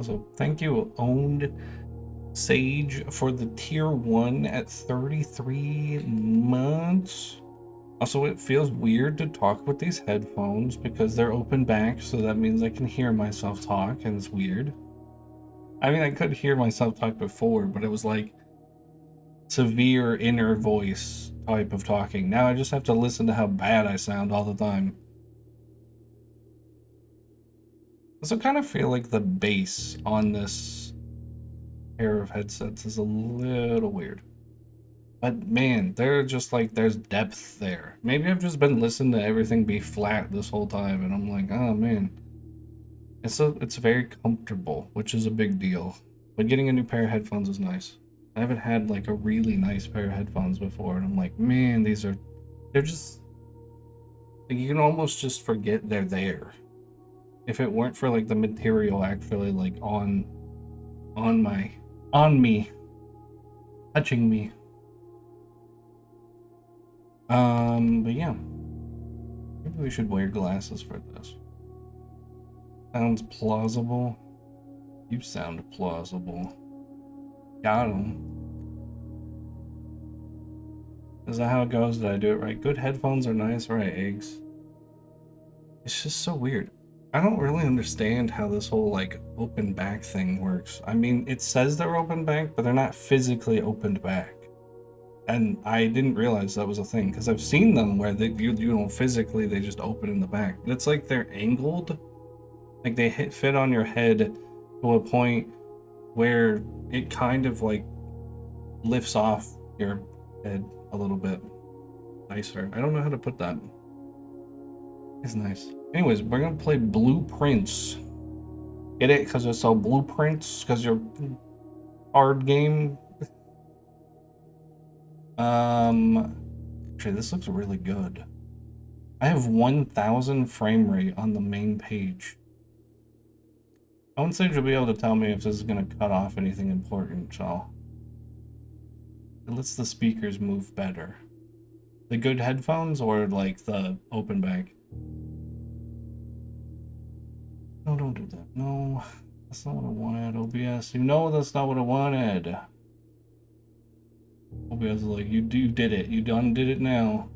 So thank you, Owned Sage, for the tier 1 at 33 months. Also, it feels weird to talk with these headphones because they're open back, so that means I can hear myself talk, and it's weird. I mean, I could hear myself talk before, but it was like severe inner voice type of talking. Now I just have to listen to how bad I sound all the time. I also kind of feel like the bass on this pair of headsets is a little weird. But man, they're just like, there's depth there. Maybe I've just been listening to everything be flat this whole time, and I'm like, oh man. It's very comfortable, which is a big deal. But getting a new pair of headphones is nice. I haven't had like a really nice pair of headphones before, and I'm like, man, they're just, like, you can almost just forget they're there. If it weren't for like the material actually like on me, touching me. But yeah. Maybe we should wear glasses for this. Sounds plausible. You sound plausible. Got him. Is that how it goes? Did I do it right? Good headphones are nice, right, eggs? It's just so weird. I don't really understand how this whole like open back thing works. I mean, it says they're open back, but they're not physically opened back. And I didn't realize that was a thing because I've seen them where you know, physically they just open in the back. But it's like they're angled, like they fit on your head to a point where it kind of like lifts off your head a little bit nicer. I don't know how to put that. It's nice. Anyways, we're gonna play Blueprints. Get it? Because it's so Blueprints? Because you're hard game. Actually, this looks really good. I have 1000 frame rate on the main page. OwnSage will be able to tell me if this is gonna cut off anything important, so it lets the speakers move better. The good headphones or like the open back? No, don't do that. No, that's not what I wanted. OBS, you know that's not what I wanted. OBS is like, you did it. You done did it now.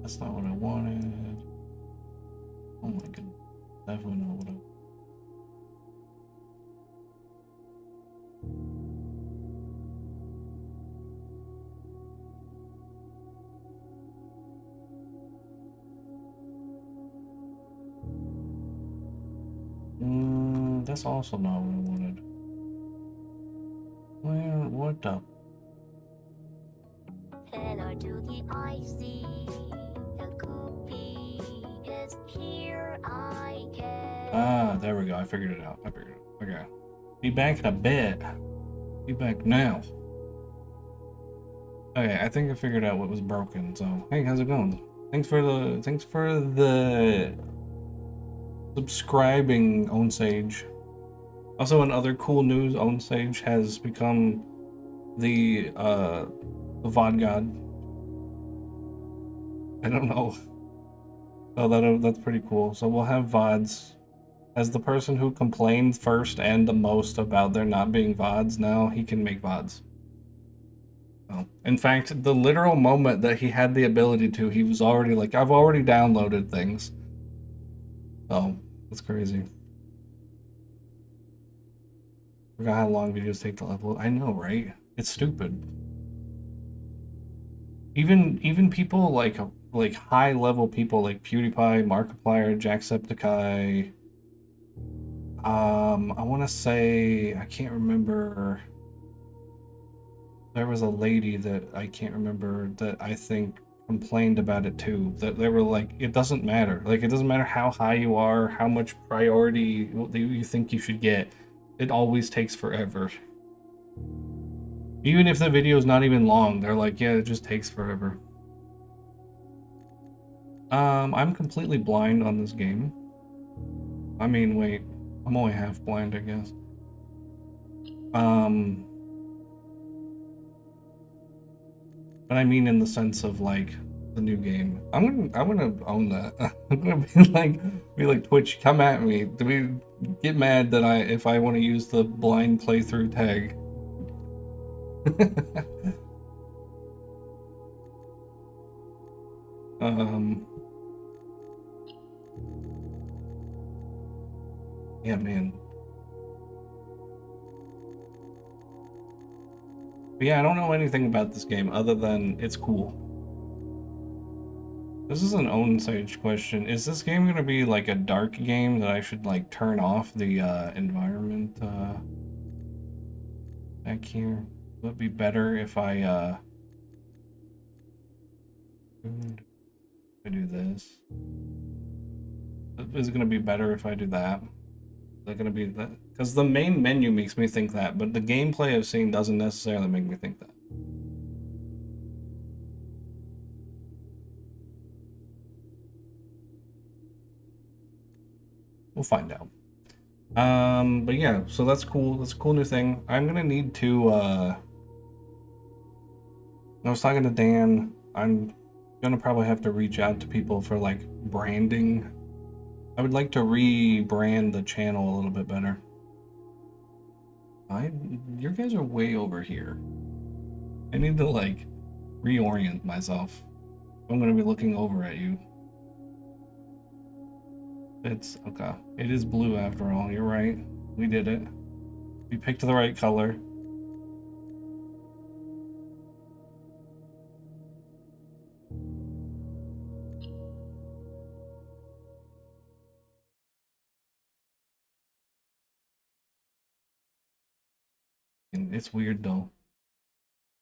That's not what I wanted. Oh my goodness. Definitely not what I that's also not what I wanted. What the? Hello to the icy. The cookie is here. I can. Ah, there we go. I figured it out. Okay. Be back in a bit. Be back now. Okay, I think I figured out what was broken. So, hey, how's it going? Thanks for the subscribing, OwnSage. Also, in other cool news, OwnSage has become the VOD god. I don't know. Oh, that's pretty cool. So we'll have VODs. As the person who complained first and the most about there not being VODs, now he can make VODs. Oh. In fact, the literal moment that he had the ability to, he was already like, I've already downloaded things. Oh, that's crazy. Forgot how long videos take to upload. I know, right? It's stupid. Even people like high level people like PewDiePie, Markiplier, Jacksepticeye. I want to say, I can't remember. There was a lady that I can't remember that I think complained about it too. That they were like, it doesn't matter. Like, it doesn't matter how high you are, how much priority you think you should get. It always takes forever. Even if the video is not even long, they're like, yeah, it just takes forever. I'm completely blind on this game. I mean, wait, I'm only half blind, I guess. But I mean in the sense of like, The new game. I'm gonna own that. I'm gonna be like Twitch, come at me. Do we get mad that if I want to use the blind playthrough tag? um yeah, man. But yeah, I don't know anything about this game other than it's cool. This is an own Sage question. Is this game gonna be like a dark game that I should like turn off the environment back here? Would it be better if I do this? Is it gonna be better if I do that? Is that gonna be that? Because the main menu makes me think that, but the gameplay I've seen doesn't necessarily make me think that. We'll find out. But yeah, so that's cool. That's a cool new thing. I'm gonna need to I was talking to Dan. I'm gonna probably have to reach out to people for like branding. I would like to rebrand the channel a little bit better. You guys are way over here. I need to like reorient myself. I'm gonna be looking over at you. It's okay. It is blue after all. You're right. We did it. We picked the right color. And it's weird though.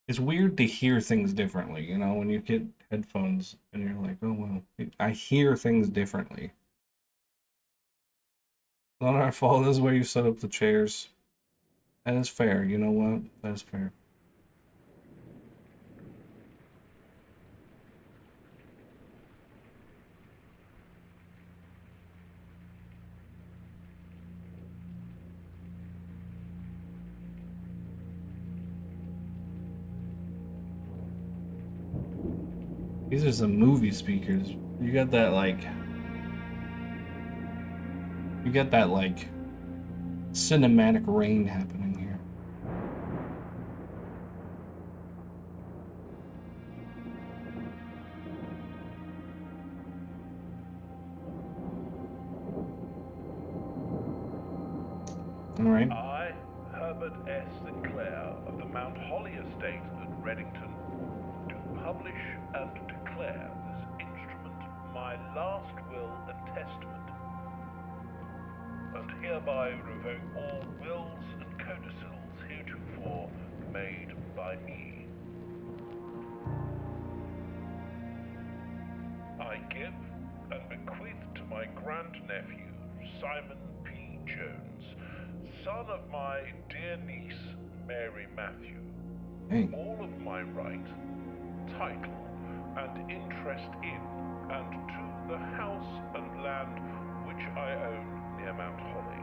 It's weird to hear things differently, you know, when you get headphones and you're like, oh well, I hear things differently. It's not our fault. This is where you set up the chairs. That is fair. You know what? That is fair. These are some movie speakers. You got that like cinematic rain happening here. All right. I, Herbert S. Sinclair of the Mount Holly Estate at Reddington, do publish and declare this instrument my last will and testament, and hereby revoke all wills and codicils heretofore made by me. I give and bequeath to my grandnephew, Simon P. Jones, son of my dear niece, Mary Matthew, all of my right, title, and interest in and to the house and land which I own near Mount Holly.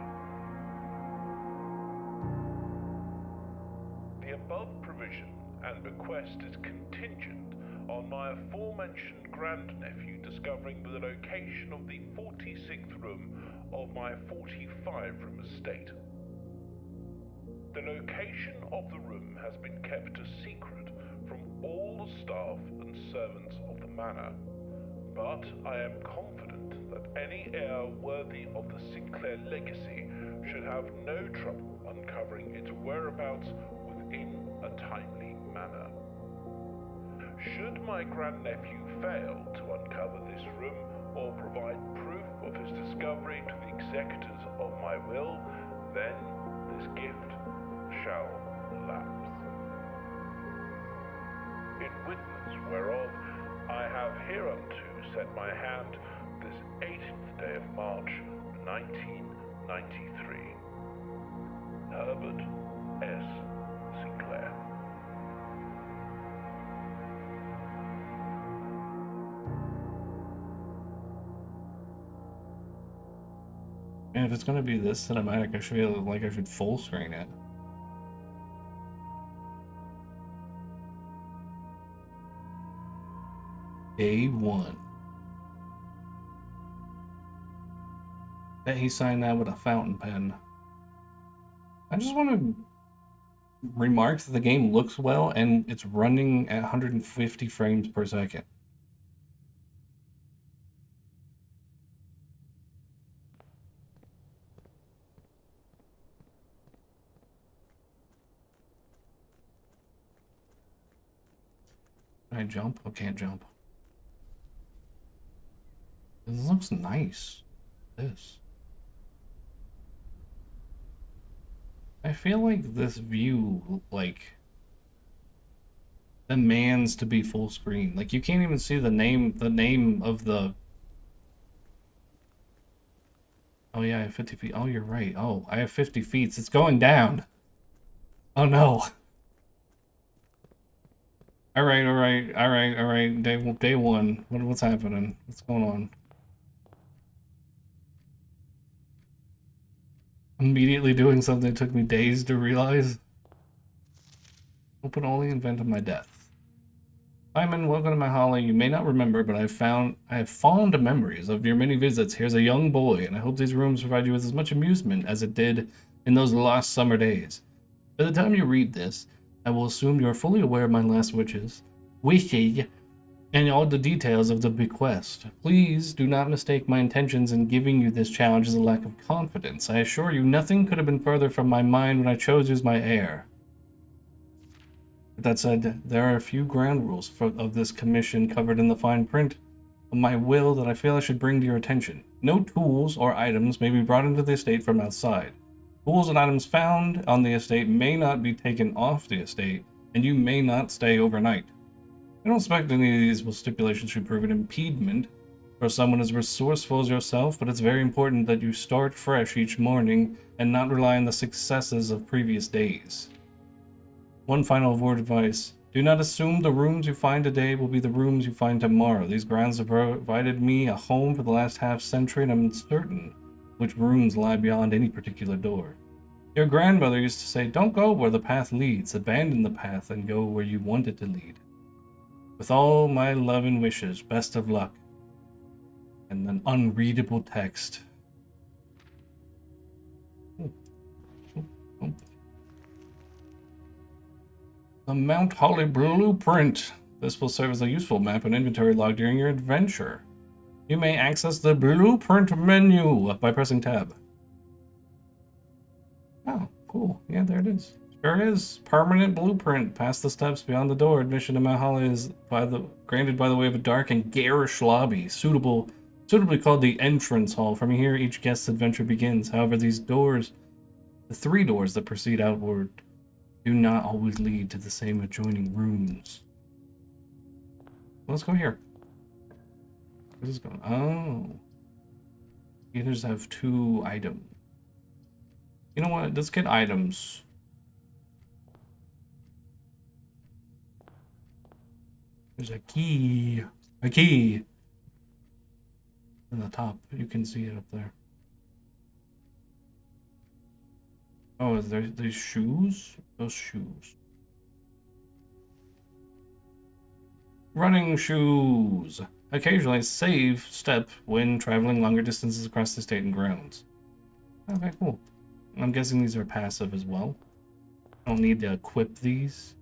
The above provision and bequest is contingent on my aforementioned grandnephew discovering the location of the 46th room of my 45-room estate. The location of the room has been kept a secret from all the staff and servants of the manor, but I am confident that any heir worthy of the Sinclair legacy should have no trouble uncovering its whereabouts within a timely manner. Should my grandnephew fail to uncover this room or provide proof of his discovery to the executors of my will, then this gift shall lapse. In witness whereof I have hereunto set my hand this 18th day of March, 1993. Herbert S. Sinclair. And if it's gonna be this cinematic, I should feel like I should full screen it. Day one. Bet he signed that with a fountain pen. I just want to remark that the game looks well and it's running at 150 frames per second. Can I jump? I can't jump. This looks nice. This. I feel like this view, like, demands to be full screen. Like, you can't even see the name of the... Oh yeah, I have 50 feet. Oh, you're right. Oh, I have 50 feet. It's going down. Oh no. Alright. Day one. What's happening? What's going on? Immediately doing something took me days to realize. Open only in event of my death. Simon, welcome to my holly. You may not remember, but I have fond memories of your many visits here as a young boy, and I hope these rooms provide you with as much amusement as it did in those lost summer days. By the time you read this, I will assume you are fully aware of my last wishes, and all the details of the bequest. Please do not mistake my intentions in giving you this challenge as a lack of confidence. I assure you, nothing could have been further from my mind when I chose you as my heir. With that said, there are a few ground rules of this commission covered in the fine print of my will that I feel I should bring to your attention. No tools or items may be brought into the estate from outside. Tools and items found on the estate may not be taken off the estate, and you may not stay overnight. I don't expect any of these stipulations should prove an impediment for someone as resourceful as yourself, but it's very important that you start fresh each morning and not rely on the successes of previous days. One final word of advice. Do not assume the rooms you find today will be the rooms you find tomorrow. These grounds have provided me a home for the last half-century, and I'm uncertain which rooms lie beyond any particular door. Your grandmother used to say, don't go where the path leads, abandon the path and go where you want it to lead. With all my love and wishes, best of luck. And an unreadable text. The Mount Holly Blueprint. This will serve as a useful map and inventory log during your adventure. You may access the Blueprint menu by pressing tab. Oh, cool. Yeah, there it is. Sure is. Permanent blueprint. Past the steps beyond the door. Admission to Mount Holly is granted by the way of a dark and garish lobby, suitably called the entrance hall. From here, each guest's adventure begins. However, these doors, the 3 doors that proceed outward, do not always lead to the same adjoining rooms. Let's go here. Where's this going? Oh. You just have 2 items. You know what? Let's get items. There's a key. A key! On the top. You can see it up there. Oh, is there these shoes? Those shoes. Running shoes. Occasionally save step when traveling longer distances across the state and grounds. Okay, cool. I'm guessing these are passive as well. I don't need to equip these.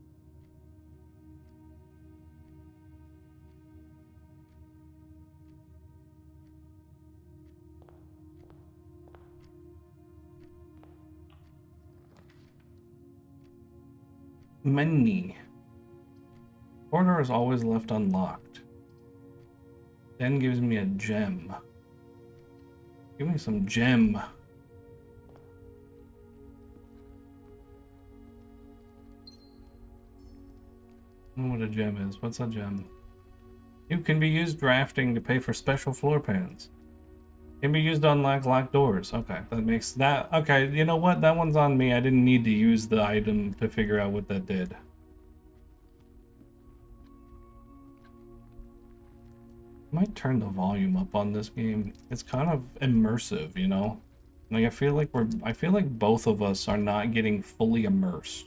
Many. Corner is always left unlocked. Then gives me a gem. Give me some gem. I don't know what a gem is. What's a gem? You can be used drafting to pay for special floor plans. Can be used to unlock locked doors. Okay, that makes that... Okay, you know what? That one's on me. I didn't need to use the item to figure out what that did. I might turn the volume up on this game. It's kind of immersive, you know? Like, I feel like both of us are not getting fully immersed.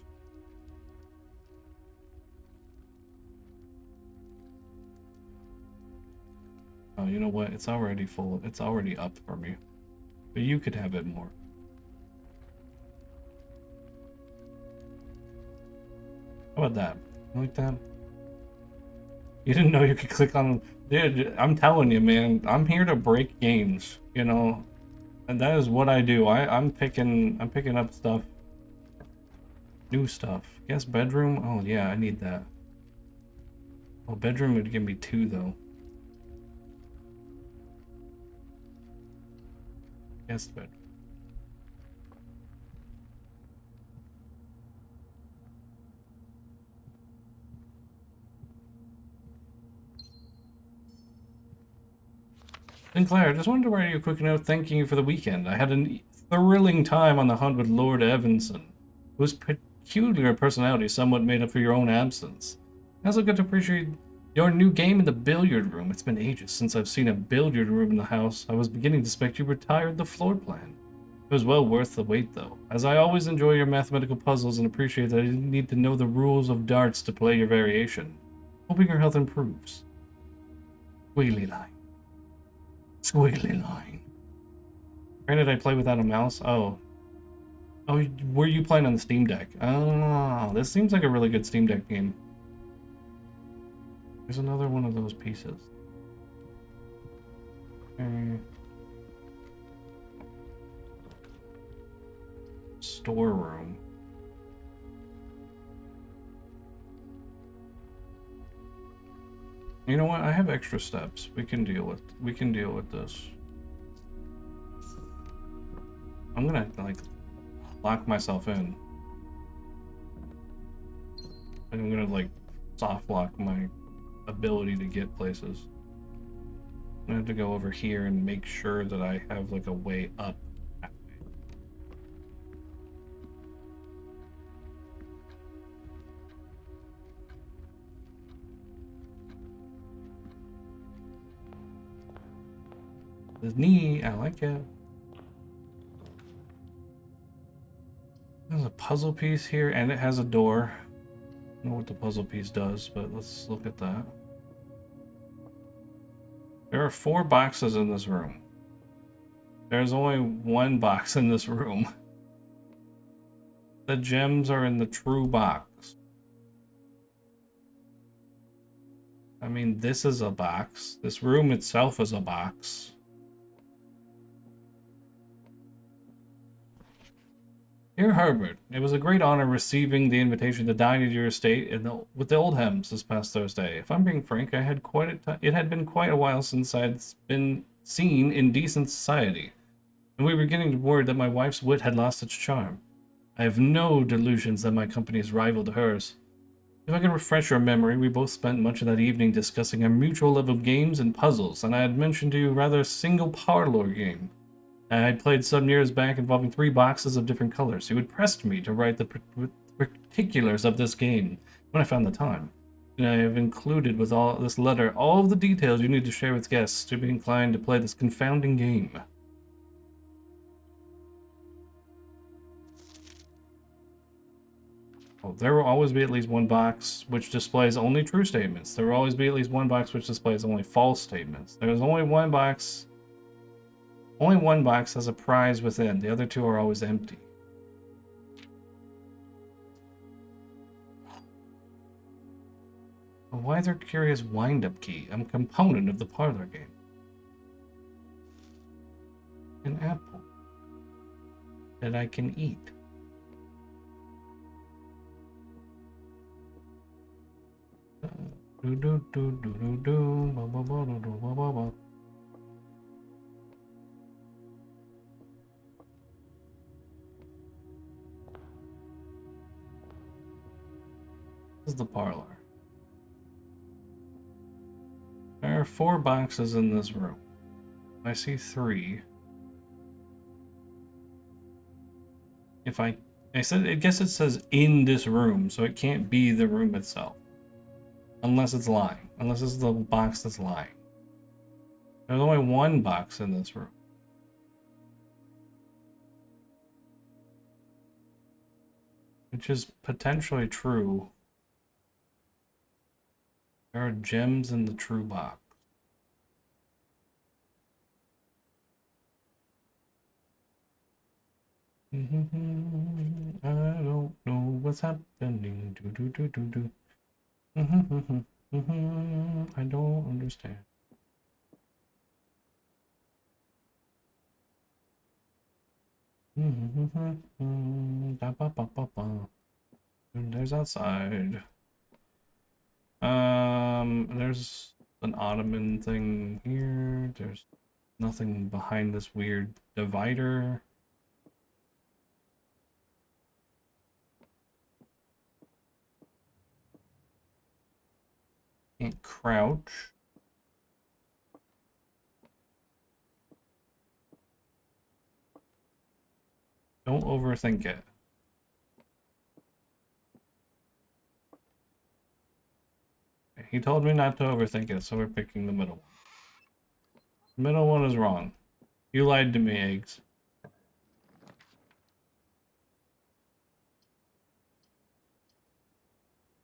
Oh, you know what? It's already full. It's already up for me. But you could have it more. How about that? You like that? You didn't know you could click on... Dude, I'm telling you, man. I'm here to break games, you know? And that is what I do. I'm picking up stuff. New stuff. Guest bedroom? Oh, yeah, I need that. Oh, bedroom would give me 2, though. Guest bedroom. Sinclair, just wanted to write you a quick note thanking you for the weekend. I had a thrilling time on the hunt with Lord Evanson, whose peculiar personality somewhat made up for your own absence. I also got to appreciate your new game in the billiard room. It's been ages since I've seen a billiard room in the house. I was beginning to suspect you retired the floor plan. It was well worth the wait, though, as I always enjoy your mathematical puzzles and appreciate that I didn't need to know the rules of darts to play your variation. Hoping your health improves. Wheelie line. Squiggly line. Granted, I play without a mouse. Oh. Oh, were you playing on the Steam Deck? Oh, this seems like a really good Steam Deck game. There's another one of those pieces. Okay. Storeroom. You know what? I have extra steps. We can deal with this. I'm gonna like lock myself in. I'm gonna like soft lock my ability to get places. I have to go over here and make sure that I have like a way up. This knee, I like it. There's a puzzle piece here, and it has a door. I don't know what the puzzle piece does, but let's look at that. There are 4 boxes in this room. There's only 1 box in this room. The gems are in the true box. I mean, this is a box. This room itself is a box. Dear Herbert, it was a great honor receiving the invitation to dine at your estate with the Oldhams this past Thursday. If I'm being frank, it had been quite a while since I'd been seen in decent society, and we were getting worried that my wife's wit had lost its charm. I have no delusions that my company is rival to hers. If I can refresh your memory, we both spent much of that evening discussing our mutual love of games and puzzles, and I had mentioned to you rather a single parlor game I had played some years back involving 3 boxes of different colors. You had pressed me to write the particulars of this game when I found the time. And I have included with all this letter all of the details you need to share with guests to be inclined to play this confounding game. Oh, there will always be at least 1 box which displays only true statements. There will always be at least 1 box which displays only false statements. There is only 1 box... Only 1 box has a prize within. The other 2 are always empty. A wider curious wind-up key, a component of the parlor game. An apple that I can eat. Do do do do do do ba ba ba do do ba ba ba. This is the parlor. There are 4 boxes in this room. I see 3. If I guess it says in this room, so it can't be the room itself. Unless it's lying. Unless it's the box that's lying. There's only 1 box in this room. Which is potentially true. There are gems in the true box. I don't know what's happening. Do do do do do. I don't understand. Da ba ba ba ba. And there's outside. There's an ottoman thing here. There's nothing behind this weird divider. Can't crouch. Don't overthink it. He told me not to overthink it, so we're picking the middle one. The middle one is wrong. You lied to me, eggs.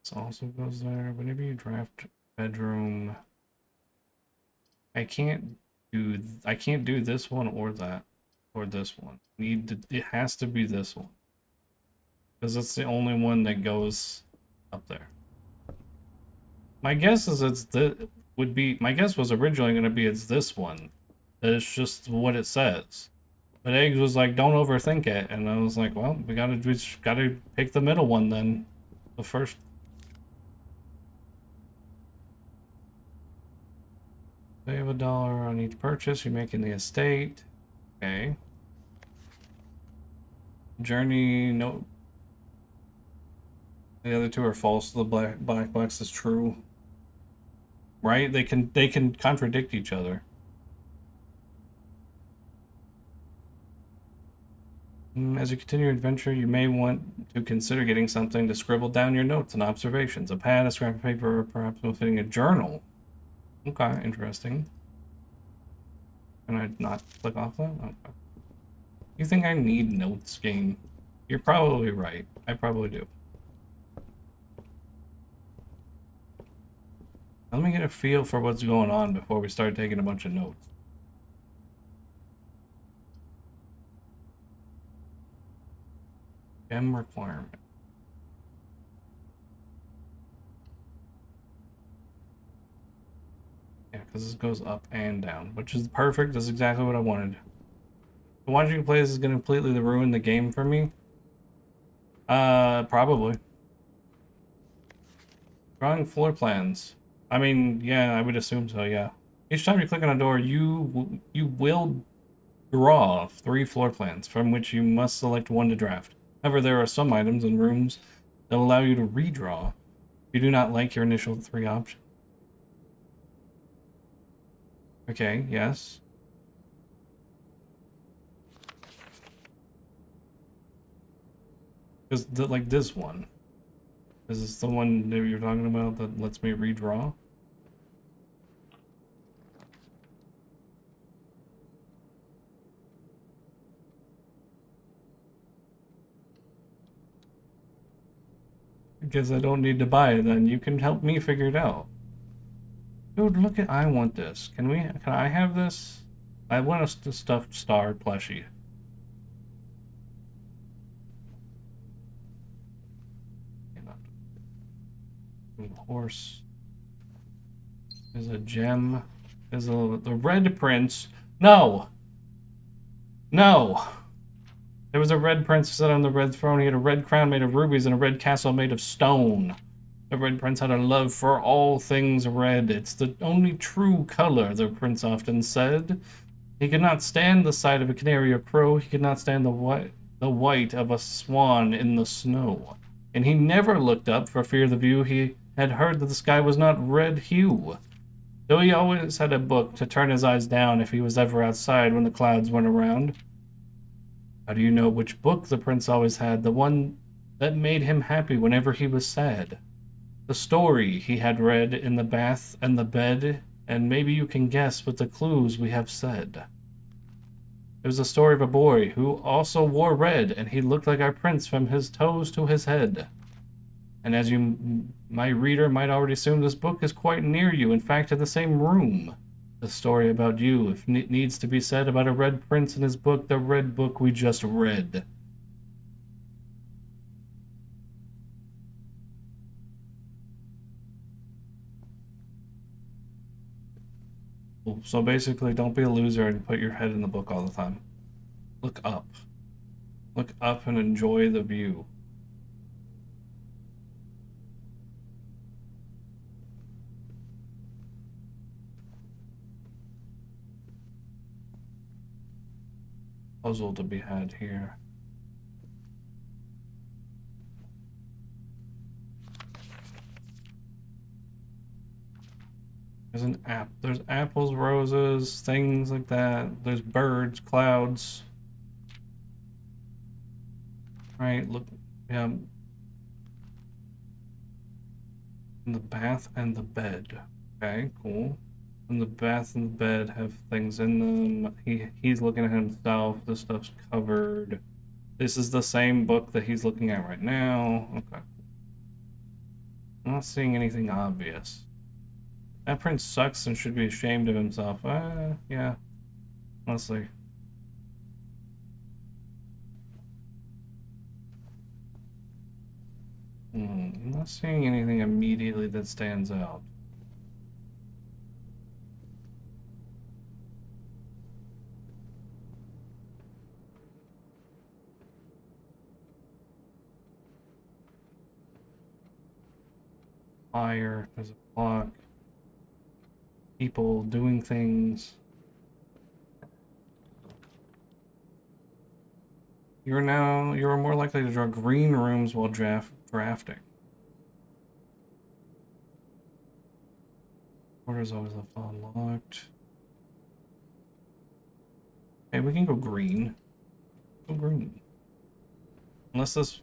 This also goes there. Whenever you draft bedroom, I can't do this one or that or this one. It has to be this one. Because it's the only one that goes up there. My guess is my guess was originally gonna be it's this one. That it's just what it says. But Eggs was like, don't overthink it, and I was like, well, we just gotta pick the middle one then. The first. Save $1 on each purchase you make in the estate. Okay. Journey, no. The other two are false. The black box is true. Right? They can contradict each other. As you continue your adventure, you may want to consider getting something to scribble down your notes and observations. A pad, a scrap of paper, or perhaps fitting a journal. Okay, interesting. Can I not click off that? Okay. You think I need notes, game? You're probably right. I probably do. Let me get a feel for what's going on before we start taking a bunch of notes. Gem requirement. Yeah, because this goes up and down, which is perfect. That's exactly what I wanted. So watching you play this is going to completely ruin the game for me. Probably. Drawing floor plans. I mean, yeah, I would assume so, yeah. Each time you click on a door, you will draw 3 floor plans, from which you must select one to draft. However, there are some items and rooms that allow you to redraw if you do not like your initial 3 options. Okay, yes. Because, like, this one. Is this the one that you're talking about that lets me redraw? Because I don't need to buy it, then you can help me figure it out. Dude, look at, I want this. Can I have this? I want a stuffed star plushie. The horse is a gem. Is the red prince. No! No! There was a red prince who sat on the red throne. He had a red crown made of rubies and a red castle made of stone. The red prince had a love for all things red. It's the only true color, the prince often said. He could not stand the sight of a canary or crow. He could not stand the white of a swan in the snow. And he never looked up for fear of the view. He had heard that the sky was not red hue. Though he always had a book to turn his eyes down if he was ever outside when the clouds went around. How do you know which book the prince always had? The one that made him happy whenever he was sad. The story he had read in the bath and the bed, and maybe you can guess with the clues we have said. It was the story of a boy who also wore red, and he looked like our prince from his toes to his head. And as my reader might already assume, this book is quite near you, in fact, in the same room. The story about you, if it needs to be said about a red prince in his book, the red book we just read. Cool. So basically, don't be a loser and put your head in the book all the time. Look up. Look up and enjoy the view. Puzzle to be had here. There's an app. There's apples, roses, things like that. There's birds, clouds. Right, look. Yeah. In the bath and the bed. Okay, cool. And the bath and the bed have things in them. He's looking at himself. This stuff's covered. This is the same book that he's looking at right now. Okay. I'm not seeing anything obvious. That prince sucks and should be ashamed of himself. Yeah. Honestly. I'm not seeing anything immediately that stands out. Fire, there's a clock. People doing things. You're more likely to draw green rooms while drafting. Quarters always left unlocked. Okay, we can go green. Go green. Unless this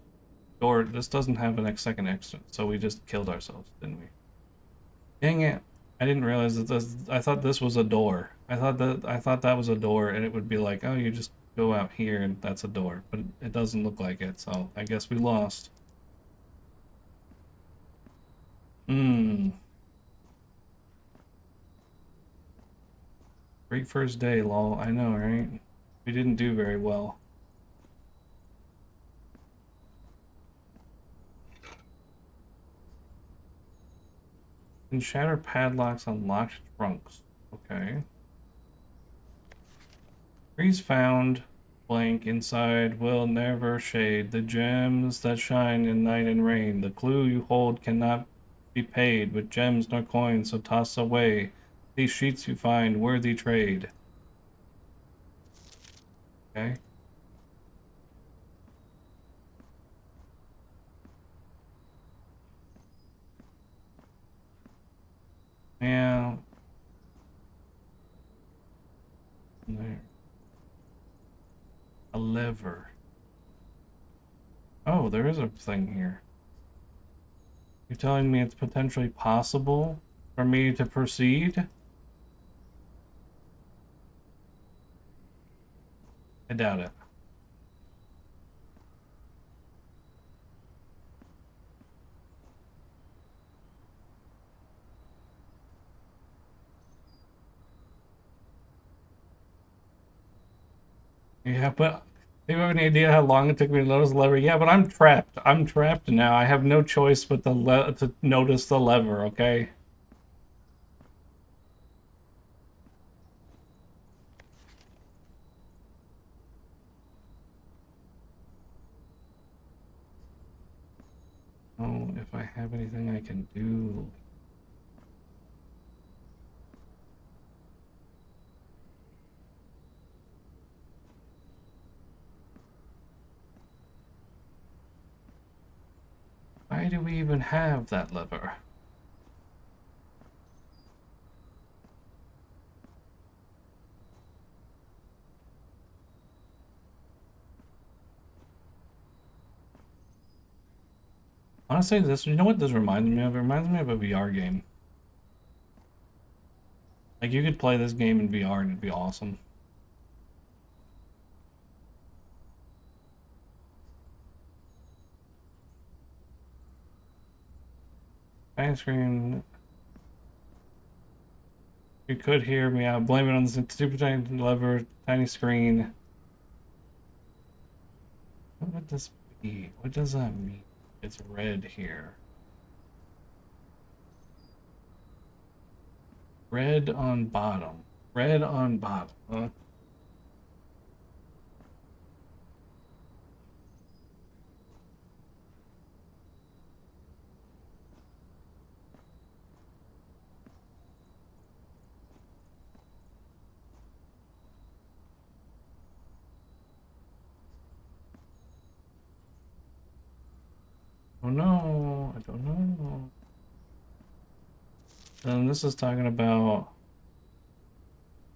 doesn't have an second exit, so we just killed ourselves, didn't we? Dang it. I didn't realize that I thought this was a door. I thought that was a door and it would be like, oh, you just go out here and that's a door, but it doesn't look like it, so I guess we lost. Great first day, lol. I know, right? We didn't do very well. And shatter padlocks on locked trunks. Okay. Trees found. Blank inside will never shade. The gems that shine in night and rain. The clue you hold cannot be paid with gems nor coins, so toss away. These sheets you find worthy trade. Okay. Yeah. There. A lever. Oh, there is a thing here. You're telling me it's potentially possible for me to proceed? I doubt it. Yeah, but do you have any idea how long it took me to notice the lever? Yeah, but I'm trapped. I'm trapped now. I have no choice but to notice the lever, okay? Oh, if I have anything I can do. Why do we even have that lever? Honestly, you know what this reminds me of? It reminds me of a VR game. Like, you could play this game in VR and it'd be awesome. Tiny screen. You could hear me out. Blame it on the super tiny lever, tiny screen. What would this be? What does that mean? It's red here. Red on bottom. Red on bottom, huh? Oh no, I don't know. And this is talking about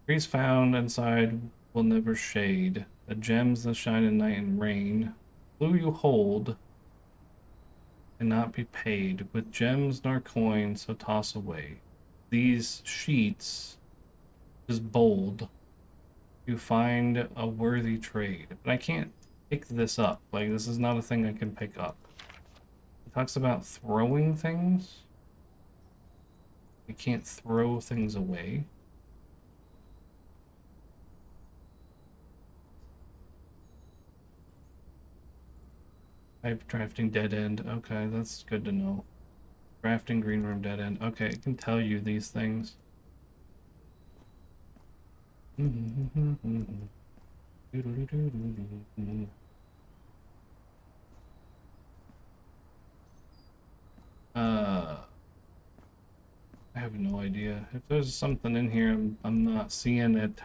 trees found inside will never shade. The gems that shine in night and rain. Blue you hold cannot be paid. With gems nor coins, so toss away. These sheets is bold. You find a worthy trade. But I can't pick this up. Like, this is not a thing I can pick up. It talks about throwing things. I can't throw things away. Type drafting dead end. Okay, that's good to know. Drafting green room dead end. Okay, it can tell you these things. I have no idea. If there's something in here, I'm not seeing it.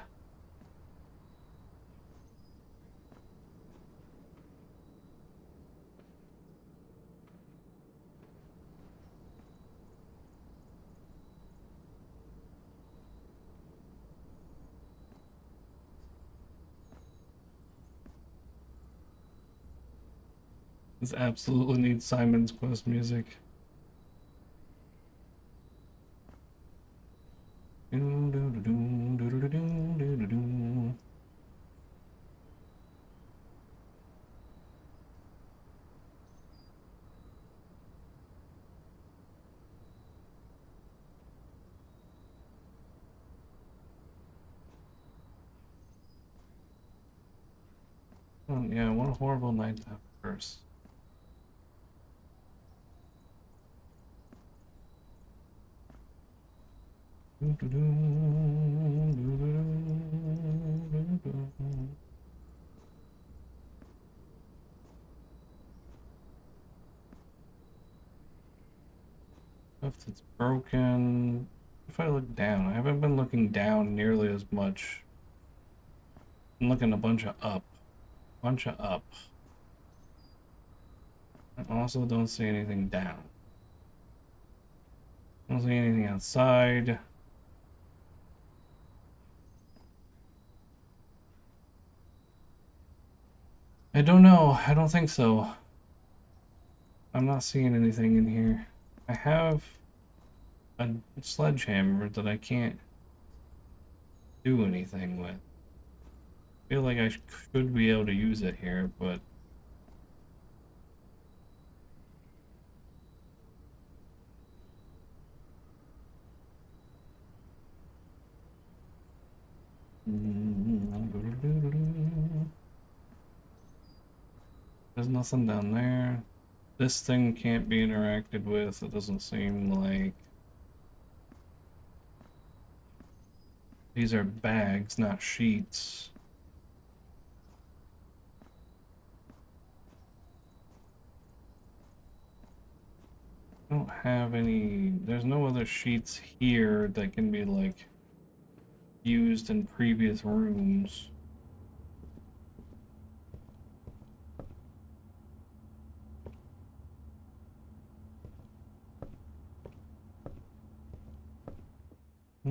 This absolutely needs Simon's Quest music. Oh, yeah, what a horrible night to have first. Stuff that's broken. If I look down, I haven't been looking down nearly as much. I'm looking a bunch of up. Bunch of up. I also don't see anything down. I don't see anything outside. I don't know. I don't think so. I'm not seeing anything in here. I have a sledgehammer that I can't do anything with. I feel like I should be able to use it here, but there's nothing down there. This thing can't be interacted with. It doesn't seem like. These are bags, not sheets. I don't have any. There's no other sheets here that can be like used in previous rooms. How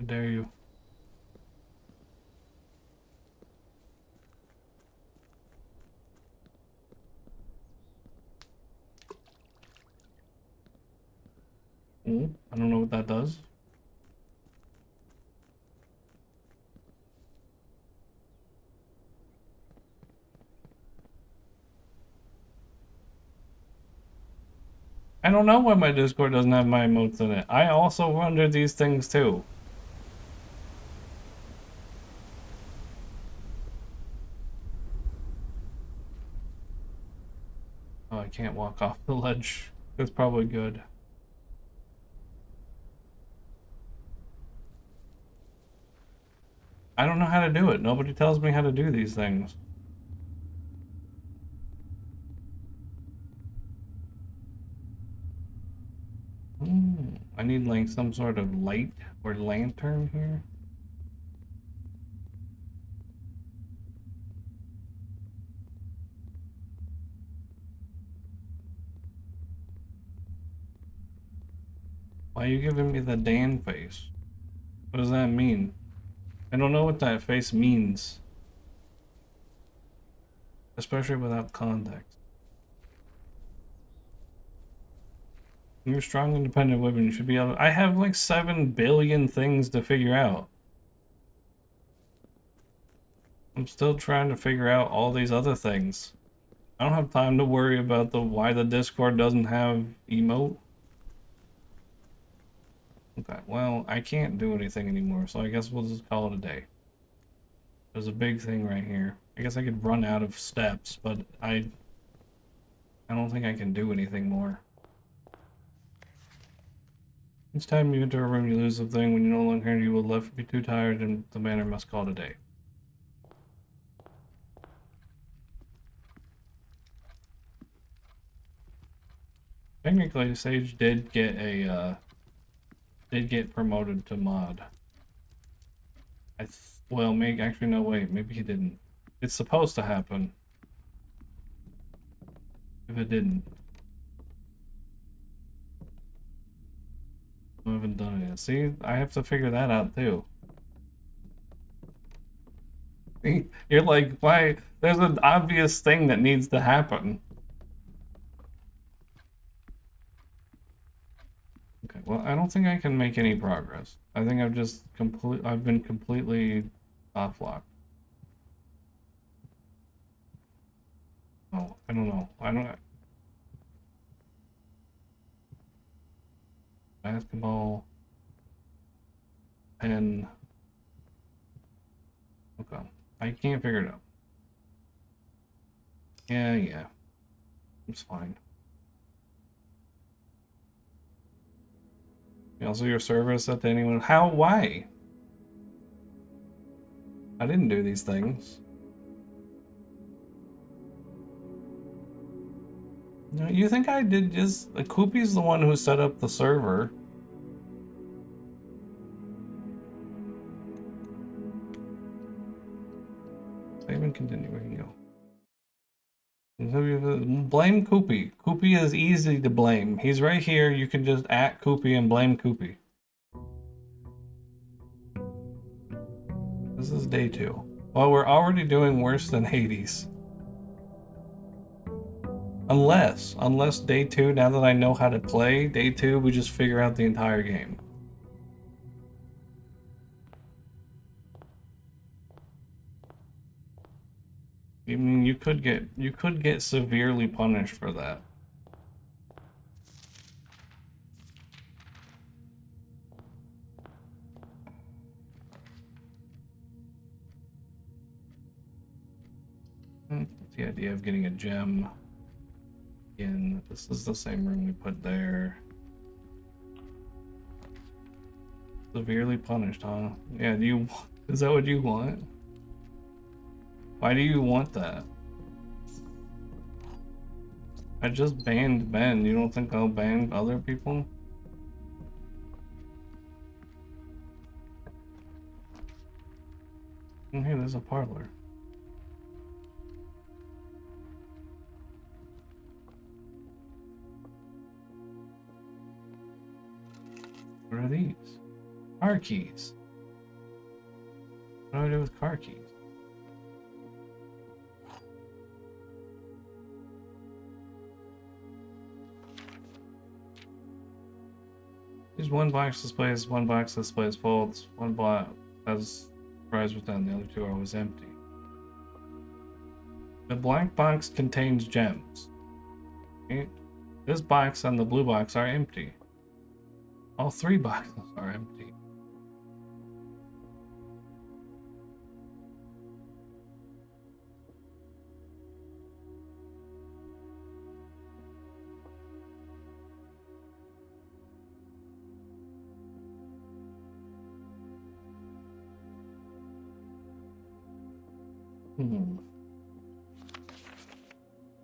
dare you? I don't know what that does. I don't know why my Discord doesn't have my emotes in it. I also wonder these things too. Oh, I can't walk off the ledge. That's probably good. I don't know how to do it. Nobody tells me how to do these things. I need like some sort of light or lantern here. Why are you giving me the Dan face? What does that mean? I don't know what that face means. Especially without context. You're strong, independent women. You should be able. I have like 7 billion things to figure out. I'm still trying to figure out all these other things. I don't have time to worry about why the Discord doesn't have emote. Okay, well, I can't do anything anymore, so I guess we'll just call it a day. There's a big thing right here. I guess I could run out of steps, but I don't think I can do anything more. Each time you enter a room, you lose something. When you no longer enter, you will left be too tired, and the manor must call it a day. Technically, Sage did get promoted to mod. Well, maybe actually no, wait, maybe he didn't. It's supposed to happen. If it didn't, I haven't done it yet. See, I have to figure that out too. You're like, why? There's an obvious thing that needs to happen. Okay, well, I don't think I can make any progress. I think I've been completely offlocked. Oh, I don't know. Basketball, pen. Okay, I can't figure it out. Yeah, it's fine. Also, your server set to anyone. How? Why? I didn't do these things. No, you think I did just... Koopy's the one who set up the server. Save and continue, we can go. Blame Koopy. Koopy is easy to blame. He's right here, you can just at Koopy and blame Koopy. This is day 2. Well, we're already doing worse than Hades. Unless day 2, now that I know how to play, day 2 we just figure out the entire game. I mean, you could get severely punished for that. The idea of getting a gem. Again, this is the same room we put there. Severely punished, huh? Yeah, is that what you want? Why do you want that? I just banned Ben. You don't think I'll ban other people? Oh, hey, there's a parlor. What are these? Car keys. What do I do with car keys? There's one box displays, one box displays folds, one box has prize within, the other 2 are always empty. The black box contains gems. Right? This box and the blue box are empty. All three boxes are empty.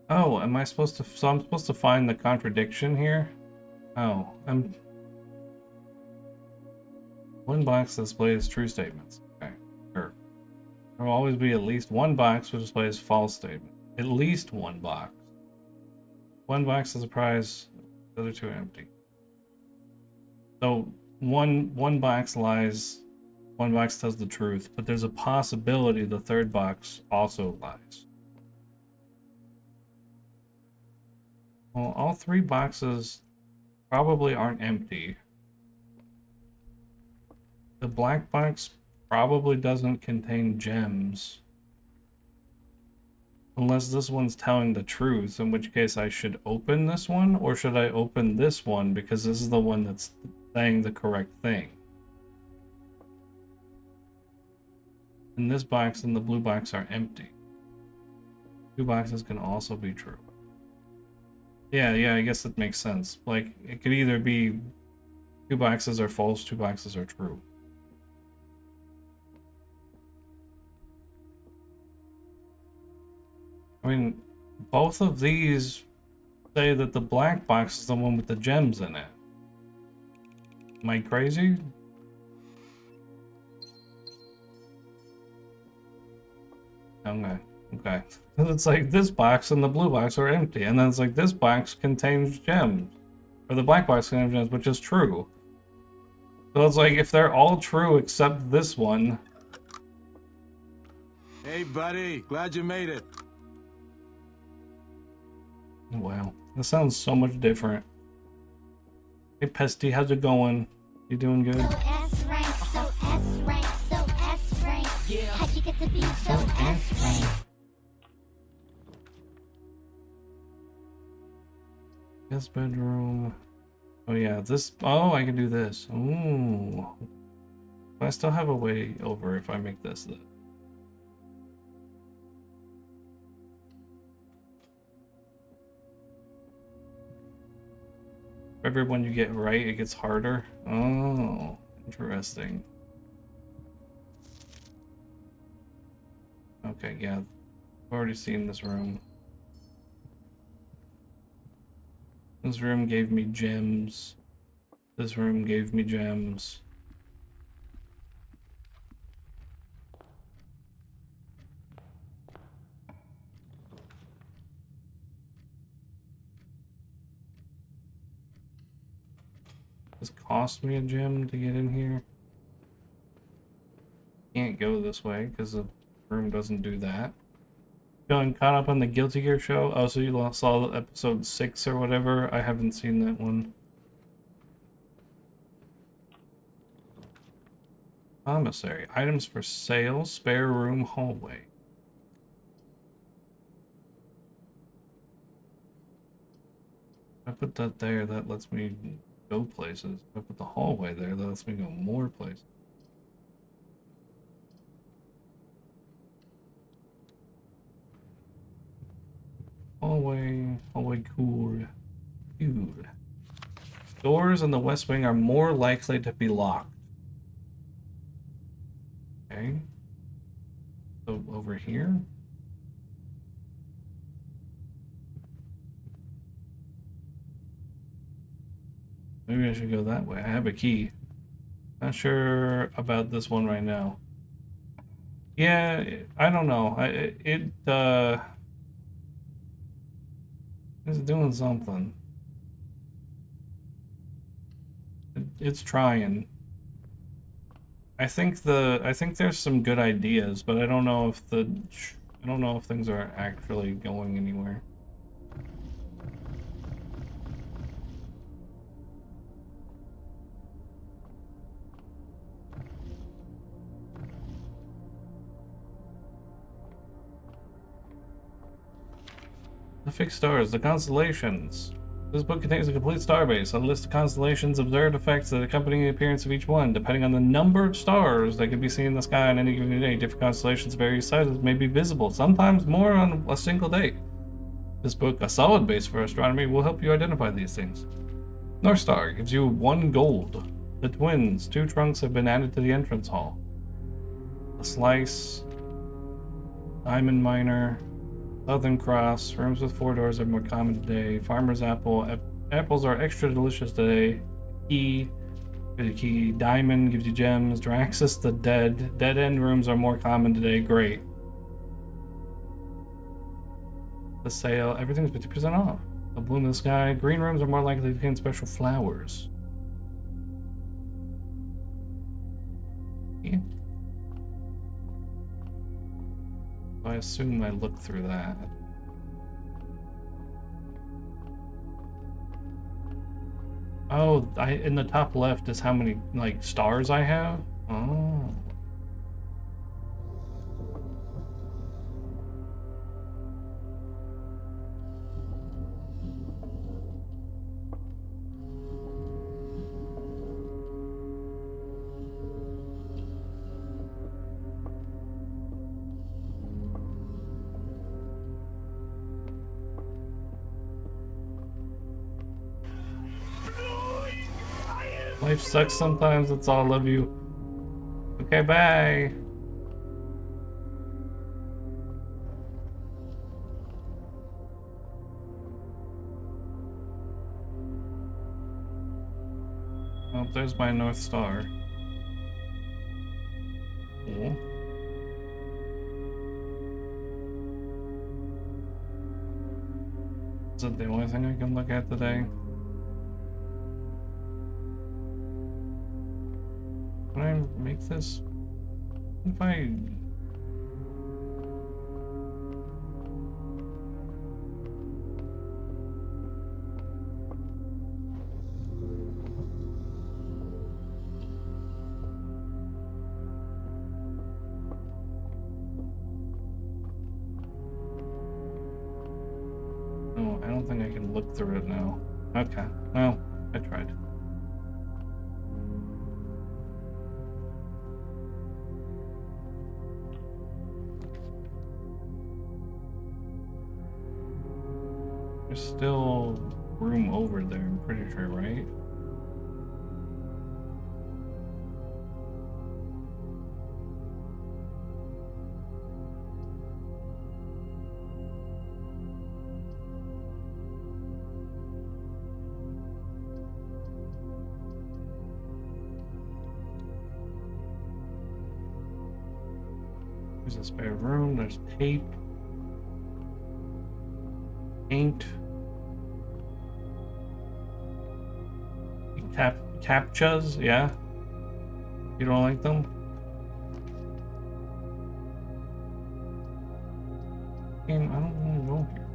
Oh, am I supposed to... So I'm supposed to find the contradiction here? Oh, one box displays true statements. Okay, sure. There will always be at least one box which displays false statements. At least one box. One box is a prize, the other two are empty. So one box lies, one box tells the truth, but there's a possibility the third box also lies. Well, all three boxes probably aren't empty. The black box probably doesn't contain gems. Unless this one's telling the truth, in which case I should open this one, or should I open this one because this is the one that's saying the correct thing? And this box and the blue box are empty. Two boxes can also be true. Yeah, I guess that makes sense. Like, it could either be two boxes are false, two boxes are true. I mean, both of these say that the black box is the one with the gems in it. Am I crazy? Okay. It's like this box and the blue box are empty, and then it's like this box contains gems. Or the black box contains gems, which is true. So it's like if they're all true except this one. Hey buddy, glad you made it. Wow, this sounds so much different. Hey Pesty, how's it going? You doing good? So S rank, so S rank, so S rank. Yeah. How'd you get to be so S rank? Guest bedroom. Oh yeah, this. Oh, I can do this. Ooh. But I still have a way over if I make this. Every one you get right, it gets harder. Oh, interesting. Okay, yeah. I've already seen this room. This room gave me gems. This room gave me gems. This cost me a gem to get in here. Can't go this way because the room doesn't do that. Feeling caught up on the Guilty Gear show? Oh, so you saw episode 6 or whatever? I haven't seen that one. Commissary. Items for sale. Spare room hallway. If I put that there, that lets me go places. If I put the hallway there, that lets me go more places. Hallway cool. Dude. Doors in the west wing are more likely to be locked. Okay. So over here? Maybe I should go that way. I have a key. Not sure about this one right now. Yeah, I don't know. It's doing something. It's trying. I think there's some good ideas, but I don't know if things are actually going anywhere. The fixed stars, the constellations. This book contains a complete starbase, a list of constellations, observed effects that accompany the appearance of each one. Depending on the number of stars that can be seen in the sky on any given day, different constellations of various sizes may be visible, sometimes more on a single day. This book, a solid base for astronomy, will help you identify these things. North Star gives you 1 gold. The twins, 2 trunks have been added to the entrance hall. A slice, diamond miner, Southern Cross, rooms with 4 doors are more common today. Farmer's apple, apples are extra delicious today. Key, gives you key. Diamond gives you gems. Draxus the dead. Dead end rooms are more common today. Great. The sale, everything's 50% off. A bloom in the sky. Green rooms are more likely to contain special flowers. Yeah. I assume I looked through that. Oh, in the top left is how many like stars I have. Oh. Life sucks sometimes, that's all. I love you. Okay, bye. Oh, there's my North Star. Cool. Is that the only thing I can look at today? Can I make this? If I... No, I don't think I can look through it now. Okay, well, I tried. There's still room over there, I'm pretty sure, right? There's a spare room, there's tape, paint, captchas, yeah? You don't like them? Game, I don't want to go here.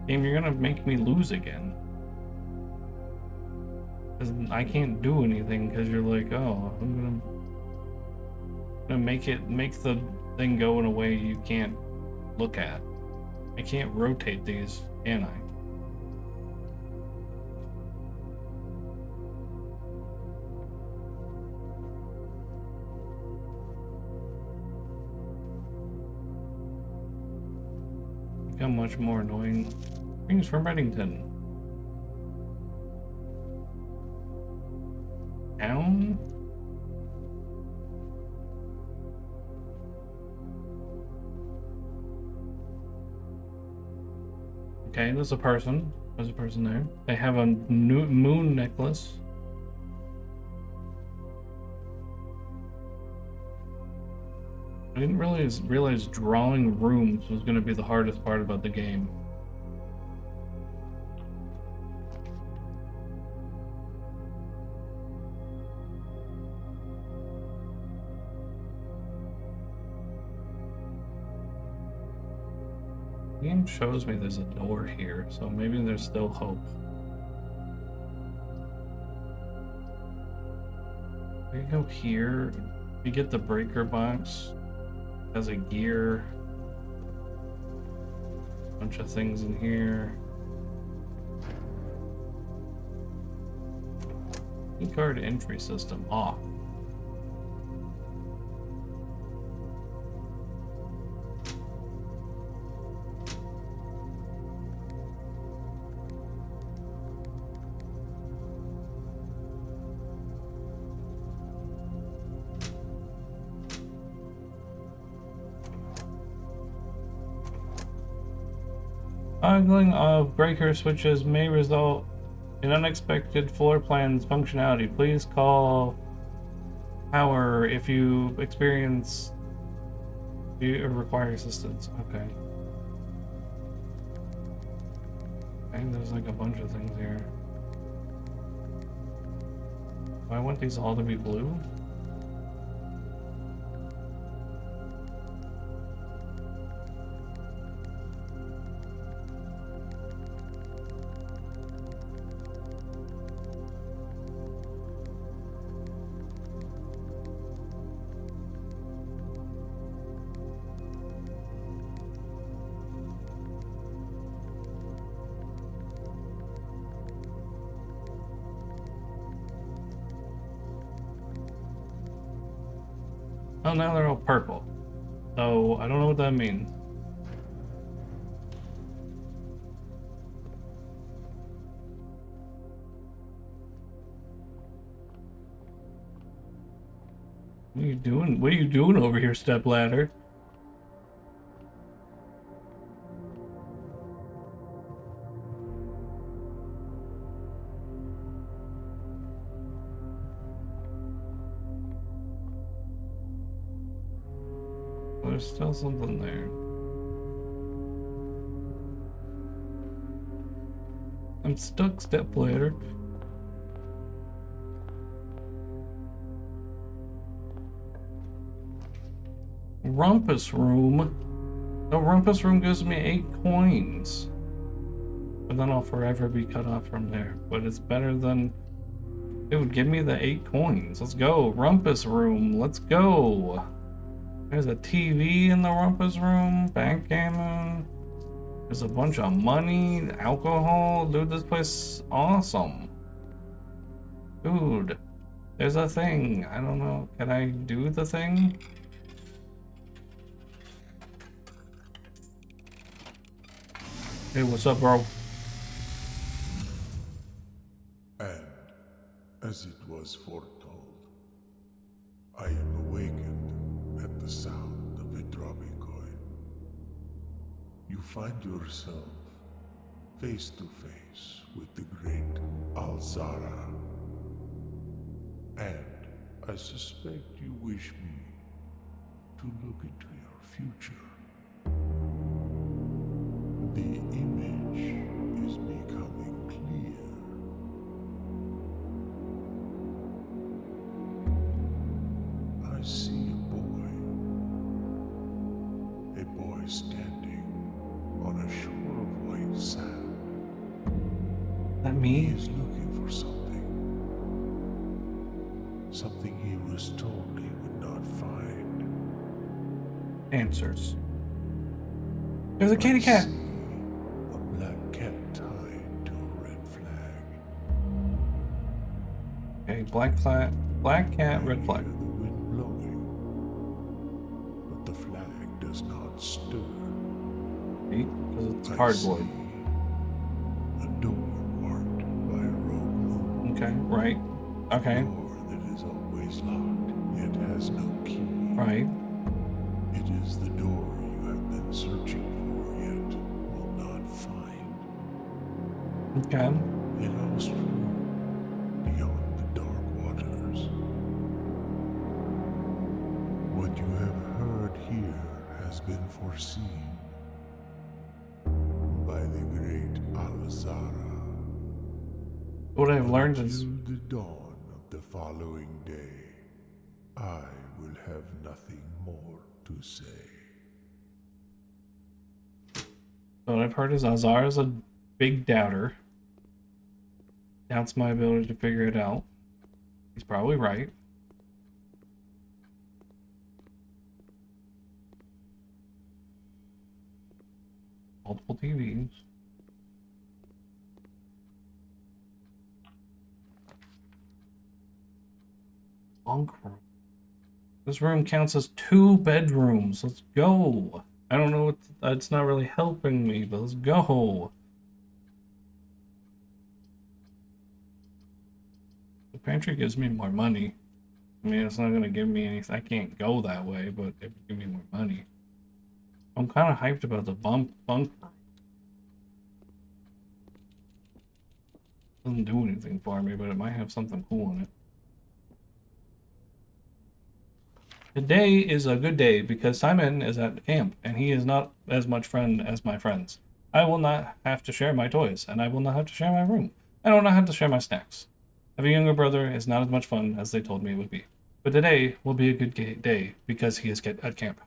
Game, you're gonna make me lose again. 'Cause I can't do anything because you're like, oh, I'm gonna make the thing go in a way you can't look at. I can't rotate these, can I? Become much more annoying. Things from Reddington. Town? Okay, there's a person. There's a person there. They have a new moon necklace. I didn't really realize drawing rooms was going to be the hardest part about the game. The game shows me there's a door here, so maybe there's still hope. We can go here. We get the breaker box. Has a gear. Bunch of things in here. Keycard entry system off. Toggling of breaker switches may result in unexpected floor plans functionality. Please call power if you experience or require assistance. Okay. And there's like a bunch of things here. Do I want these all to be blue? Oh, now they're all purple. So I don't know what that means. What are you doing? What are you doing over here, stepladder? There's still something there. I'm stuck, stepladder. Rumpus room. The rumpus room gives me 8 coins. But then I'll forever be cut off from there. But it's better than... Dude, give me the 8 coins. Let's go. Rumpus room. Let's go. There's a TV in the rumpus room. Backgammon. There's a bunch of money. Alcohol. Dude, this place is awesome. Dude. There's a thing. I don't know. Can I do the thing? Hey, what's up, bro? And, as it was foretold, I am awakened at the sound of a dropping coin. You find yourself face to face with the great Alzara. And I suspect you wish me to look into your future. The image is becoming clear. I see a boy standing on a shore of white sand. That He me? is looking for something. Something he was told he would not find. Answers. There's a kitty cat. A black cat tied to a red flag. Okay, black cat, red I flag. hear the wind blowing, but the flag does not stir. Because it's I cardboard. see a door marked by a rogue moon. Okay, right. Okay, A door that is always locked, yet has no key. right. It is the door you have been searching for, yet will not find. Okay. A lost room beyond the dark waters. What you have heard here has been foreseen by the great Alzara. What I've learned is Until the dawn of the following day, I will have nothing more to say. what I've heard is Azara's a big doubter. Doubts my ability to figure it out. He's probably right. Multiple TVs. bunk room. This room counts as 2 bedrooms. Let's go. I don't know what... It's not really helping me, but let's go. The pantry gives me more money. I mean, it's not going to give me anything. I can't go that way, but it would give me more money. I'm kind of hyped about the bunk room. Doesn't do anything for me, but it might have something cool in it. Today is a good day because Simon is at camp and he is not as much friend as my friends. I will not have to share my toys and I will not have to share my room. I will not have to share my snacks. Having a younger brother is not as much fun as they told me it would be. But today will be a good day because he is at camp.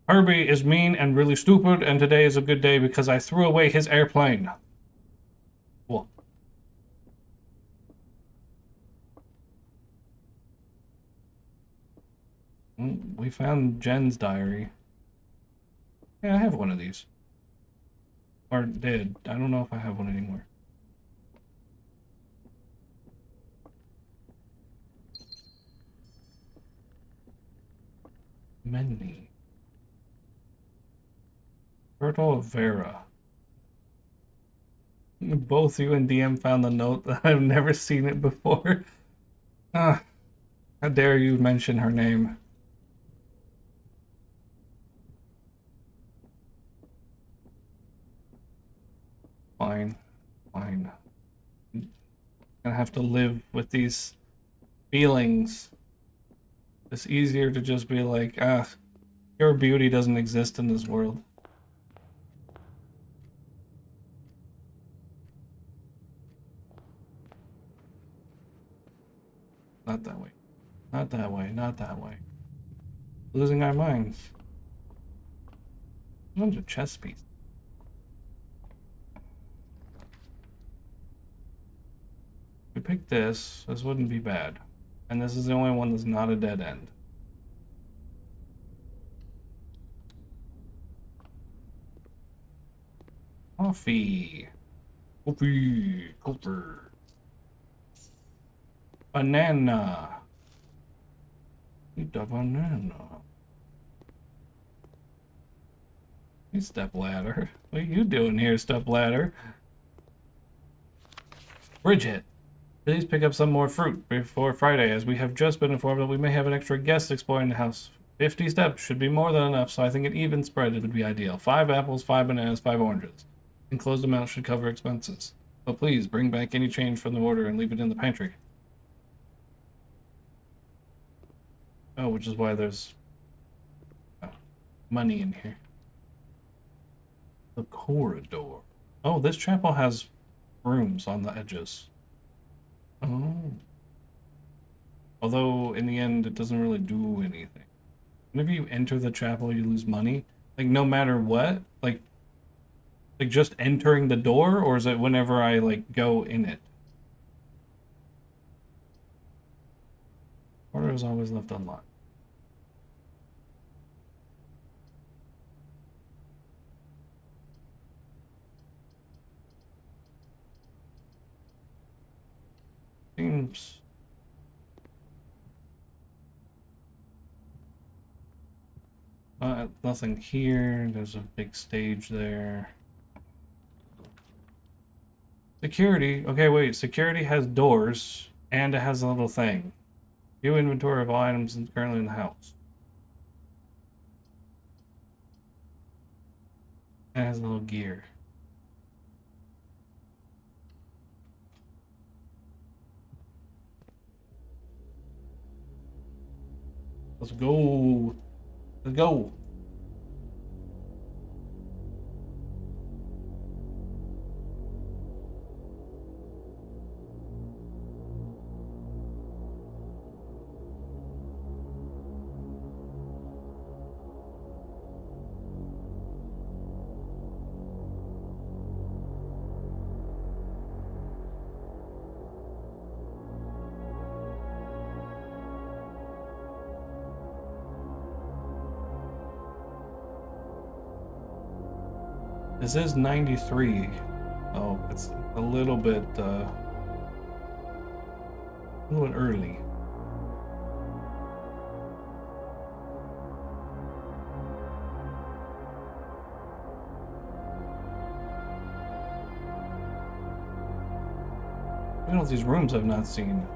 Herbie is mean and really stupid, and today is a good day because I threw away his airplane. Cool. We found Jen's diary. Yeah, I have one of these. Or did. I don't know if I have one anymore. Many. Turtle Vera. Both you and DM found the note that I've never seen it before. Ah, how dare you mention her name. Fine. Fine. I'm gonna have to live with these feelings. It's easier to just be like, your beauty doesn't exist in this world. Not that way. Not that way. Not that way. Losing our minds. A bunch of chess pieces. If we pick this, this wouldn't be bad. And this is the only one that's not a dead end. Coffee. Coffee. Coffee. Banana. Eat a banana. Hey, stepladder. What are you doing here, stepladder? Bridget. Please pick up some more fruit before Friday, as we have just been informed that we may have an extra guest exploring the house. 50 steps should be more than enough, so I think an even spread would be ideal. 5 apples, 5 bananas, 5 oranges. Enclosed amount should cover expenses. But please, bring back any change from the order and leave it in the pantry. Oh, which is why there's money in here. The corridor. Oh, this chapel has rooms on the edges. Oh. Although, in the end, it doesn't really do anything. Whenever you enter the chapel, you lose money. Like, no matter what? Like just entering the door? Or is it whenever I, like, go in it? Order is always left unlocked. Seems... nothing here. There's a big stage there. Security. Okay, wait. Security has doors, and it has a little thing. View inventory of all items currently in the house. And it has a little gear. Let's go. Let's go. This is 93. Oh, it's a little bit early. Look at all these rooms I've not seen.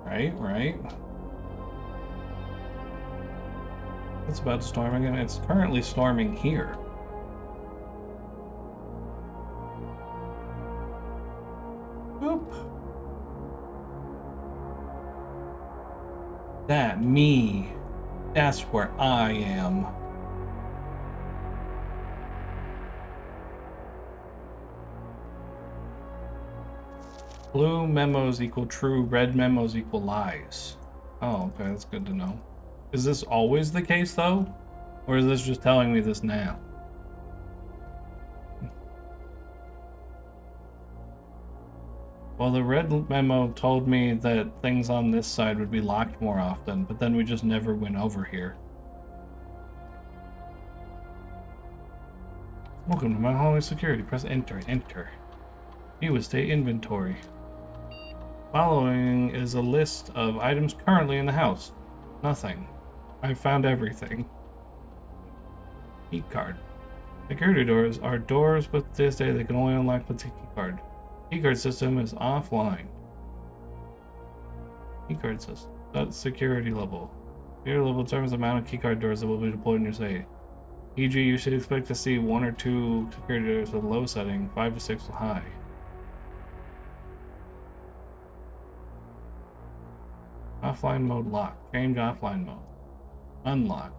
Right. It's about storming, and it's currently storming here. Boop. That me. That's where I am. Blue memos equal true, red memos equal lies. Oh, okay, that's good to know. Is this always the case, though? Or is this just telling me this now? Well, the red memo told me that things on this side would be locked more often, but then we just never went over here. Welcome to my hallway security. Press enter. View estate inventory. Following is a list of items currently in the house. Nothing. I found everything. Key card. Security doors are doors, but this day they can only unlock with the key card. Keycard system is offline. Keycard system. That's security level. Security level determines the amount of keycard doors that will be deployed in your state. E.g., you should expect to see 1 or 2 security doors with low setting, 5 to 6 high. Offline mode locked. Change offline mode. Unlocked.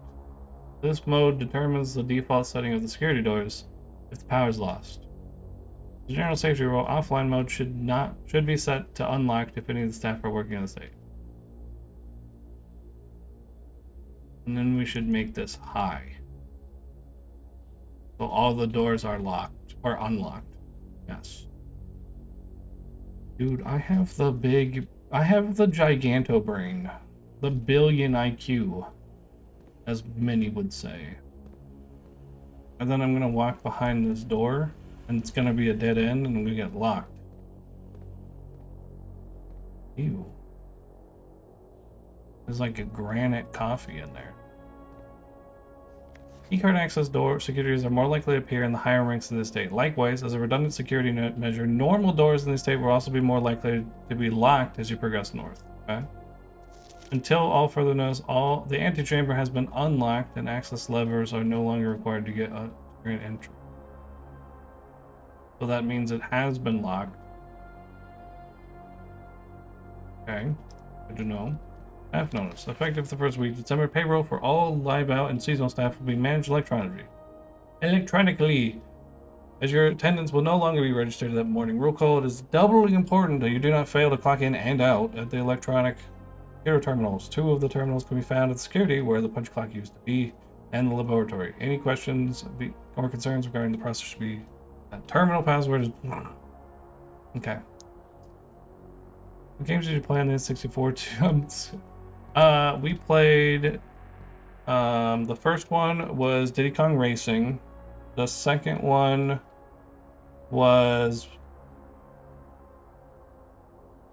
This mode determines the default setting of the security doors if the power is lost. The general safety rule, offline mode should be set to unlocked if any of the staff are working on the state. And then we should make this high. So all the doors are locked or unlocked. Yes. Dude, I have the giganto brain. The billion IQ, as many would say. And then I'm gonna walk behind this door, and it's gonna be a dead end, and we get locked. Ew. There's like a granite coffee in there. Keycard access door securities are more likely to appear in the higher ranks of the state. Likewise, as a redundant security measure, normal doors in the state will also be more likely to be locked as you progress north. Okay? Until all further notice, the antechamber has been unlocked and access levers are no longer required to get grant entry. So that means it has been locked. Okay, good to know. Staff notice. Effective the first week, December payroll for all live out and seasonal staff will be managed electronically. As your attendance will no longer be registered that morning. Roll call, it is doubly important that you do not fail to clock in and out at the electronic hero terminals. 2 of the terminals can be found at the security where the punch clock used to be and the laboratory. Any questions or concerns regarding the process should be terminal password is okay. What games did you play on the N64? We played the first one was Diddy Kong Racing. The second one was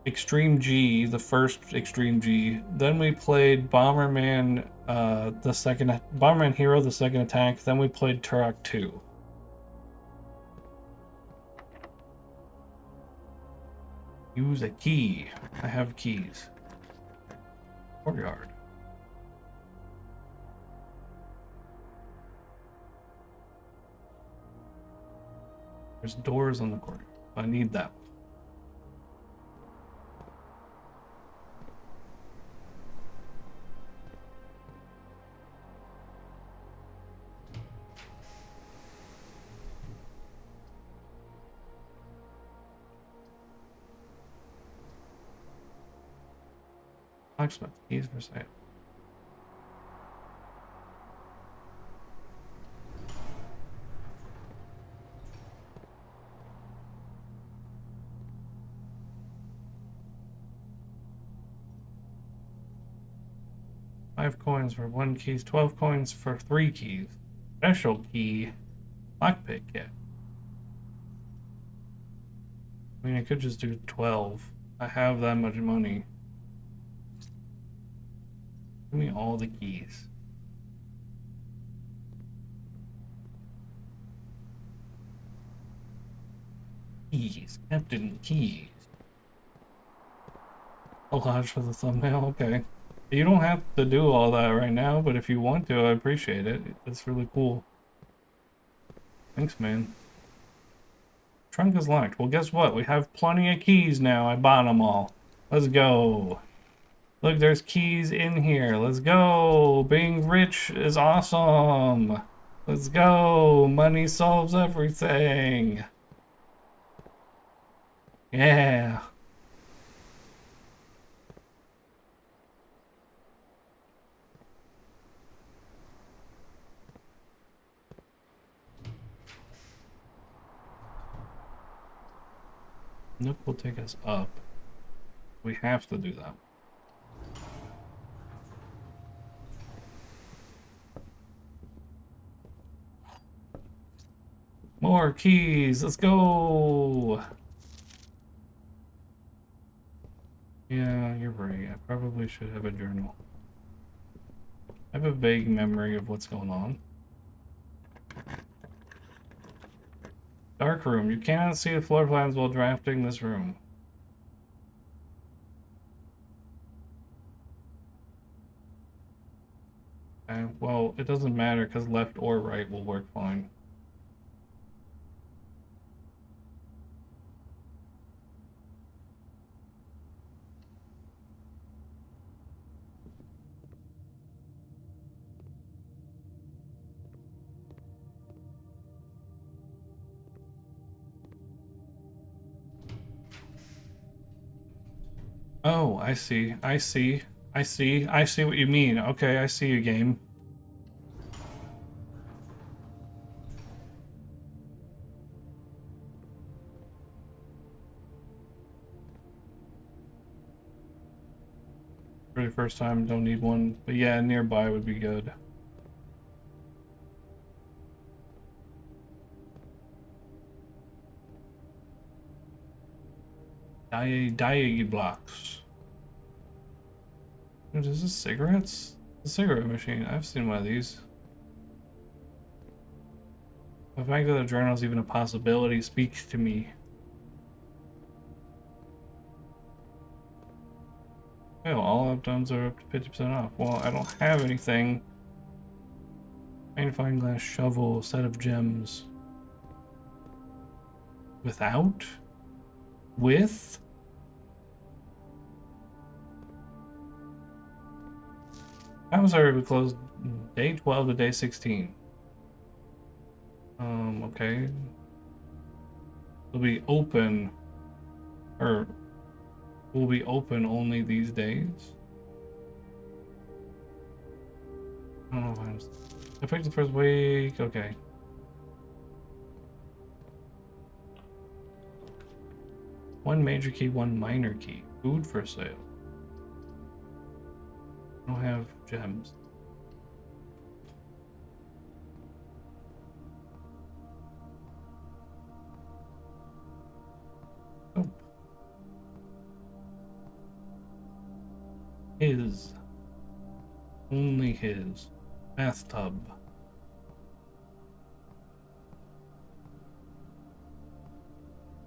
Extreme G, the first Extreme G. Then we played Bomberman Bomberman Hero, the second attack. Then we played Turok 2. Use a key. I have keys. Courtyard. There's doors on the courtyard. I need that. Locksmith, keys for sale. Five coins for 1 key, 12 coins for 3 keys. Special key, lockpick kit. I mean, I could just do 12. I have that much money. Give me all the keys. Keys. Captain Keys. A lodge for the thumbnail, okay. You don't have to do all that right now, but if you want to, I appreciate it. That's really cool. Thanks, man. Trunk is locked. Well, guess what? We have plenty of keys now. I bought them all. Let's go. Look, there's keys in here. Let's go. Being rich is awesome. Let's go. Money solves everything. Yeah. Nook will take us up. We have to do that. More keys. Let's go. Yeah, you're right. I probably should have a journal. I have a vague memory of what's going on. Dark room. You cannot see the floor plans while drafting this room. Well, it doesn't matter because left or right will work fine. Oh, I see. I see. I see. I see what you mean. Okay, I see you, game. For the first time, don't need one. But yeah, nearby would be good. Diag blocks. Is this cigarettes? The cigarette machine. I've seen one of these. The fact that the journal is even a possibility speaks to me. Oh, all uptowns are up to 50% off. Well, I don't have anything. Magnifying glass shovel, set of gems. Without? With? Hours are closed day 12 to day 16. Okay. It'll be open, or will be open only these days. I don't know if I'm effective first week. Okay. One major key, one minor key. Food for sale. I don't have gems. Oh. His. Only his. Bathtub.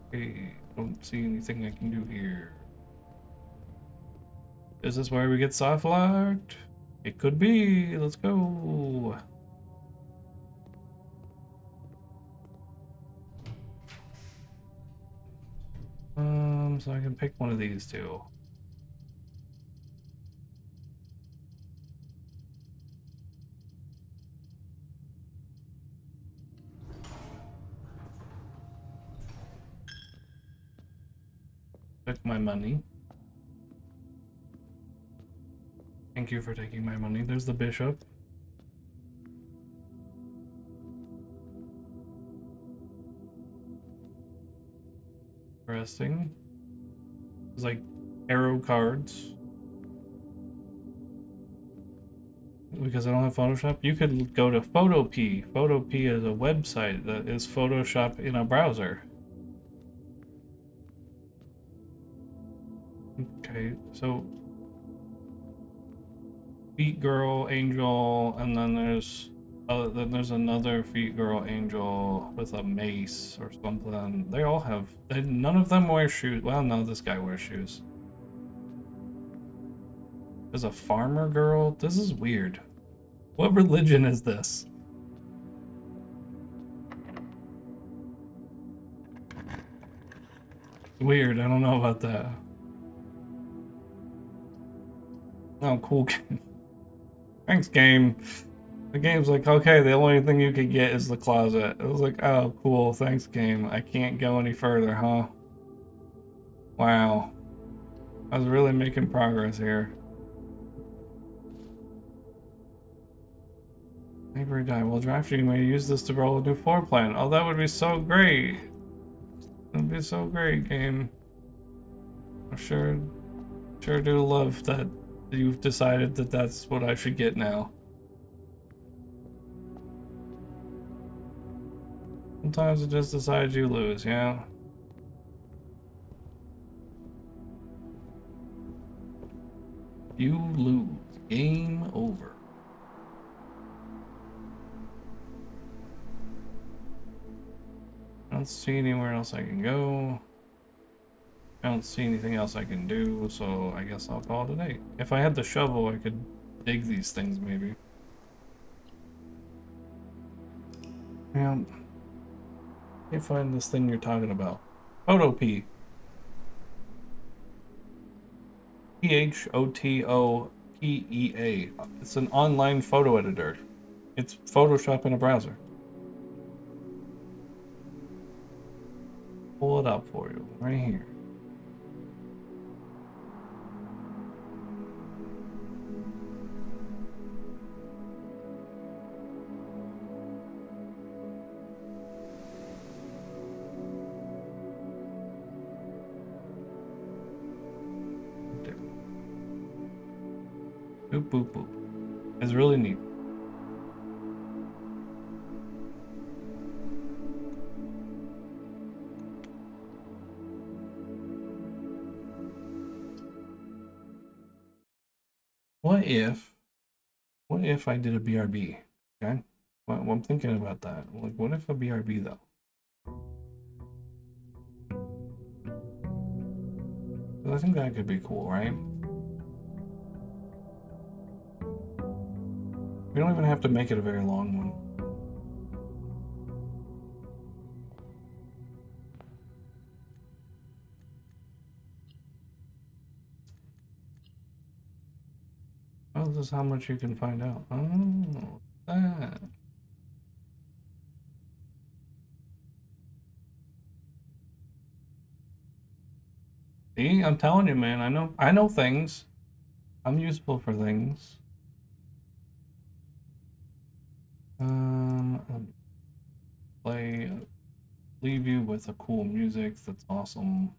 Okay, don't see anything I can do here. Is this where we get soft locked? It could be. Let's go. So I can pick one of these two. Took my money. Thank you for taking my money. There's the bishop. Interesting. It's like arrow cards. Because I don't have Photoshop, you could go to Photopea. Photopea is a website that is Photoshop in a browser. Okay, so Beat Girl, Angel, and then there's Oh, then there's another feet girl angel with a mace or something. They all have. None of them wear shoes. Well, no, this guy wears shoes. There's a farmer girl. This is weird. What religion is this? Weird. I don't know about that. Oh, cool. Thanks, game. The game's like, okay, the only thing you could get is the closet. It was like, oh, cool. Thanks, game. I can't go any further, huh? Wow. I was really making progress here. Neighbor die. Well, drafting, you may use this to roll a new floor plan. Oh, that would be so great. That would be so great, game. I sure do love that you've decided that that's what I should get now. Sometimes it just decides you lose, yeah? You lose. Game over. I don't see anywhere else I can go. I don't see anything else I can do, so I guess I'll call it a day. If I had the shovel, I could dig these things, maybe. Yeah. Can't find this thing you're talking about. Photo P. PHOTOPEA. It's an online photo editor. It's Photoshop in a browser. Pull it up for you, right here. Boop, boop, boop. It's really neat. What if I did a BRB? Okay? Well, I'm thinking about that. Like, what if a BRB, though? I think that could be cool, right? We don't even have to make it a very long one. Oh, this is how much you can find out. Oh, that. See, I'm telling you, man. I know things. I'm useful for things. Leave you with a cool music that's awesome.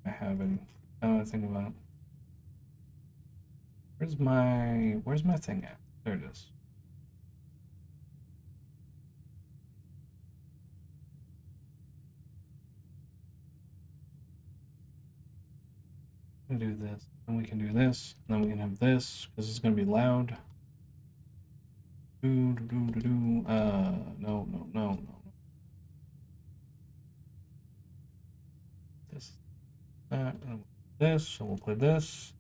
I haven't. Now I think about it. Where's my thing at? There it is. We can do this, and we can do this, and then we can have this because it's gonna be loud. No, no, no, no. This, that, and this. So we'll play this.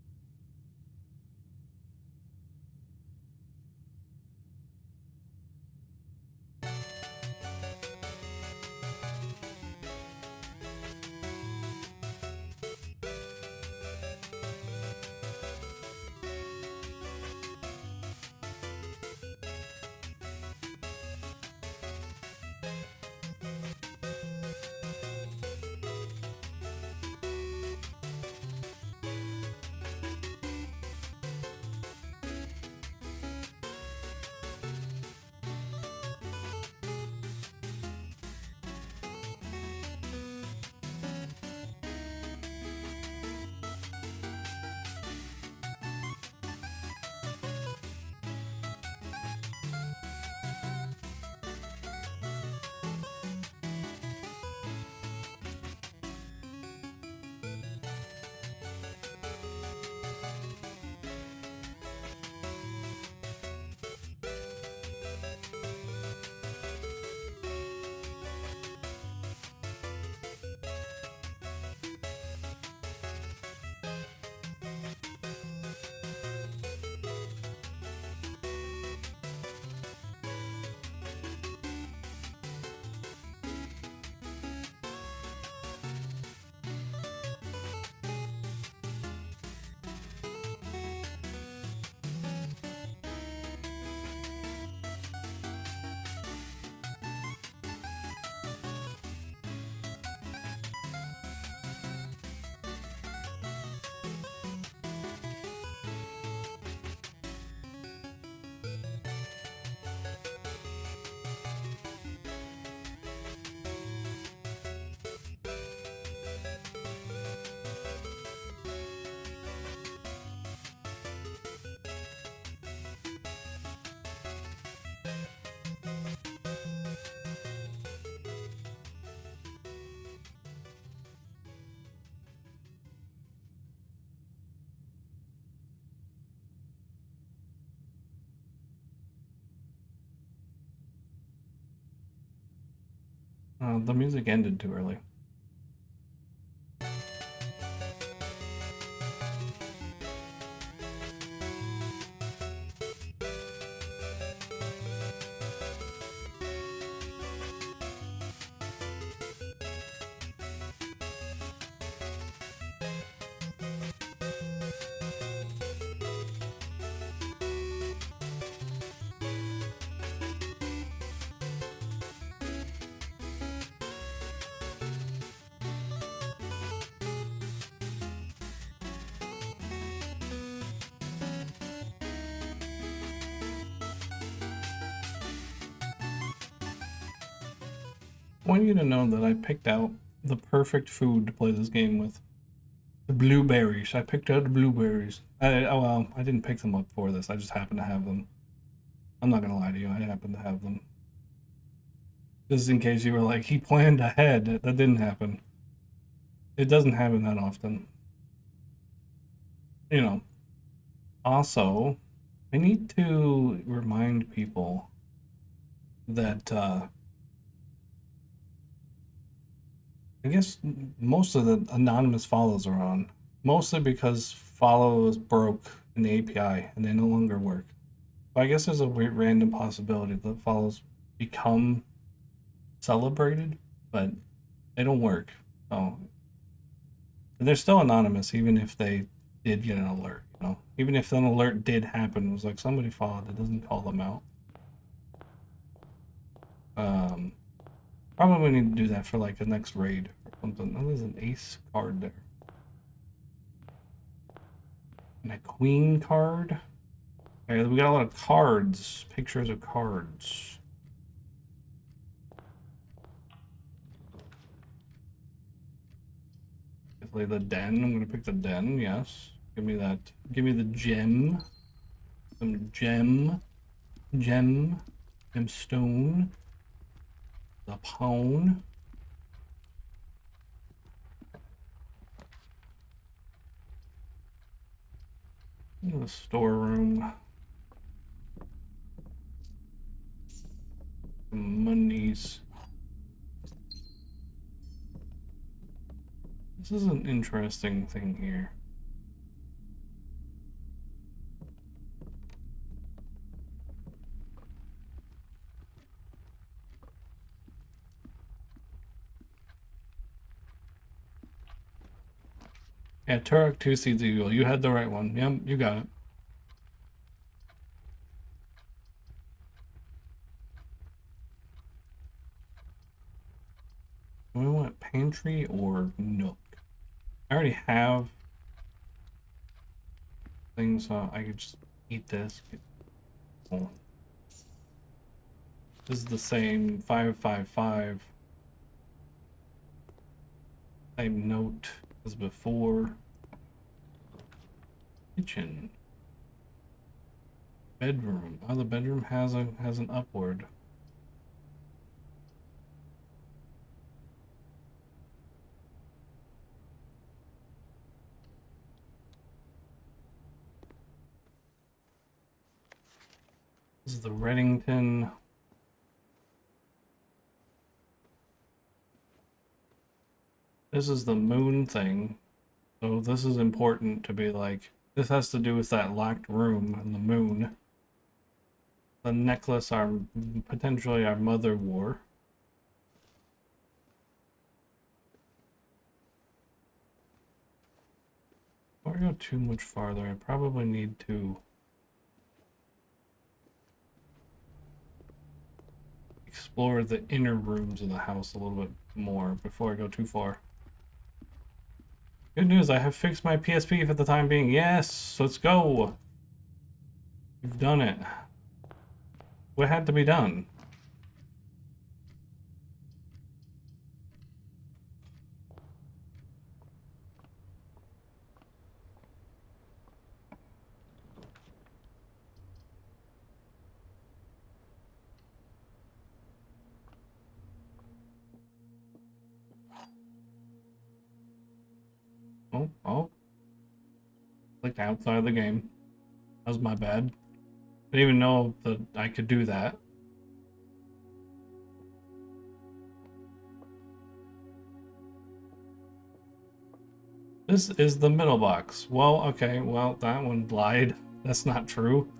The music ended too early. I want you to know that I picked out the perfect food to play this game with. The blueberries. I picked out the blueberries. Well, I didn't pick them up for this. I just happened to have them. I'm not gonna lie to you. I happened to have them. Just in case you were like, he planned ahead. That didn't happen. It doesn't happen that often. You know. Also, I need to remind people that I guess most of the anonymous follows are on. Mostly because follows broke in the API and they no longer work. But I guess there's a weird random possibility that follows become celebrated, but they don't work. So they're still anonymous even if they did get an alert, you know. Even if an alert did happen, it was like somebody followed, it doesn't call them out. Probably need to do that for like the next raid or something. Oh, there's an ace card there. And a queen card. Okay, we got a lot of cards. Pictures of cards. Play the den. I'm gonna pick the den, yes. Give me that. Give me the gem. Some gem. Gemstone. The pawn. The storeroom. Some monies. This is an interesting thing here. Yeah, Turok 2 Seeds Evil. You had the right one. Yep, you got it. Do we want pantry or nook? I already have things, so I could just eat this. Oh. This is the same 555. Same note as before. Kitchen. Bedroom. Oh, the bedroom has an upward. This is the Reddington. This is the moon thing. So this is important to be like, this has to do with that locked room and the moon. The necklace potentially our mother wore. Before I go too much farther, I probably need to explore the inner rooms of the house a little bit more before I go too far. Good news, I have fixed my PSP for the time being. Yes, let's go. We've done it. What had to be done? clicked outside of the game. That was my bad. I didn't even know that I could do that. This is the middle box. Well, okay, well, that one lied. That's not true.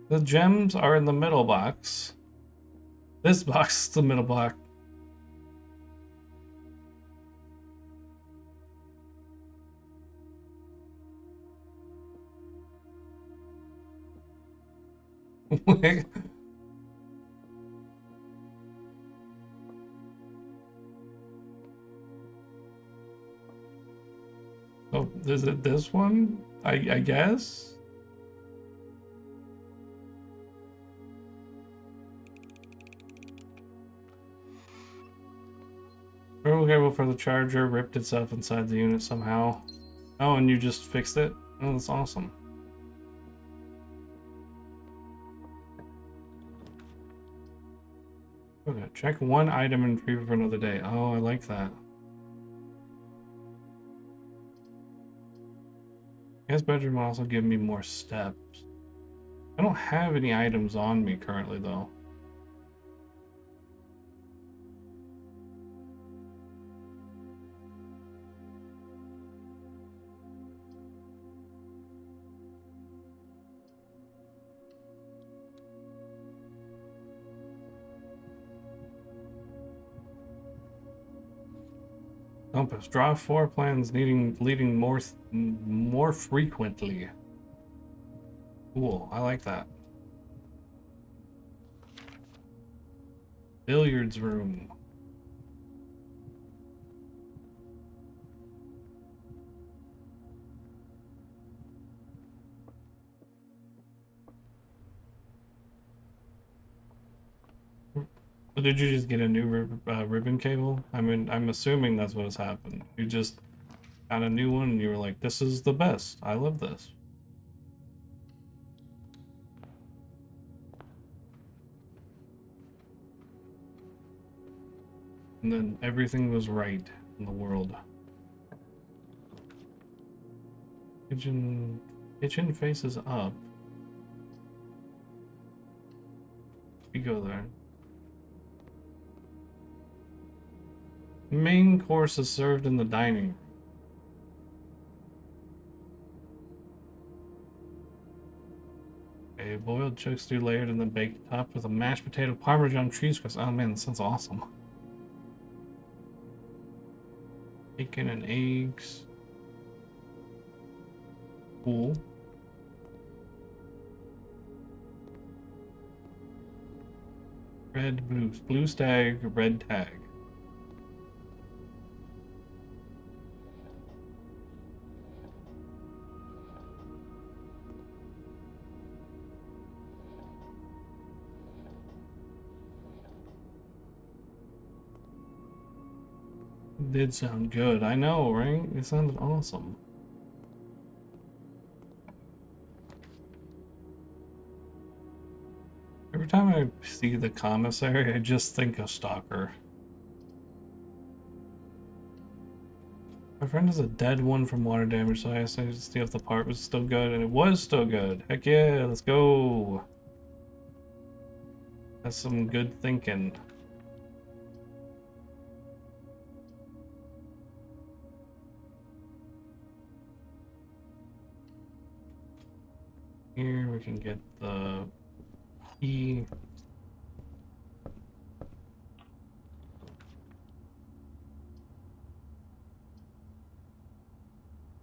The gems are in the middle box. This box is the middle box. Oh, is it this one? I guess? Terminal cable for the charger ripped itself inside the unit somehow. Oh, and you just fixed it? Oh, that's awesome. Okay, check one item and retrieve for another day. Oh, I like that. Guest bedroom will also give me more steps. I don't have any items on me currently, though. Compass. Draw floor plans leading more frequently. Cool. I like that. Billiards room. Did you just get a new ribbon cable? I mean, I'm assuming that's what has happened. You just got a new one and you were like, this is the best. I love this. And then everything was right in the world. Kitchen faces up. We go there. Main course is served in the dining room. Okay, boiled chook stew layered and then baked, topped with a mashed potato parmesan cheese crust. Oh man, this sounds awesome. Bacon and eggs. Cool. Red boost. Blue stag, red tag. Did sound good. I know, right? It sounded awesome. Every time I see the commissary, I just think of Stalker. My friend is a dead one from water damage, so I decided to see if the part was still good, and it was still good. Heck yeah, let's go. That's some good thinking. Here we can get the key.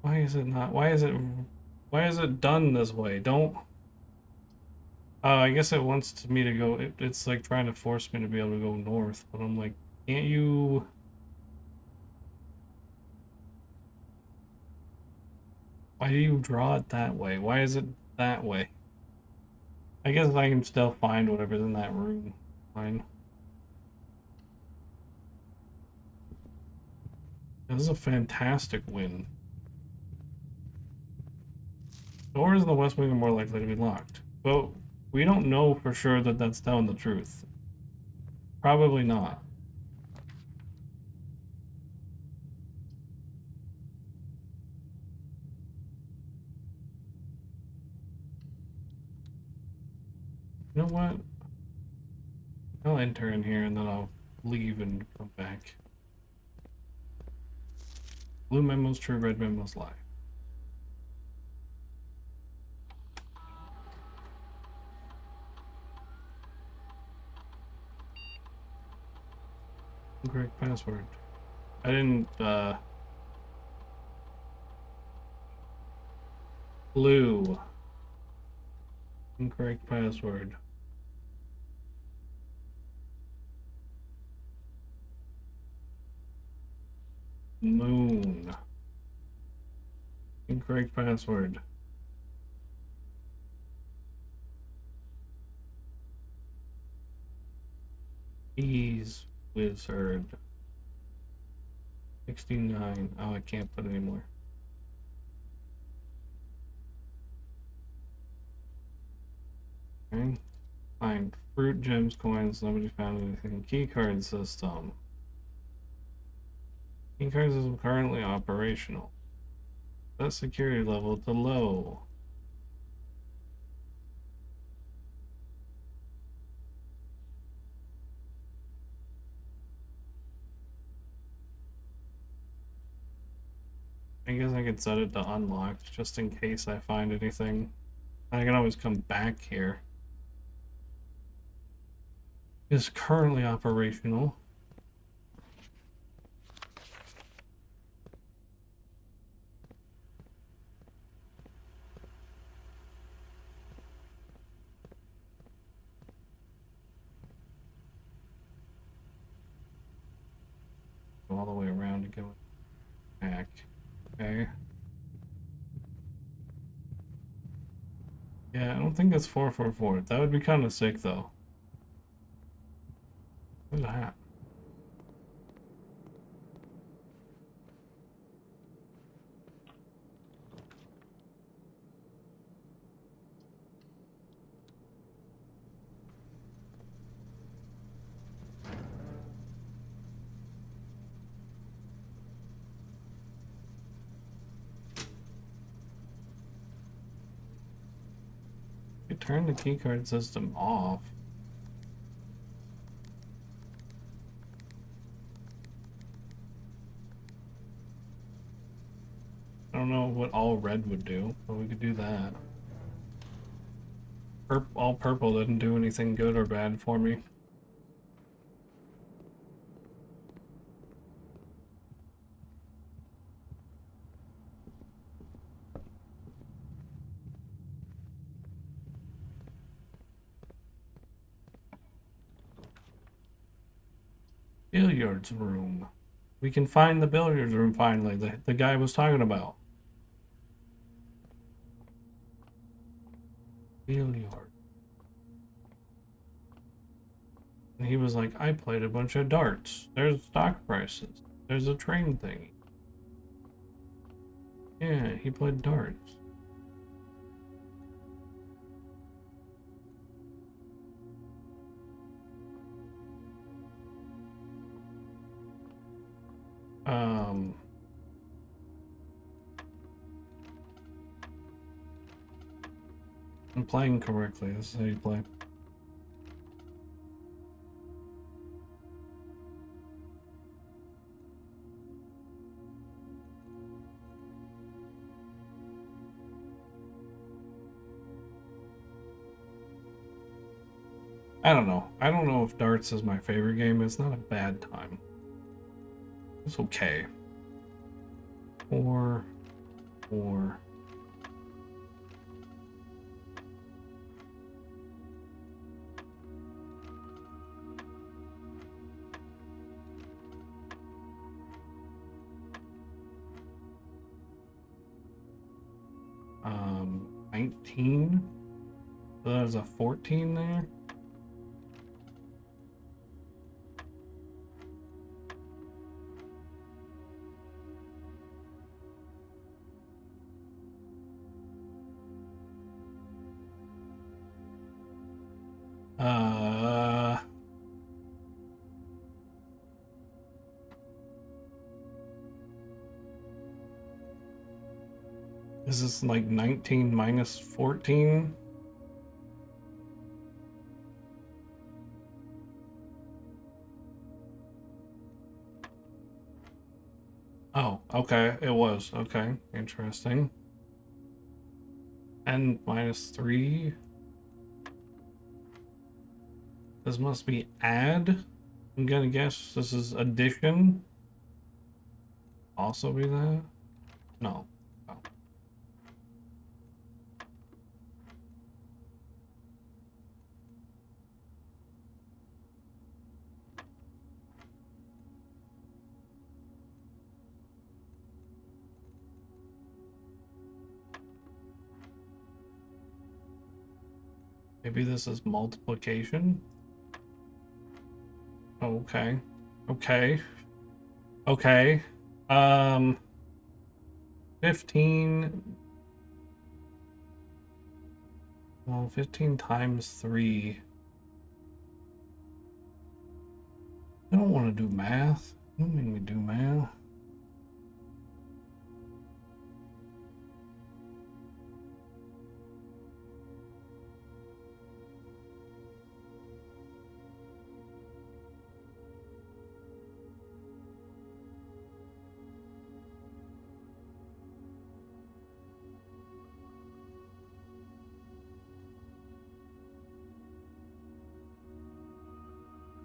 Why is it not? Why is it done this way? Don't. I guess it wants me to go. It's like trying to force me to be able to go north, but I'm like, can't you? Why do you draw it that way? Why is it that way? I guess I can still find whatever's in that room. Fine. This is a fantastic win. Doors in the west wing are more likely to be locked. But we don't know for sure that that's telling the truth. Probably not. You know what? I'll enter in here and then I'll leave and come back. Blue memo's true, red memo's lie. Incorrect password. I didn't, blue. Incorrect password. Moon. Incorrect password. Ease wizard. 69. Oh, I can't put anymore. Okay. Find fruit, gems, coins. Nobody found anything. Key card system. Key card system currently operational. Set security level to low. I guess I could set it to unlocked just in case I find anything. I can always come back here. Is currently operational. Go all the way around to go back. Okay. Yeah, I don't think it's 444. That would be kind of sick though. What's that? You turn the keycard system off. I don't know what all red would do, but we could do that. All purple didn't do anything good or bad for me. Billiards room. We can find the billiards room finally, the guy was talking about. Billiard. And he was like, I played a bunch of darts. There's stock prices. There's a train thing. Yeah, he played darts. I'm playing correctly. This is how you play. I don't know. I don't know if darts is my favorite game. It's not a bad time. It's okay. 4, 4. Um, 19. So there's a 14 there. Is this like 19 minus 14? Oh, okay. It was. Okay. Interesting. And -3. This must be add. I'm gonna guess this is addition. Also be that? No. Oh. Maybe this is multiplication? Okay. Okay. Okay. Um, 15. Well, 15 times 3. I don't want to do math. Don't make me do math.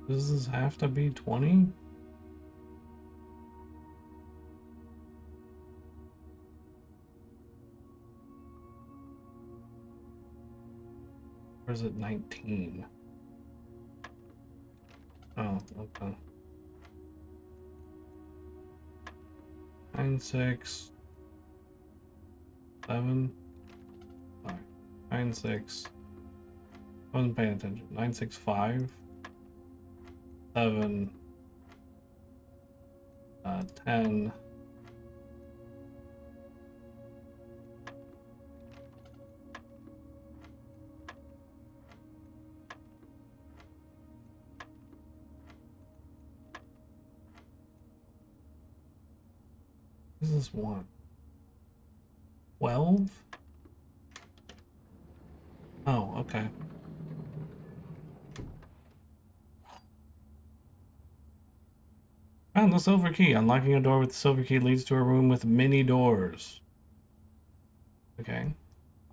Does this have to be 20? Or is it 19? Oh, okay. 9, 6, 7. Sorry. 9, 6. I wasn't paying attention. 9, 6, 5. 7. 10. This is 1. 12? Oh, okay. Found the silver key. Unlocking a door with the silver key leads to a room with many doors. Okay.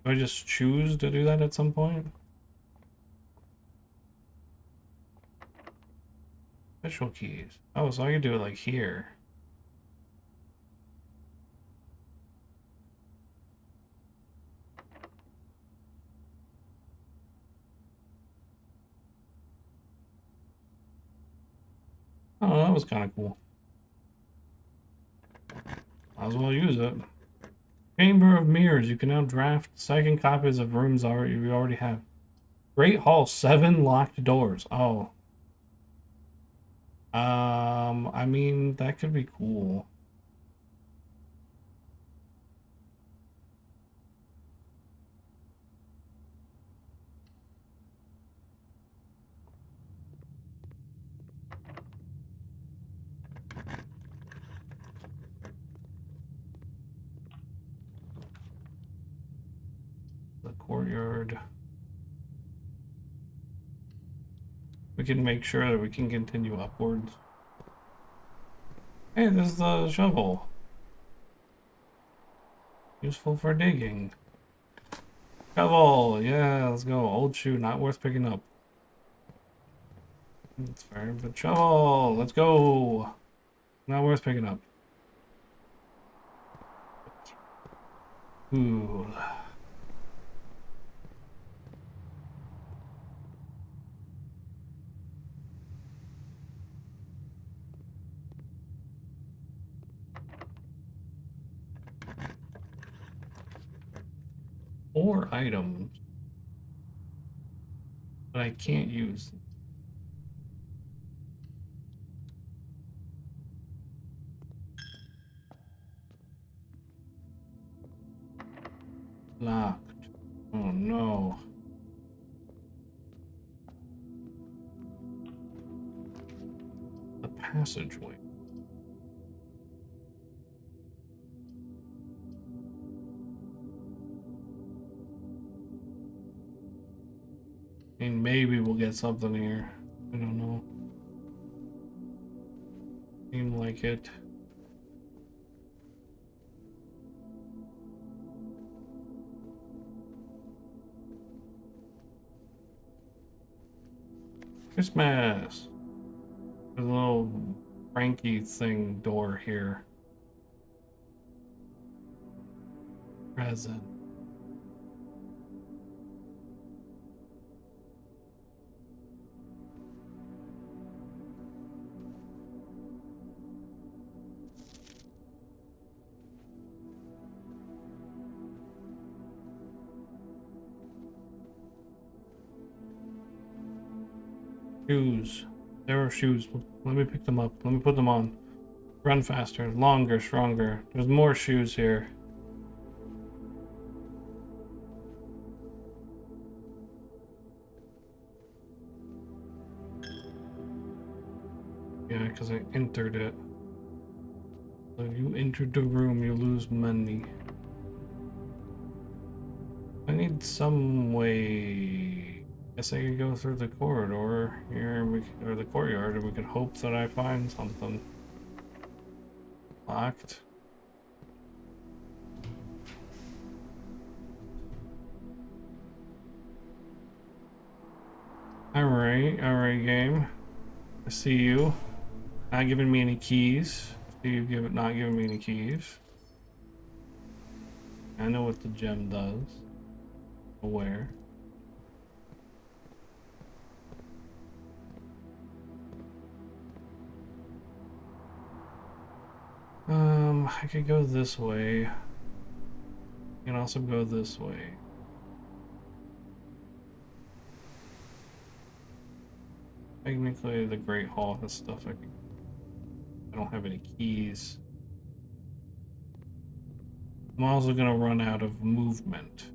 Do I just choose to do that at some point? Special keys. Oh, so I can do it like here. Oh, that was kind of cool. Might as well use it. Chamber of Mirrors. You can now draft second copies of rooms you already have. Great Hall. 7 locked doors. Oh. I mean, that could be cool. The courtyard. We can make sure that we can continue upwards. Hey, this is the shovel. Useful for digging. Shovel, yeah, let's go. Old shoe, not worth picking up. That's fair, but shovel, let's go. Not worth picking up. Ooh. Four items that I can't use. Locked. Oh no. The passageway. I mean, maybe we'll get something here. I don't know. Seem like it. Christmas. There's a little Frankie thing door here. Present. Shoes. There are shoes. Let me pick them up. Let me put them on. Run faster, longer, stronger. There's more shoes here. Yeah, because I entered it. So if you entered the room, you lose money. I need some way. Guess I could go through the corridor here, or the courtyard, and we could hope that I find something. Locked. Alright, game. I see you. Not giving me any keys. See you not giving me any keys. I know what the gem does. Where? I could go this way. I can also go this way. Technically, the Great Hall has stuff I don't have any keys. I'm also gonna run out of movement.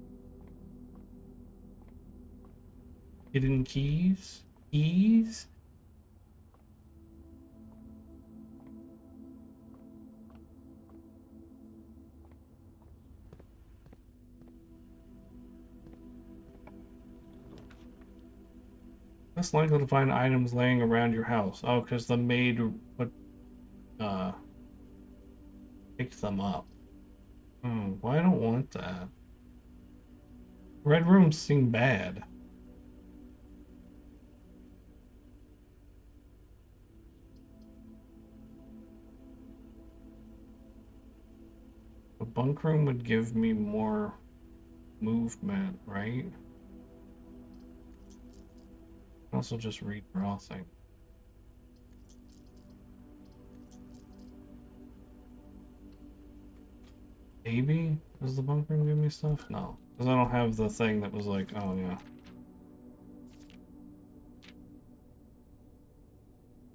Hidden keys? Keys? Less likely to find items laying around your house. Oh, because the maid picked them up. Well, I don't want that. Red rooms seem bad. A bunk room would give me more movement, right? Also just read raw thing. Maybe? Does the bunk room give me stuff? No. Because I don't have the thing that was like, oh yeah.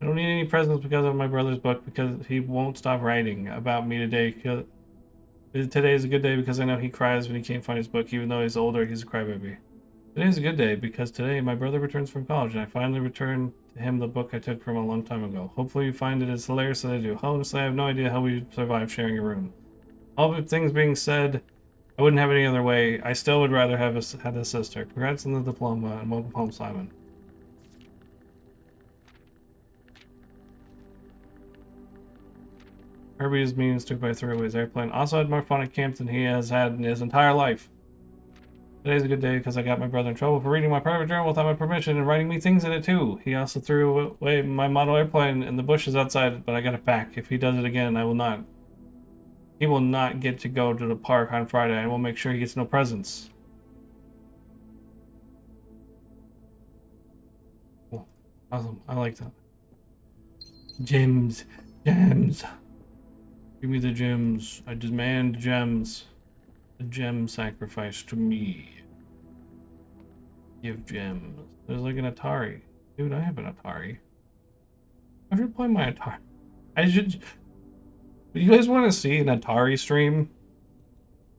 I don't need any presents because of my brother's book, because he won't stop writing about me today. Today is a good day because I know he cries when he can't find his book. Even though he's older, he's a crybaby. Today is a good day because today my brother returns from college and I finally returned to him the book I took from a long time ago. Hopefully you find it as hilarious as I do. Honestly, I have no idea how we survived sharing a room. All the things being said, I wouldn't have it any other way. I still would rather have had a sister. Congrats on the diploma and welcome home, Simon. Herbie's means took by Throwaway's airplane. Also had more fun at camp than he has had in his entire life. Today's a good day because I got my brother in trouble for reading my private journal without my permission and writing me things in it too. He also threw away my model airplane in the bushes outside, but I got it back. If he does it again, I will not. He will not get to go to the park on Friday. I will make sure he gets no presents. Cool. Awesome. I like that. Gems. Gems. Give me the gems. I demand gems. A gem sacrifice to me. Give gems. There's like an Atari. Dude, I have an Atari. I should play my Atari. I should... Do you guys want to see an Atari stream?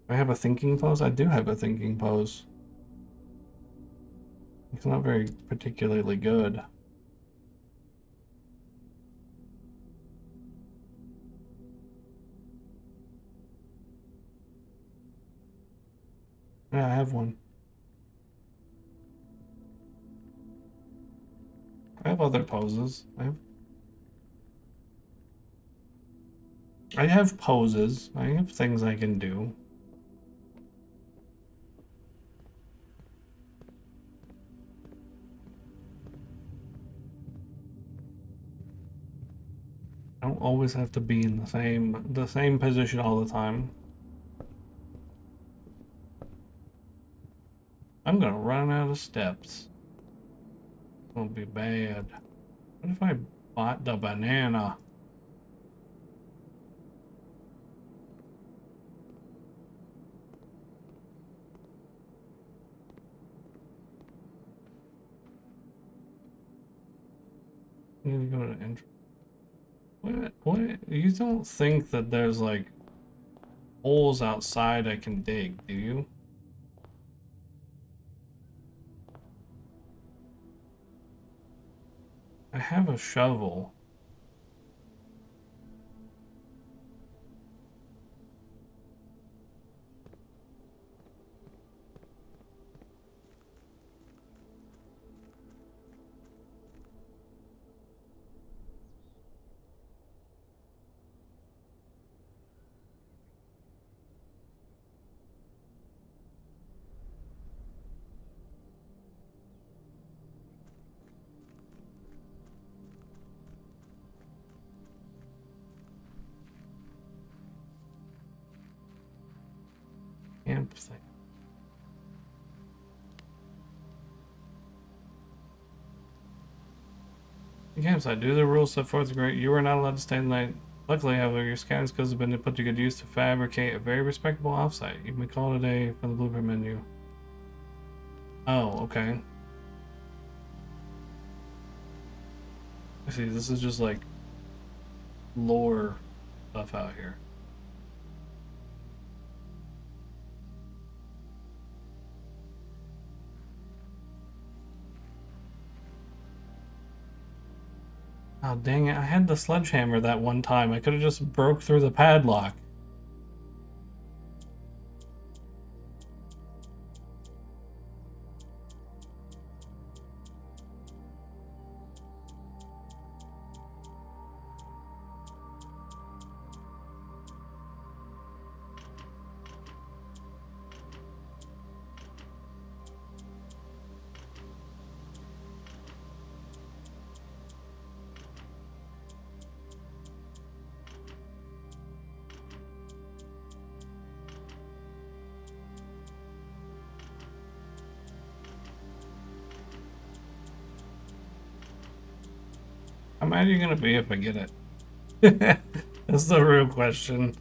I have a thinking pose? I do have a thinking pose. It's not very particularly good. Yeah, I have one. I have other poses. I have poses. I have things I can do. always have to be in the same position all the time. I'm gonna run out of steps. It's gonna be bad. What if I bought the banana? I need to go to entry. What? You don't think that there's like holes outside I can dig, do you? I have a shovel. Camp thing. The campsite. Due to the rules set forth, great. You are not allowed to stay the night. Luckily, however, your scouting skills have been put to good use to fabricate a very respectable offsite. You may call it a day from the blueprint menu. Oh, okay. I see. This is just like lore stuff out here. Oh, dang it. I had the sledgehammer that one time. I could have just broke through the padlock. How mad are you gonna be if I get it? That's the real question.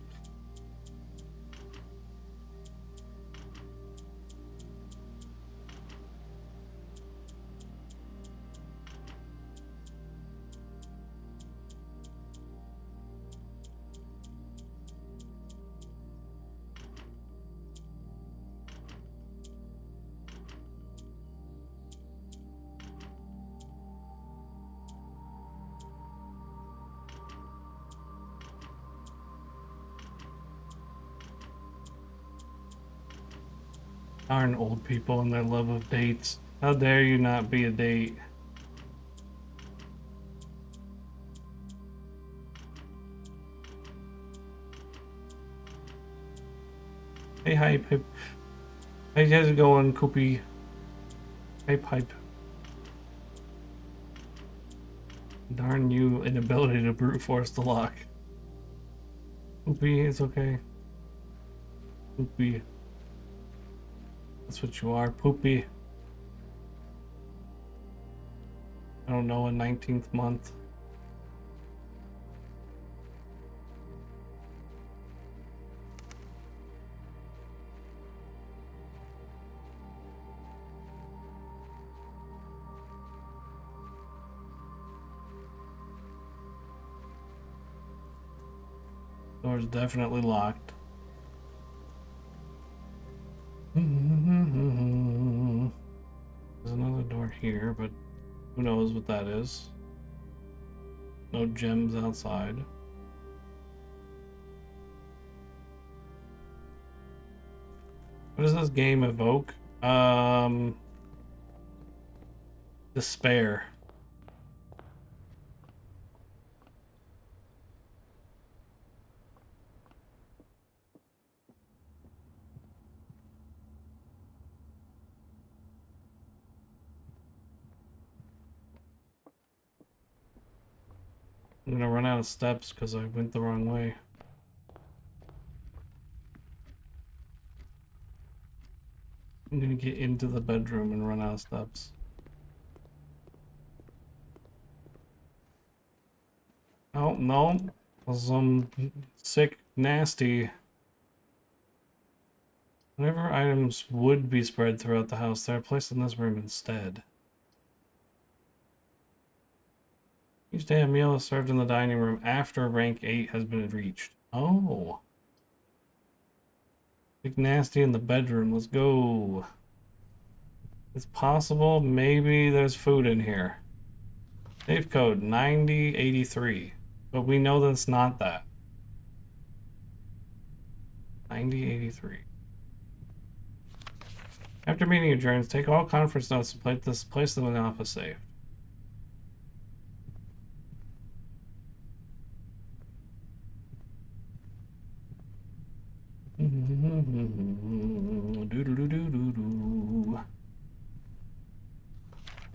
Darn old people and their love of dates. How dare you not be a date? Hey, hi, Pipe. How you guys going, Koopy? Hey, Pipe. Darn you, inability to brute force the lock. Poopy, it's okay. Poopy. That's what you are, Poopy. I don't know, a 19th month. Door's definitely locked. There's another door here, but who knows what that is. No gems outside. What does this game evoke? Despair. gonna run out of steps because I went the wrong way. I'm gonna get into the bedroom and run out of steps. Oh, no. Some sick, nasty. Whatever items would be spread throughout the house, they're placed in this room instead. Each day a meal is served in the dining room after rank 8 has been reached. Oh. Sick, nasty in the bedroom. Let's go. It's possible maybe there's food in here. Safe code 9083. But we know that it's not that. 9083. After meeting adjourns, take all conference notes and place them in the office safe.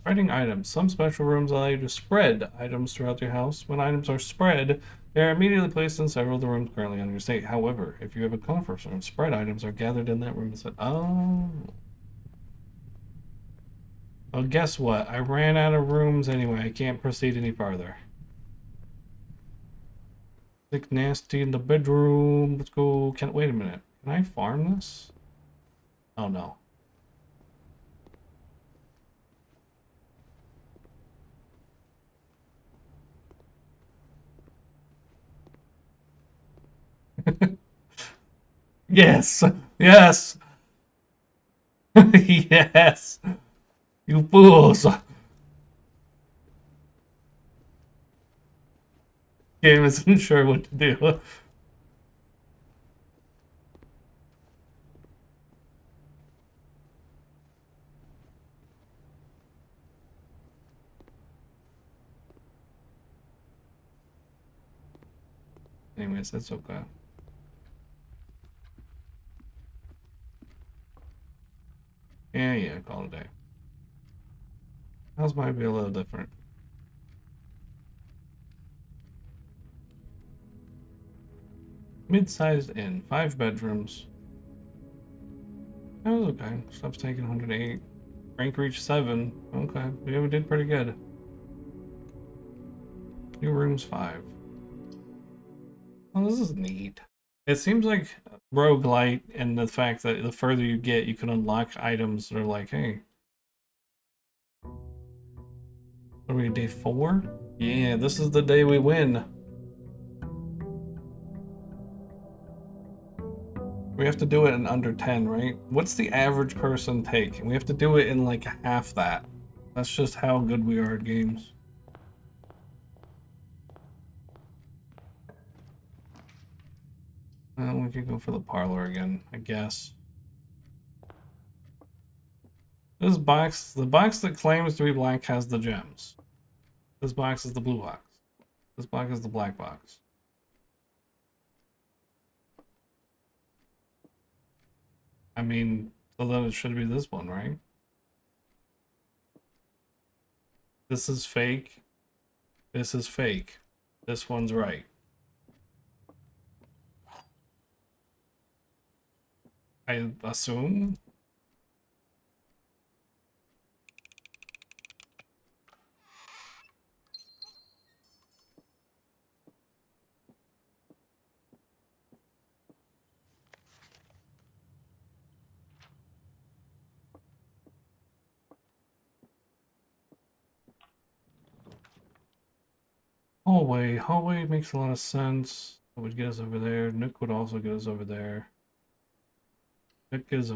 Spreading items. Some special rooms allow you to spread items throughout your house. When items are spread, they are immediately placed in several of the rooms currently on your estate. However, if you have a conference room, spread items are gathered in that room instead. Oh. Well, guess what? I ran out of rooms anyway. I can't proceed any farther. Sick, nasty in the bedroom. Let's go. Wait a minute. Can I farm this? Oh no. Yes. Yes. Yes. You fools. Game isn't sure what to do. Anyways, that's okay. Yeah, call it a day. House might be a little different. Mid-sized inn, 5 bedrooms. That was okay. Steps taken 108. Rank reached 7. Okay, yeah, we did pretty good. New rooms 5. Oh, this is neat. It seems like roguelite and the fact that the further you get, you can unlock items that are like, hey. What are we, day 4? Yeah, this is the day we win. We have to do it in under 10, right? What's the average person take? We have to do it in like half that. That's just how good we are at games. Well, we could go for the parlor again, I guess. This box, the box that claims to be black has the gems. This box is the blue box. This box is the black box. I mean, so then it should be this one, right? This is fake. This is fake. This one's right. I assume. Hallway makes a lot of sense. It would get us over there. Nook would also get us over there. It gives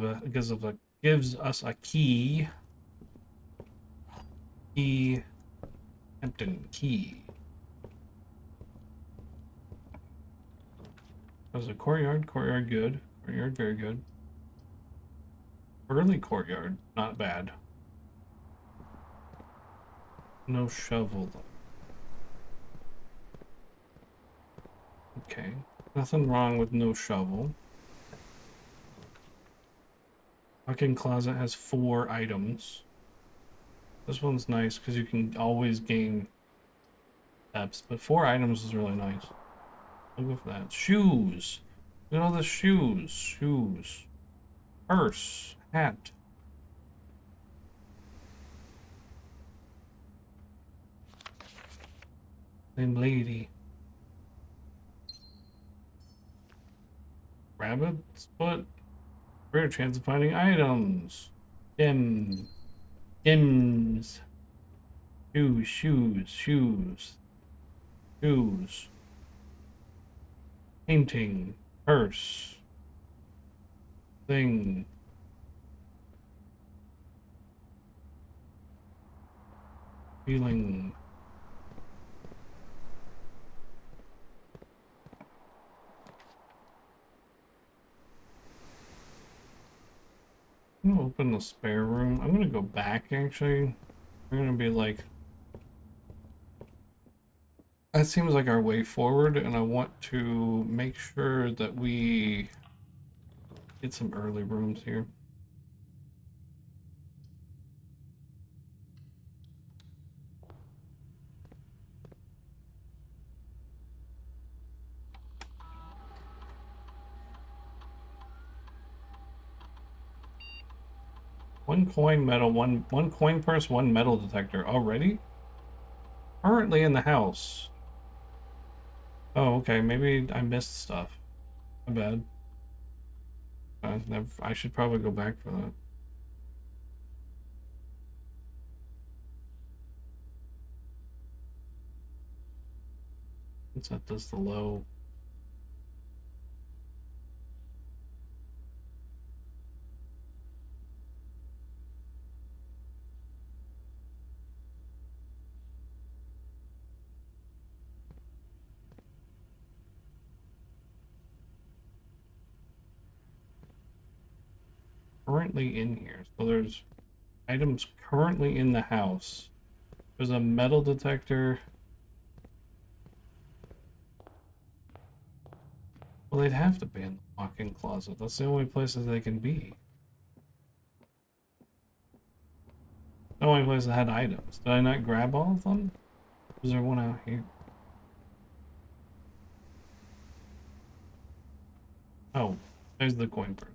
us a key. Key. Hampton key. There's a courtyard. Courtyard good. Courtyard very good. Early courtyard, not bad. No shovel though. Okay. Nothing wrong with no shovel. Walk-in closet has 4 items. This one's nice because you can always gain steps, but 4 items is really nice. I'll go for that. Shoes. Look at all the shoes. Shoes. Purse. Hat. Same lady. Rabbit's foot. Greater chance of finding items. Gems. Gems. Shoes. Shoes. Shoes. Shoes. Painting. Purse. Thing. Feeling. I'm gonna open the spare room. I'm gonna go back actually. We're gonna be like, that seems like our way forward, and I want to make sure that we get some early rooms here. One coin metal, one coin purse, one metal detector. Already? Currently in the house. Oh, okay. Maybe I missed stuff. My bad. I should probably go back for that. Let's set this to low. Currently in here. So there's items currently in the house. There's a metal detector. Well, they'd have to be in the walk-in closet. That's the only places they can be. The only place that had items. Did I not grab all of them? Is there one out here? Oh, there's the coin purse.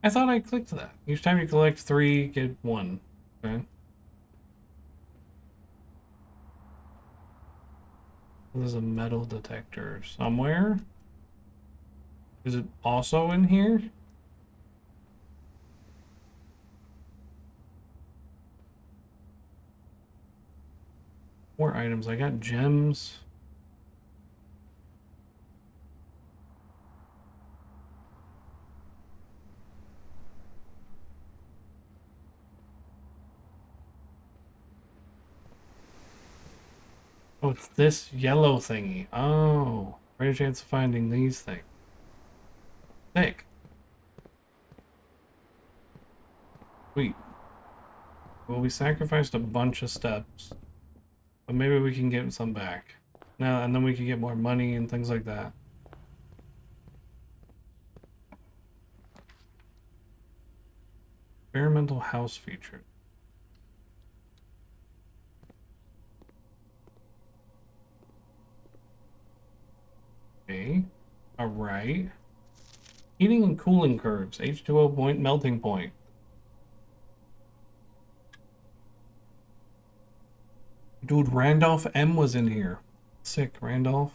I thought I clicked that. Each time you collect 3, get 1. Okay. There's a metal detector somewhere. Is it also in here? More items. I got gems. Oh, it's this yellow thingy. Oh, greater chance of finding these things. Thick. Sweet. Well, we sacrificed a bunch of steps, but maybe we can get some back. Now, and then we can get more money and things like that. Experimental house feature. Okay. Alright. Heating and cooling curves. H2O point, melting point. Dude, Randolph M was in here. Sick, Randolph.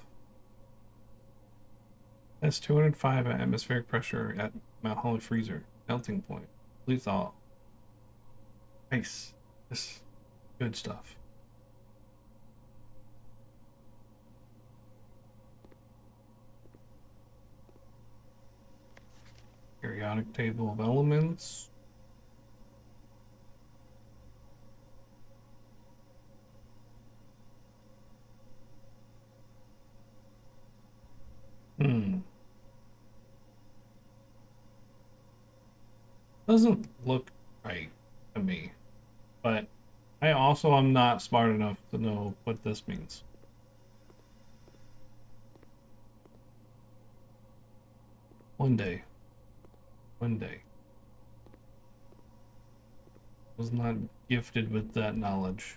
That's 205 atmospheric pressure at Mount Holly freezer. Melting point. Lethal. Nice. This good stuff. Periodic table of elements. Doesn't look right to me, but I also am not smart enough to know what this means. One day. One day. Was not gifted with that knowledge.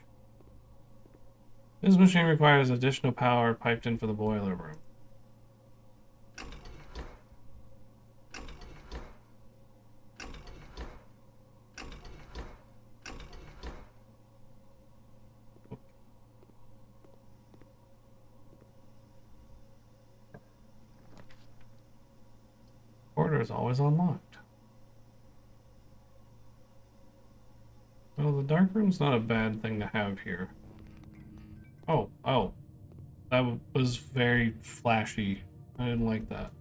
This machine requires additional power piped in for the boiler room. Order is always unlocked. Well, the dark room's not a bad thing to have here. Oh. That was very flashy. I didn't like that.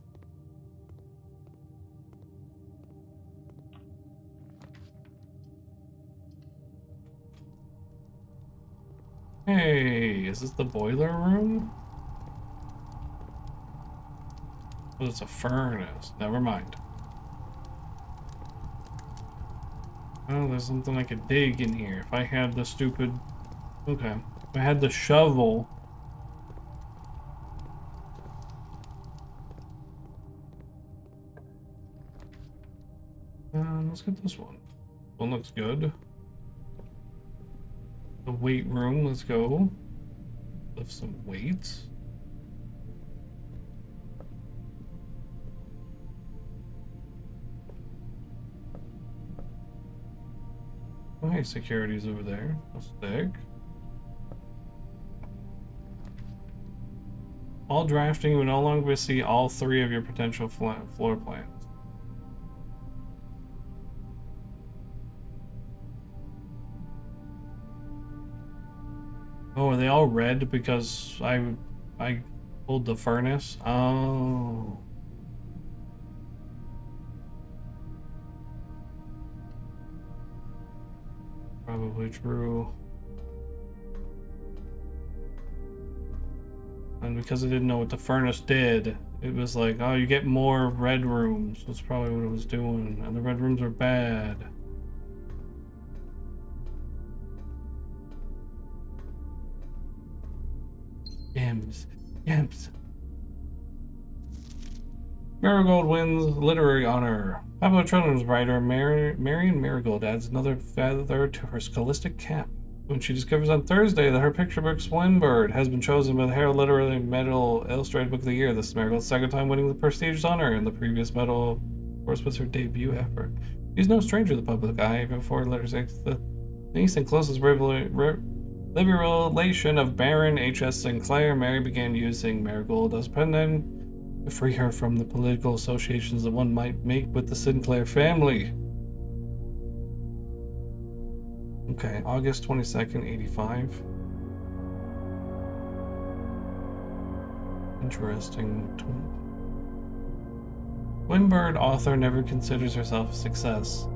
Hey, is this the boiler room? Oh, it's a furnace. Never mind. Oh, there's something I could dig in here. If I had the stupid... Okay. If I had the shovel... let's get this one. One looks good. The weight room, let's go. Lift some weights. Oh, hey, security's over there. That's thick. While drafting, you will no longer see all 3 of your potential floor plans. Oh, are they all red because I pulled the furnace? Oh. Probably true. And because I didn't know what the furnace did, it was like, oh, you get more red rooms. That's probably what it was doing. And the red rooms are bad. Gems. Marigold wins literary honor. Popular children's writer Marion Marigold adds another feather to her scholastic cap when she discovers on Thursday that her picture book Swinbird has been chosen by the Herald Literary Medal Illustrated Book of the Year. This is Marigold's second time winning the prestigious honor, and the previous medal, of course, was her debut effort. She's no stranger to the public eye, even before letters the niece and closest living relation of Baron H.S. Sinclair. Mary began using Marigold as a pen name to free her from the political associations that one might make with the Sinclair family. Okay, August 22nd, 85. Interesting. Swinbird author never considers herself a success.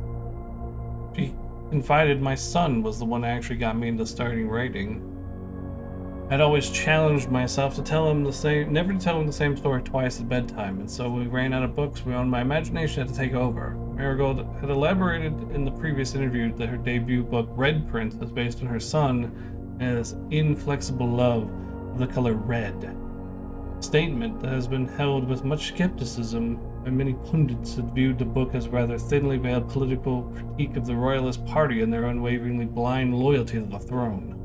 She confided my son was the one that actually got me into starting writing. I'd always challenged myself to never to tell him the same story twice at bedtime, and so we ran out of books. My imagination had to take over. Marigold had elaborated in the previous interview that her debut book, Red Prince, is based on her son and his inflexible love of the color red. A statement that has been held with much skepticism by many pundits that viewed the book as rather thinly veiled political critique of the Royalist Party and their unwaveringly blind loyalty to the throne.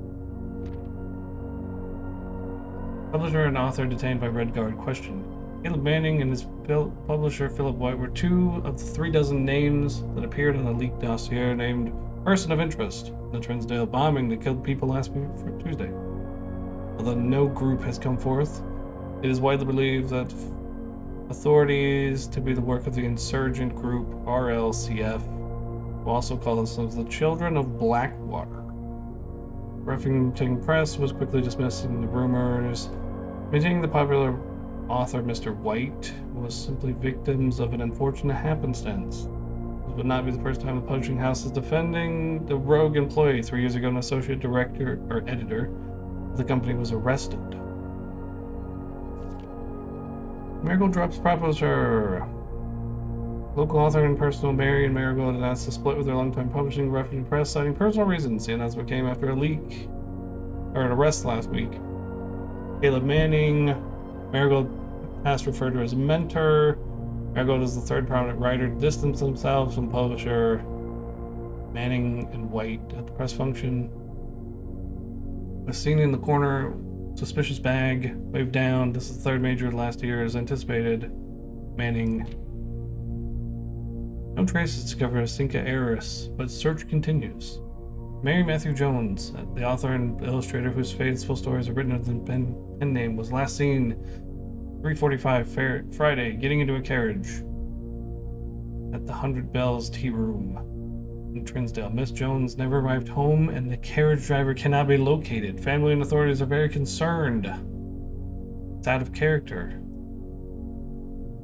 Publisher and author detained by Red Guard questioned. Caleb Manning and his publisher Philip White were 2 of the 36 names that appeared on a leaked dossier named Person of Interest in the Trinsdale bombing that killed people last Tuesday. Although no group has come forth, it is widely believed that authorities to be the work of the insurgent group RLCF, who also call themselves the Children of Blackwater. Refuting press was quickly dismissing the rumors, maintaining the popular author Mr. White was simply victims of an unfortunate happenstance. This would not be the first time the publishing house is defending the rogue employee. 3 years ago, an associate director or editor of the company was arrested. Marigold drops publisher. Local author and personal Marion Marigold announced a split with their longtime publishing Refuting Press, citing personal reasons. The announcement came after an arrest last week. Caleb Manning, Marigold past referred to as a mentor. Marigold is the 3rd prominent writer to distance themselves from publisher Manning and White at the press function. Was seen in the corner. Suspicious bag. Wave down. This is the third major last year as anticipated. Manning. No traces discovered of Cinca Eris, but search continues. Mary Matthew Jones, the author and illustrator whose faithful stories are written under the pen name, was last seen 3:45 Friday getting into a carriage at the 100 Bells Tea Room in Trinsdale. Miss Jones never arrived home and the carriage driver cannot be located. Family and authorities are very concerned. It's out of character.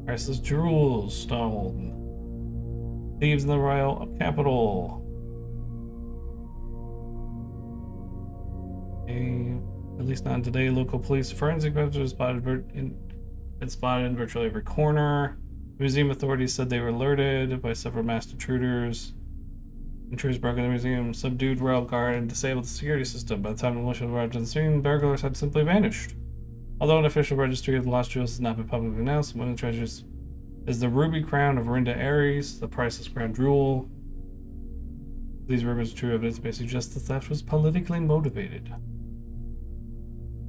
Priceless jewels stolen. Thieves in the royal capital. At least not today. Local police forensic officers spotted in virtually every corner. Museum authorities said they were alerted by several masked intruders. Intruders broke into the museum, subdued royal guard, and disabled the security system. By the time the militia arrived on the scene, burglars had simply vanished. Although an official registry of the lost jewels has not been publicly announced, one of the treasures is the ruby crown of Rinda Aries, the priceless crown jewel. These rumors, true evidence, may suggest the theft was politically motivated.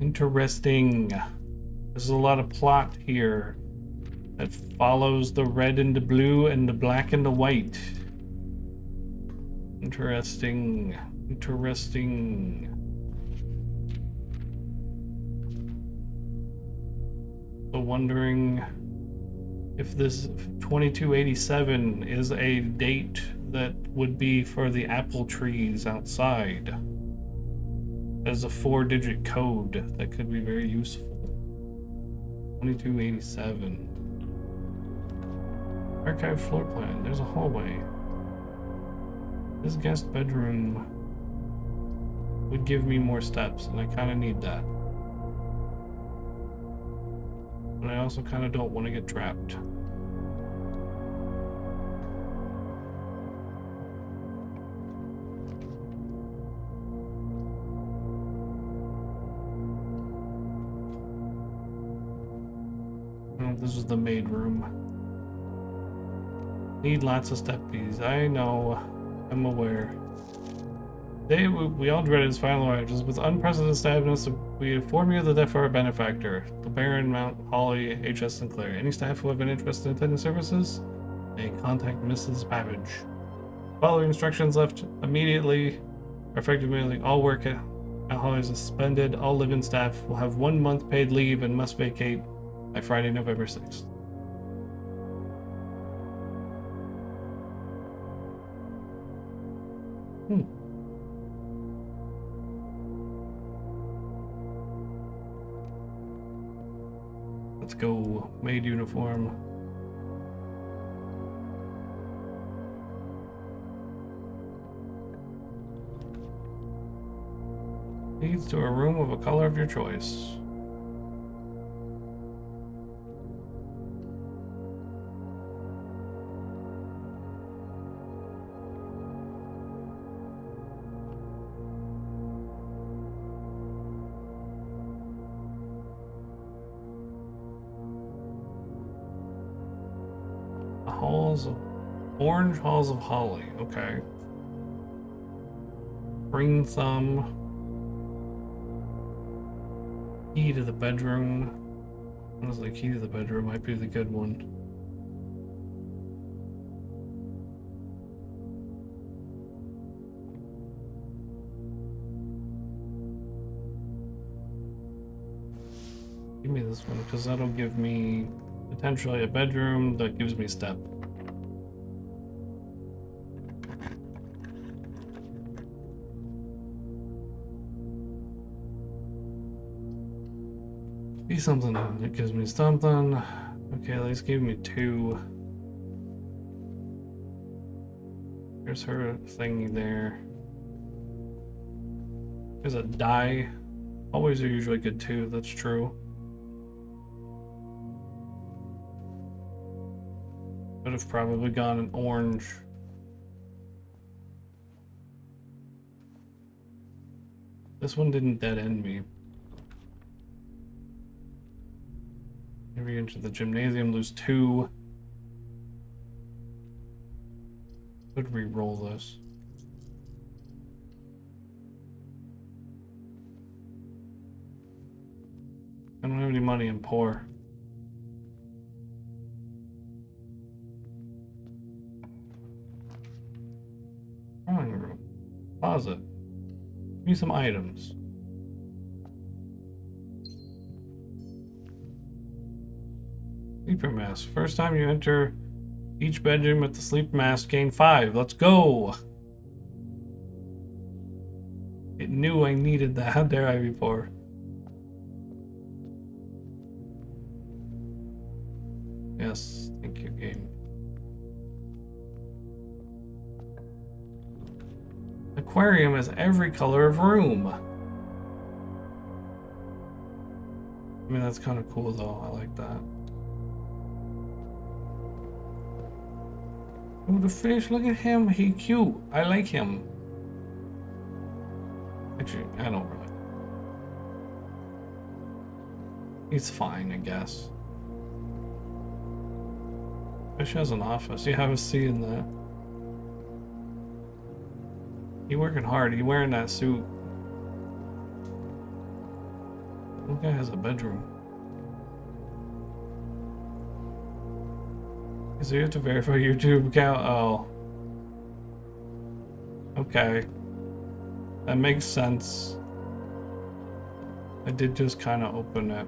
Interesting. There's a lot of plot here that follows the red and the blue and the black and the white. Interesting. Interesting. So wondering if this 2287 is a date that would be for the apple trees outside. As a 4-digit code that could be very useful. 2287. Archive floor plan. There's a hallway. This guest bedroom would give me more steps, and I kind of need that. But I also kind of don't want to get trapped. Oh, this is the maid room. Need lots of steppies. I know. I'm aware. Today, we all dreaded his final arrival. With unprecedented sadness, we inform you of the death of our benefactor, the Baron Mount Holly H.S. Sinclair. Any staff who have been interested in attending services may contact Mrs. Babbage. Following instructions left immediately, or effective immediately, all work at Holly is suspended. All live-in staff will have 1 month paid leave and must vacate by Friday, November 6th. Let's go. Maid uniform. Leads to a room of a color of your choice. Orange Halls of Holly, okay. Green Thumb. Key to the bedroom. Honestly, key to the bedroom might be the good one. Give me this one, because that'll give me potentially a bedroom that gives me step. Be something that gives me something. Okay, at least give me 2. There's her thingy there. There's a die. Always are usually good too, that's true. Could have probably gone an orange. This one didn't dead end me. Maybe into the gymnasium, lose 2. Could re-roll this. I don't have any money, I'm poor. Drawing room. Closet. Give me some items. Sleeper mask. First time you enter each bedroom with the sleep mask, gain 5. Let's go! It knew I needed that. How dare I be poor? Yes, thank you, game. Aquarium has every color of room. I mean, that's kind of cool though. I like that. Oh, the fish, look at him. He cute. I like him. Actually, I don't really. He's fine, I guess. Fish has an office. Yeah, I was seeing that. He working hard. He wearing that suit. That guy has a bedroom. So you have to verify your YouTube account. Oh. Okay. That makes sense. I did just kind of open it.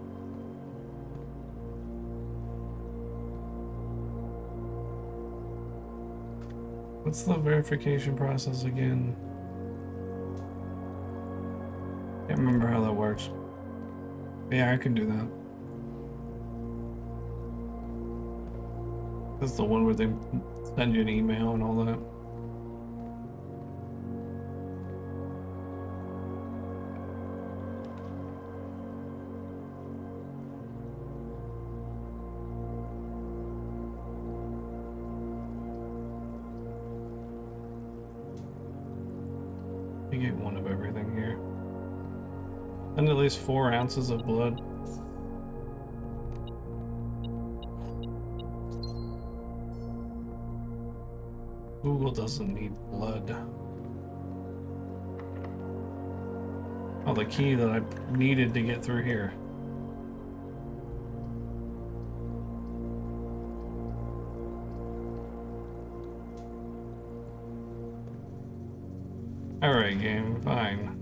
What's the verification process again? Can't remember how that works. Yeah, I can do that. That's the one where they send you an email and all that. You get one of everything here. And at least 4 ounces of blood. Google doesn't need blood. Oh, the key that I needed to get through here. Alright, game, fine.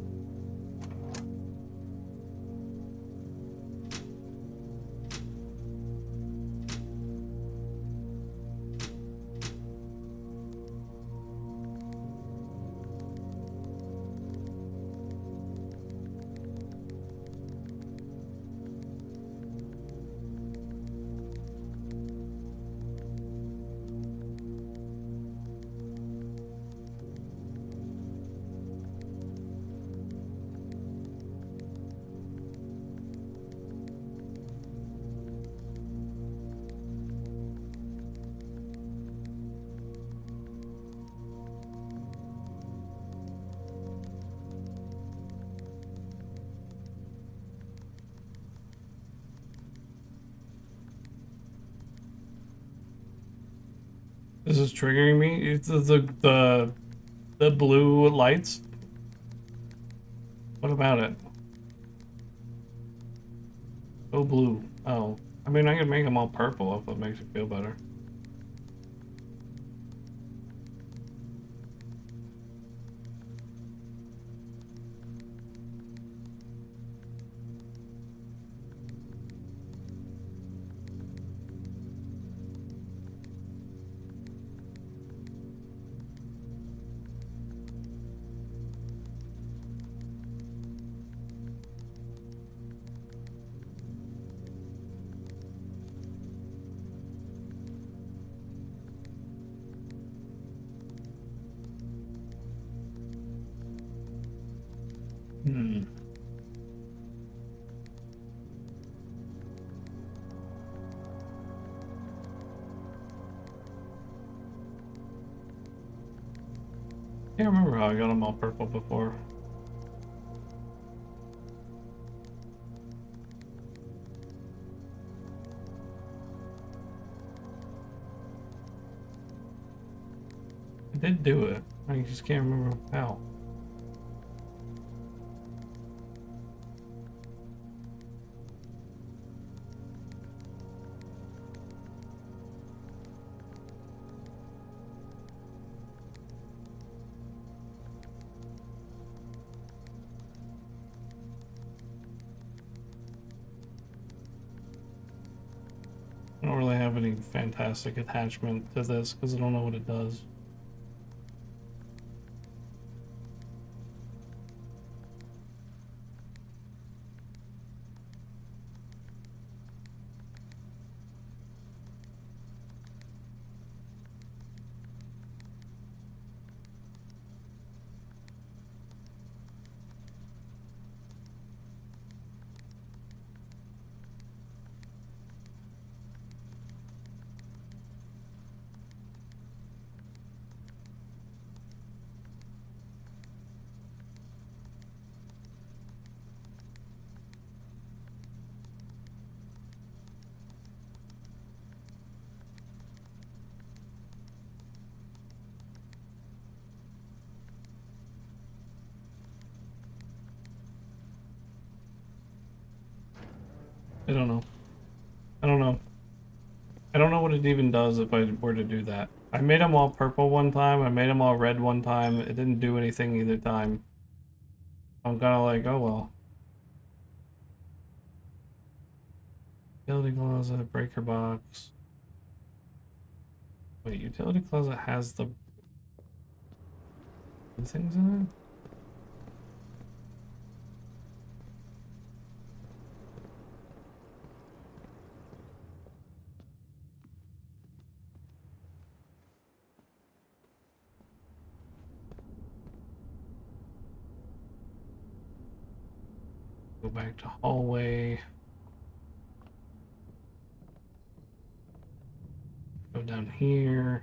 This is triggering me. It's the blue lights. What about it? Oh, blue. Oh, I mean, I could make them all purple if it makes you feel better. Hmm. Can't remember how I got them all purple before. I did do it. I just can't remember how. any fantastic attachment to this because I don't know what it does. I don't know. I don't know. I don't know what it even does if I were to do that. I made them all purple one time. I made them all red one time. It didn't do anything either time. I'm kind of like, oh well. Utility closet, breaker box. Wait, utility closet has the things in it? Go back to hallway. Go down here.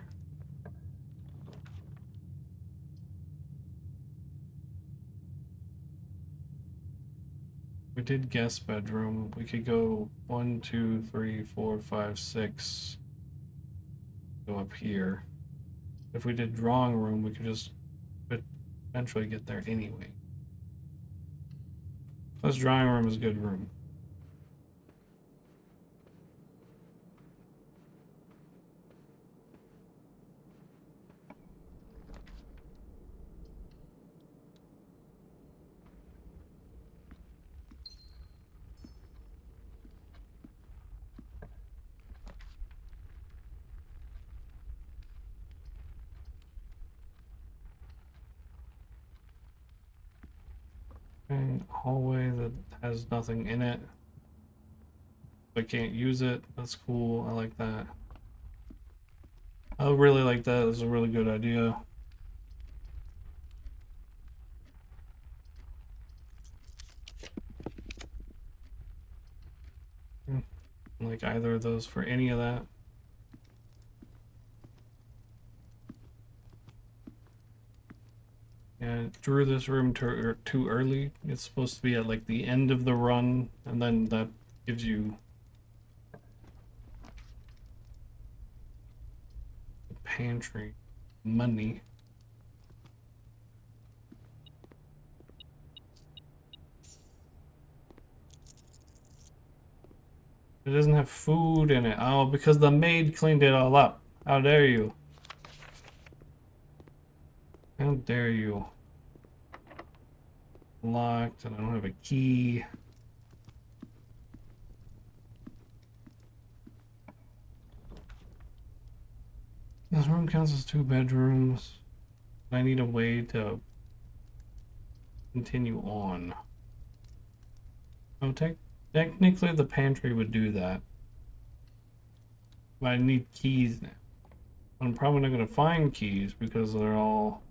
We did guest bedroom. We could go 1, 2, 3, 4, 5, 6. Go up here. If we did drawing room, we could just eventually get there anyway. Plus, drawing room is a good room. Okay, hallway that has nothing in it. I can't use it. That's cool. I like that. I really like that. It's a really good idea. Like either of those for any of that. Yeah, I drew this room too early. It's supposed to be at like the end of the run, and then that gives you the pantry money. It doesn't have food in it. Oh, because the maid cleaned it all up. How dare you? How dare you? Locked, and I don't have a key. This room counts as 2 bedrooms. I need a way to continue on. Oh, technically the pantry would do that. But I need keys now. I'm probably not going to find keys because they're all...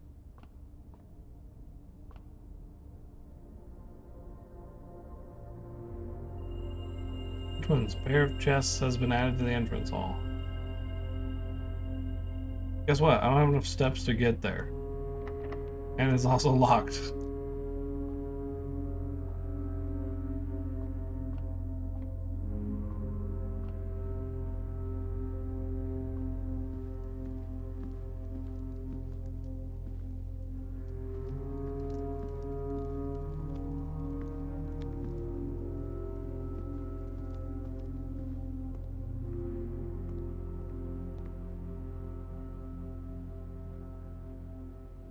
Twins. Pair of chests has been added to the entrance hall. Guess what? I don't have enough steps to get there. And it's also locked.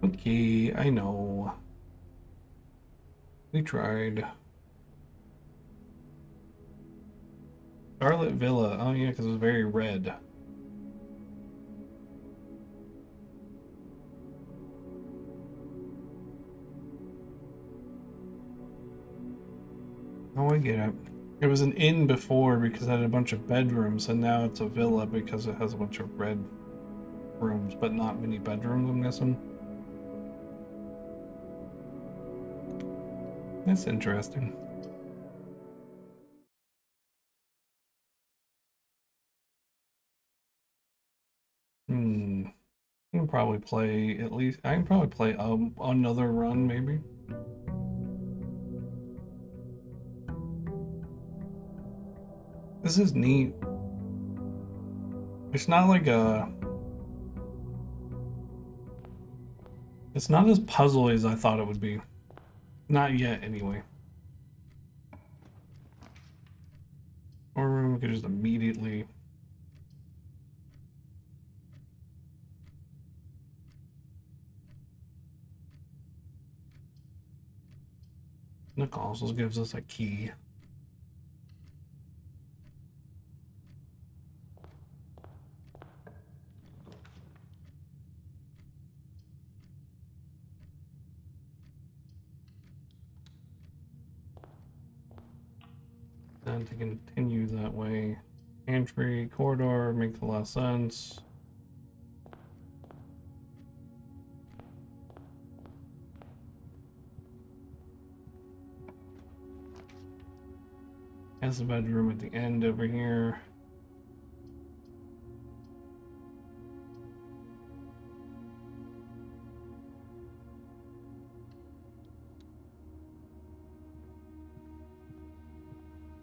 Okay, I know. We tried. Scarlet Villa. Oh yeah, because it was very red. Oh, I get it. It was an inn before because it had a bunch of bedrooms, and now it's a villa because it has a bunch of red rooms, but not many bedrooms, I'm guessing. That's interesting. I can probably play at least. I can probably play another run, maybe. This is neat. It's not like a. It's not as puzzly as I thought it would be. Not yet, anyway. Or we could just immediately. Nick also gives us a key. Then to continue that way. Entry, corridor, makes a lot of sense. Has a bedroom at the end over here.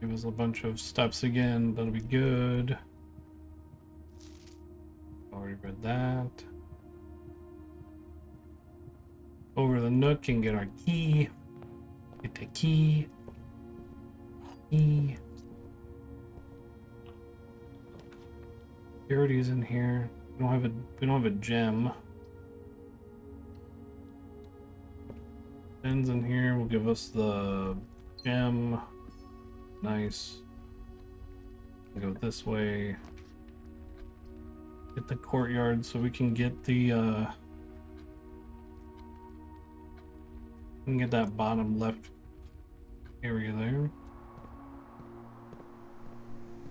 Give us a bunch of steps again. That'll be good. Already read that. Over the nook and get our key. Get the key. Key. Security's in here. We don't have a gem. Pens in here will give us the gem. Nice. Go this way. Get the courtyard so we can get the we can get that bottom left area there.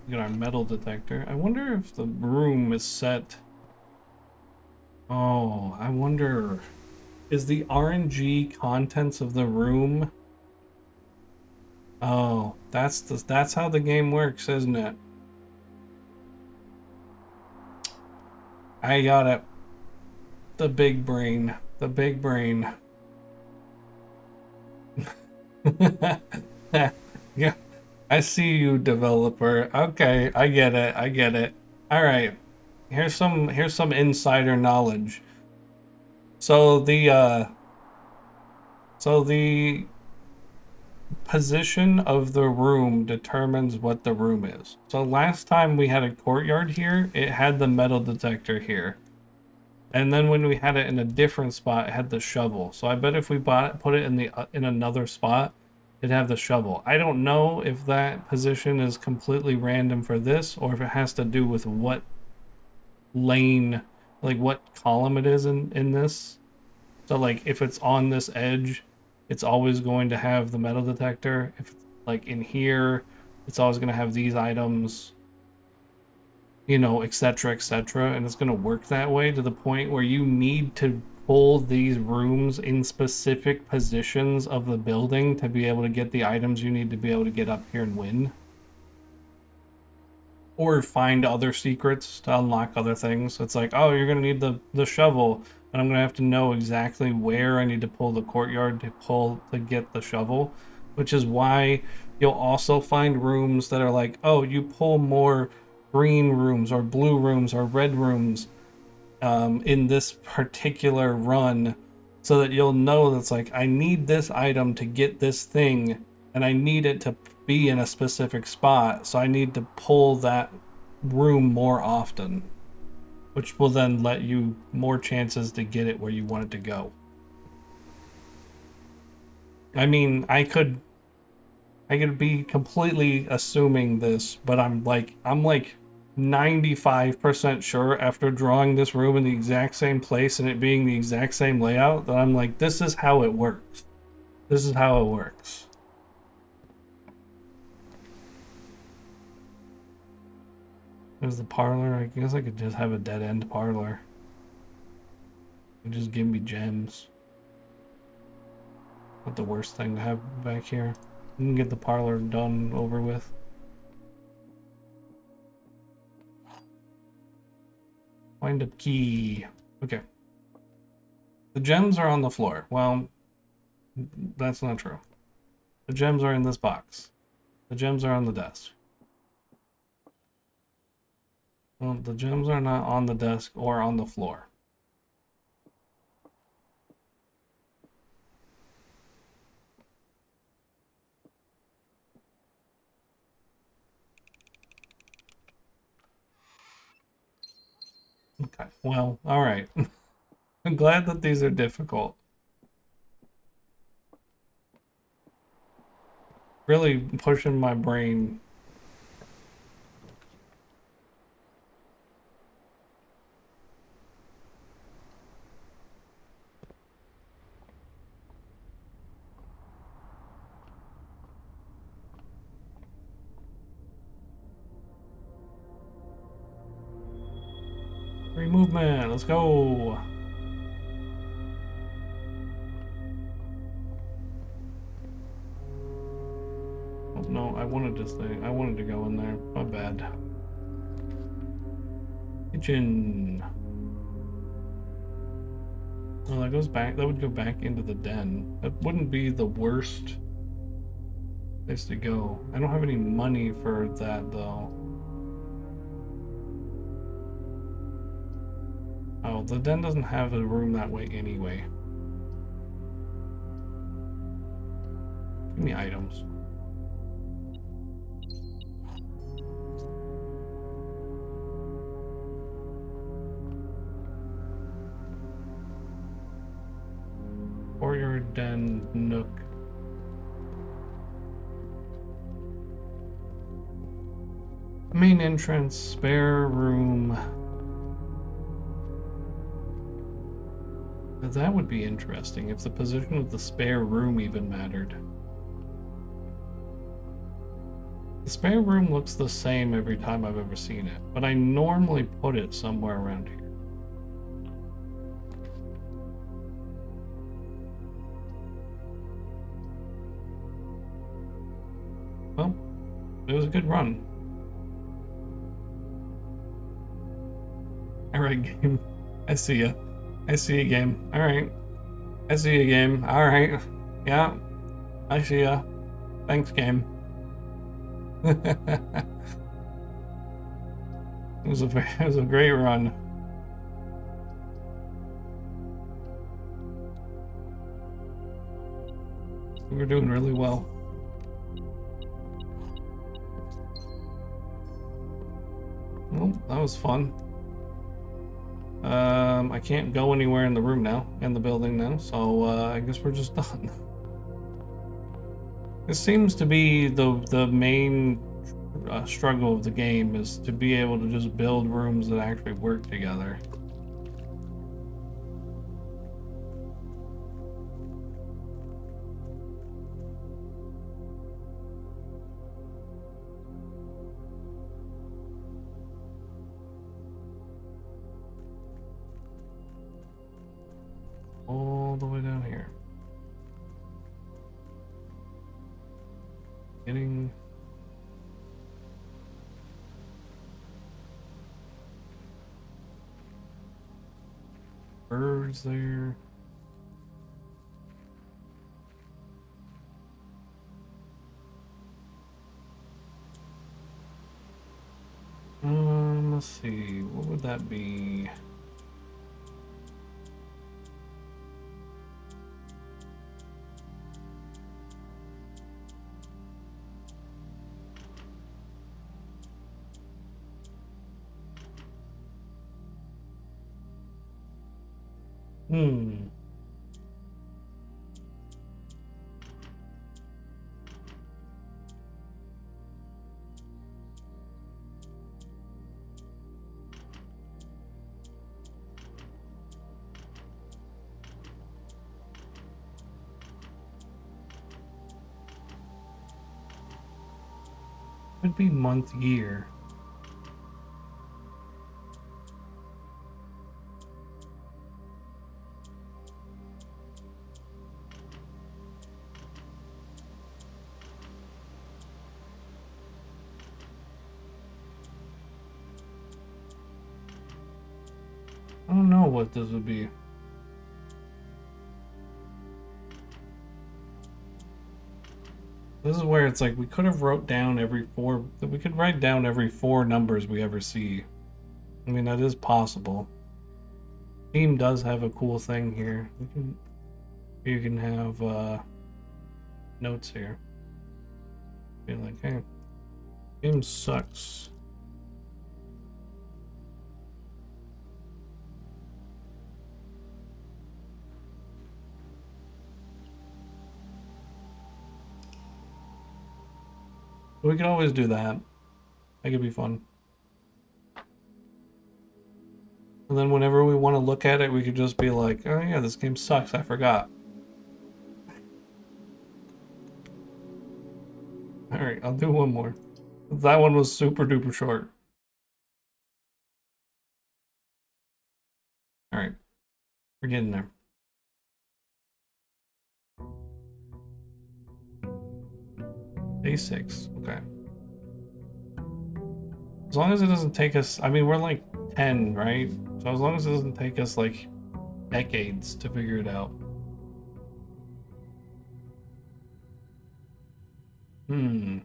Get our metal detector. I wonder if the room is set. Oh, I wonder. Is the RNG contents of the room? Oh, that's how the game works, isn't it? I got it. The big brain. The big brain. Yeah. I see you, developer. Okay, I get it. I get it. All right. Here's some insider knowledge. So the position of the room determines what the room is. So last time we had a courtyard here, it had the metal detector here. And then when we had it in a different spot, it had the shovel. So I bet if we put it in another spot, it'd have the shovel. I don't know if that position is completely random for this or if it has to do with what lane, like what column it is in this. So like if it's on this edge, it's always going to have the metal detector. If it's like in here, it's always going to have these items, you know, etc., etc. And it's going to work that way to the point where you need to pull these rooms in specific positions of the building to be able to get the items you need to be able to get up here and win. Or find other secrets to unlock other things. It's like, oh, you're going to need the shovel, and I'm going to have to know exactly where I need to pull the courtyard to get the shovel, which is why you'll also find rooms that are like, oh, you pull more green rooms or blue rooms or red rooms in this particular run, so that you'll know that's like, I need this item to get this thing, and I need it to be in a specific spot, so I need to pull that room more often, which will then let you more chances to get it where you want it to go. I mean, I could be completely assuming this, but I'm like 95% sure after drawing this room in the exact same place and it being the exact same layout that I'm like, this is how it works. This is how it works. There's the parlor. I guess I could just have a dead end parlor. And just give me gems. Not the worst thing to have back here. You can get the parlor done over with. Find a key. Okay. The gems are on the floor. Well, that's not true. The gems are in this box. The gems are on the desk. Well, the gems are not on the desk or on the floor. Okay, well, alright. I'm glad that these are difficult. Really pushing my brain. Free movement, let's go. Oh, no, I wanted to stay. I wanted to go in there. My bad. Kitchen. Oh, that goes back. That would go back into the den. That wouldn't be the worst place to go. I don't have any money for that though. Oh, the den doesn't have a room that way anyway. Give me items. Or your den nook. Main entrance, spare room. That would be interesting if the position of the spare room even mattered. The spare room looks the same every time I've ever seen it, but I normally put it somewhere around here. Well, it was a good run. Alright, game. I see ya. I see you, game. Alright. I see you, game. Alright. Yeah. I see ya. Thanks, game. It was a great run. We were doing really well. Well, that was fun. I can't go anywhere in the room now, in the building now, so I guess we're just done. This seems to be the main struggle of the game, is to be able to just build rooms that actually work together. All the way down here. Getting birds there. Let's see, what would that be? Hmm. Could be month, year. know what this would be. This is where it's like we could have wrote down we could write down every 4 numbers we ever see. I mean, that is possible. Steam does have a cool thing here. You can have notes here. Be like, hey, game sucks. We could always do that. That could be fun. And then whenever we want to look at it, we could just be like, oh yeah, this game sucks, I forgot. Alright, I'll do one more. That one was super duper short. Alright, we're getting there. Day 6, okay. As long as it doesn't take us, I mean, we're like 10, right? So as long as it doesn't take us like decades to figure it out. Hmm.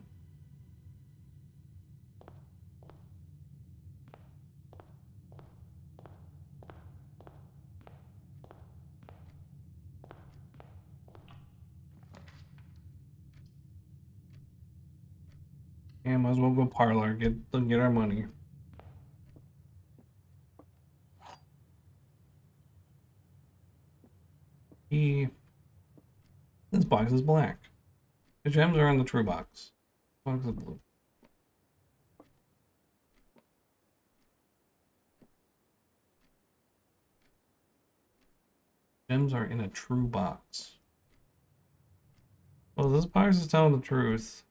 Yeah, might as well go parlor, get our money. This box is black. The gems are in the true box. Box is blue. Gems are in a true box. Well, this box is telling the truth.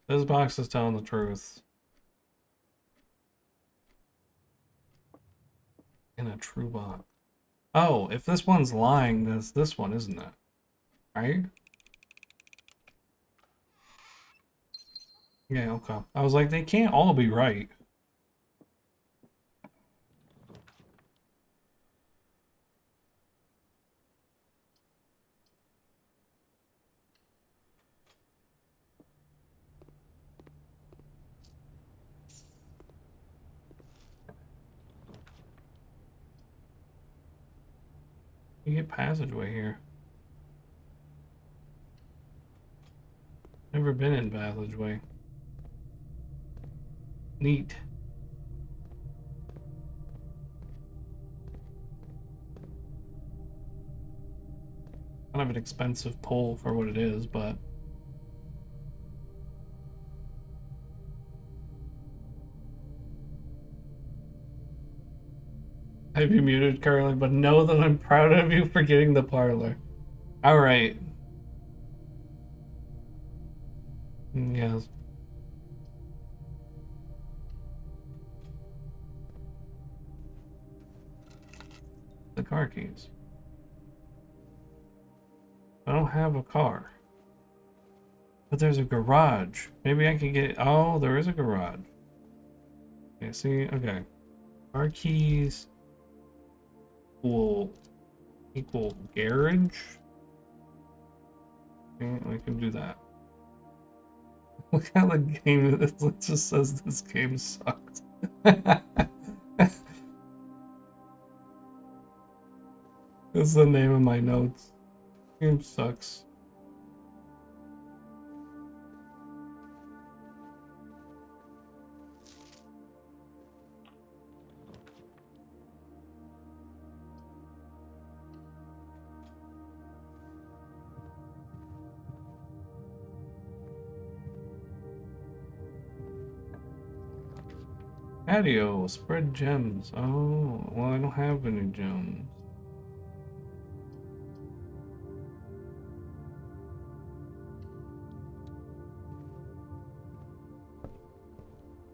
This box is telling the truth. In a true box. Oh, if this one's lying, that's this one, isn't it? Right? Yeah, okay. I was like, they can't all be right. You get passageway here. Never been in passageway. Neat. Kind of an expensive pull for what it is, but I have you muted, Carly, but know that I'm proud of you for getting the parlor. Alright. Yes. The car keys. I don't have a car. But there's a garage. Maybe I can get... Oh, there is a garage. Okay, see? Okay. Car keys will equal garage. Okay, I can do that. Look how the game is. It just says this game sucked. That's the name of my notes. Game sucks. Patio, spread gems. Oh, well, I don't have any gems.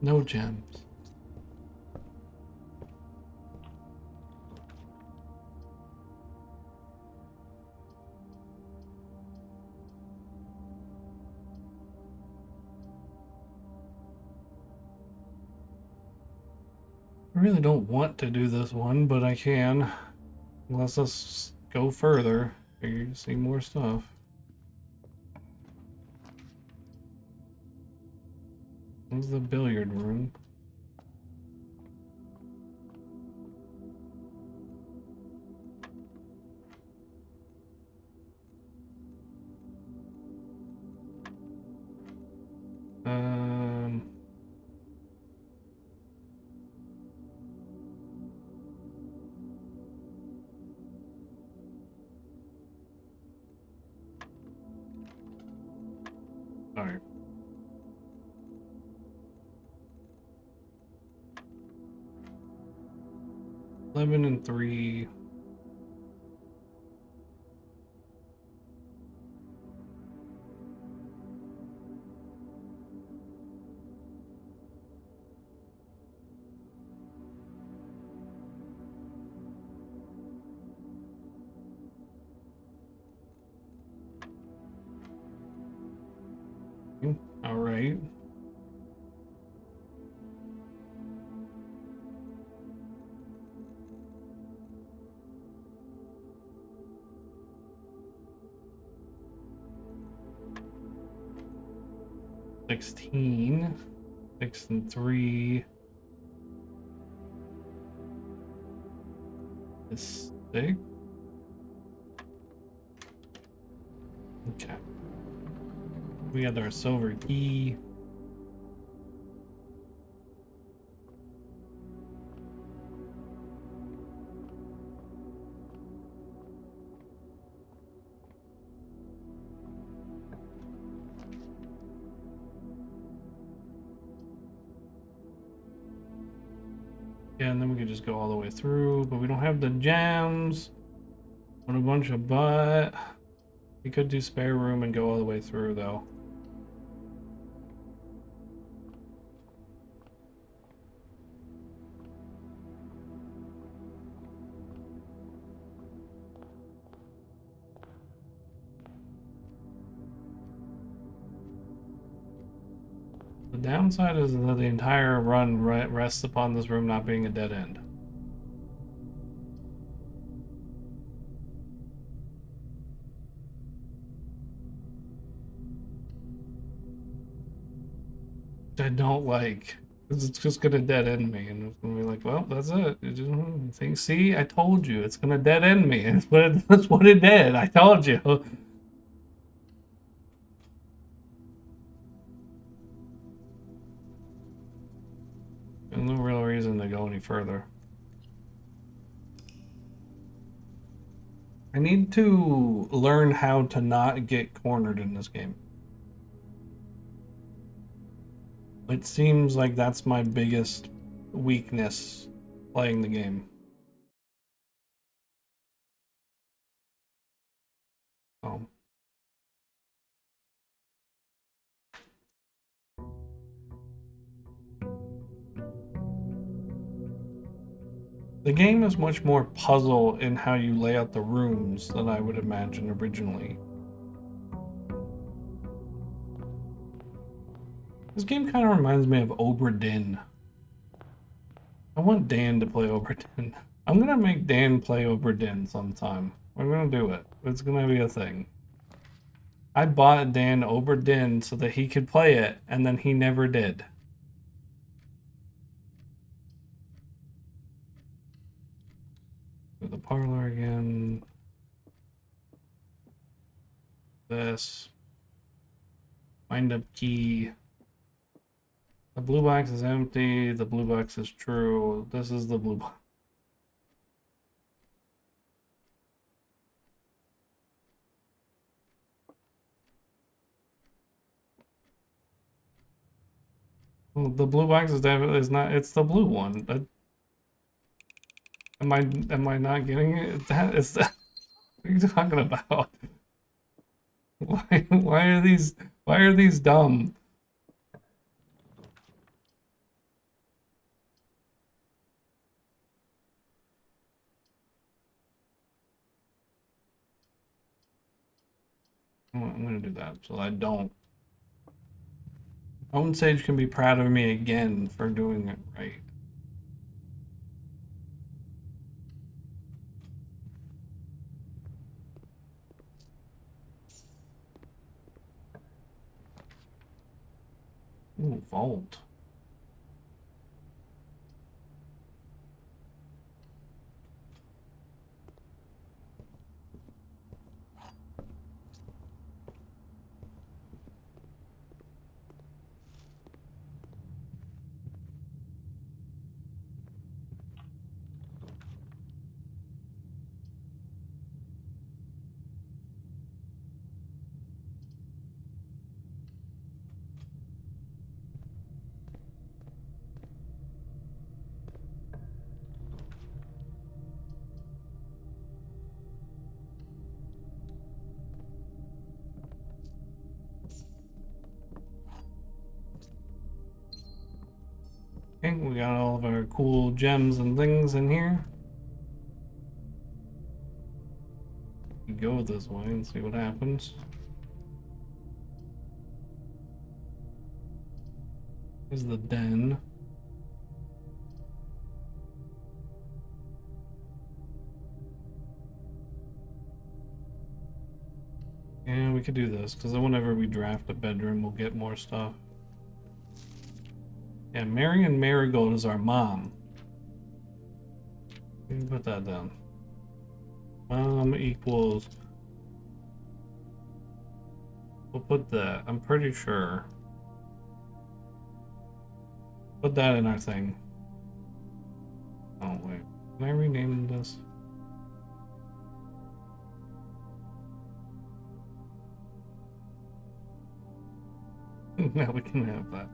No gems. I really don't want to do this one, but I can. Let's us go further. Figure to see more stuff. Where's the billiard room? Um, all right. 11 and 3. All right. $16. 6 and 3 is 6. Okay. We got our silver key. Yeah, and then we could just go all the way through, but we don't have the gems. What a bunch of butt. We could do spare room and go all the way through, though. The downside is that the entire run rests upon this room not being a dead end. Which I don't like. 'Cause it's just gonna dead end me, and it's gonna be like, well, that's it. It just, see, I told you, it's gonna dead end me. That's what it did. I told you. There's no real reason to go any further. I need to learn how to not get cornered in this game. It seems like that's my biggest weakness playing the game. Oh. The game is much more puzzle in how you lay out the rooms than I would imagine originally. This game kind of reminds me of Obra Dinn. I want Dan to play Obra Dinn. I'm gonna make Dan play Obra Dinn sometime. We're gonna do it. It's gonna be a thing. I bought Dan Obra Dinn so that he could play it, and then he never did. The parlor again. This. Find up key. The blue box is empty. The blue box is true. This is the blue box. Well, the blue box is definitely is not. It's the blue one. Am I not getting it? That is that. What are you talking about? Why are these dumb? I'm gonna do that so I don't. Own Sage can be proud of me again for doing it right. Ooh, vault. Okay, we got all of our cool gems and things in here. We go this way and see what happens. Here's the den. Yeah, we could do this, because then whenever we draft a bedroom, we'll get more stuff. Yeah, Marion Marigold is our mom. We can put that down. Mom equals... We'll put that. I'm pretty sure. Put that in our thing. Oh, wait. Can I rename this? Now we can have that.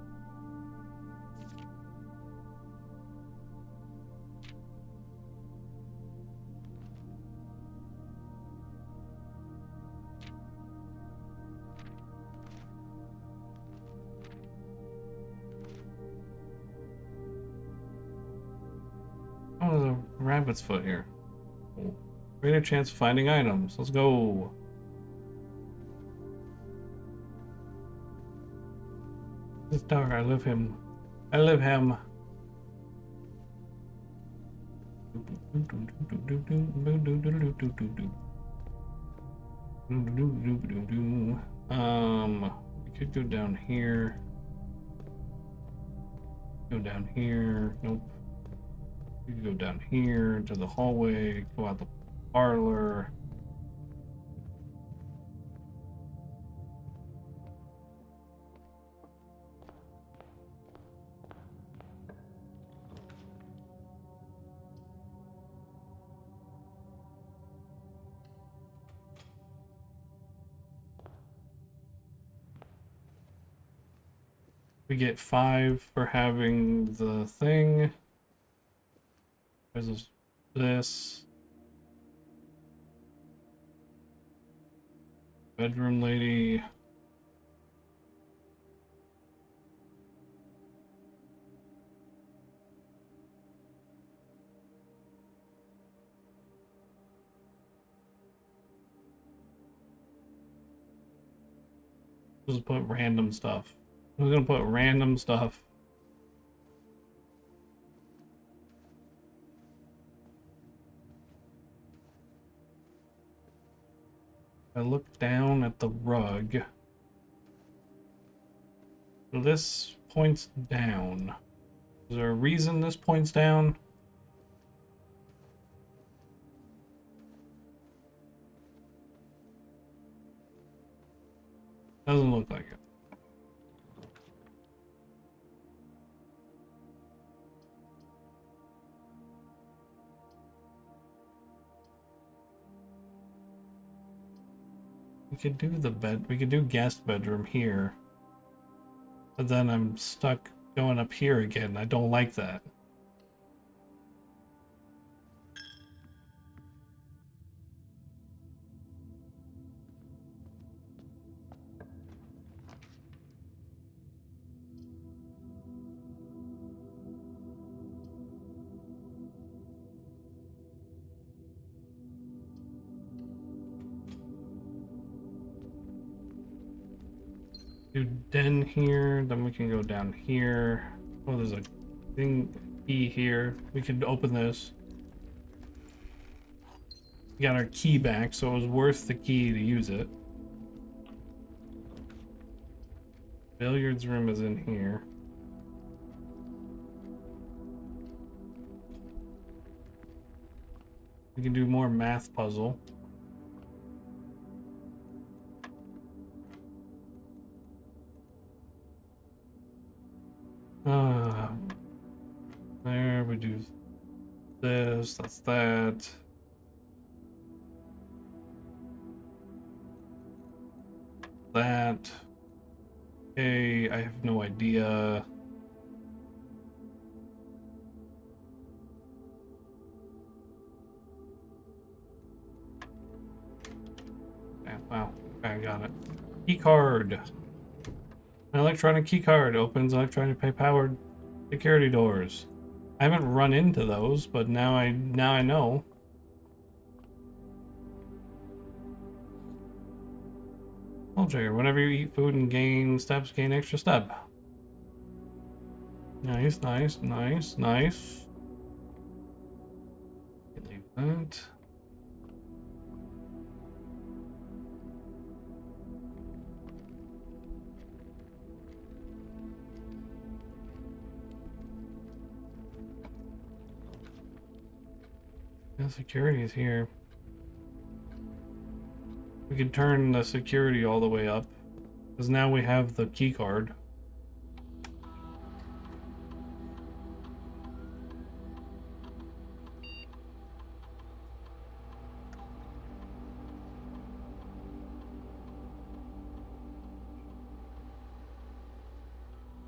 Oh, there's a rabbit's foot here. Cool. Greater chance of finding items. Let's go. This tower, I live him. I live him. We could go down here. Go down here. Nope. We could go down here to the hallway, go out the parlor. We get 5 for having the thing. There's this. Bedroom lady. Just put random stuff. We're gonna put random stuff. I look down at the rug. So this points down. Is there a reason this points down? Doesn't look like it. We could do we could do guest bedroom here. But then I'm stuck going up here again. I don't like that. Do den here, then we can go down here. Oh, there's a thing key here. We could open this. We got our key back, so it was worth the key to use it. Billiards room is in here. We can do more math puzzle. There we do this, that's that. That. Okay, I have no idea. Okay, wow, okay, I got it. Key card. An electronic key card opens electronically powered security doors. I haven't run into those, but now I know. Pull trigger. Whenever you eat food and gain steps, gain extra step. Nice, nice, nice, nice. Leave that. The security is here. We can turn the security all the way up, because now we have the key card.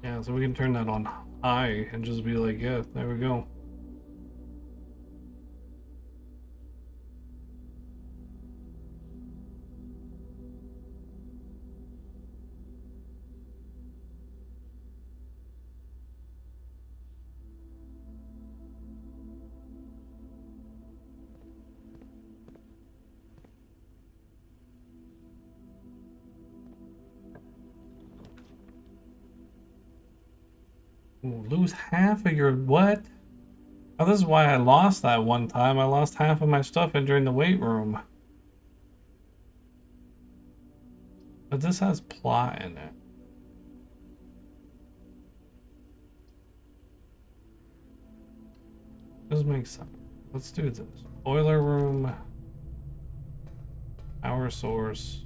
Yeah, so we can turn that on high and just be like, yeah, there we go. Ooh, lose half of your what? Oh, this is why I lost that one time. I lost half of my stuff entering the weight room. But this has plot in it. This makes sense. Let's do this. Boiler room. Power source.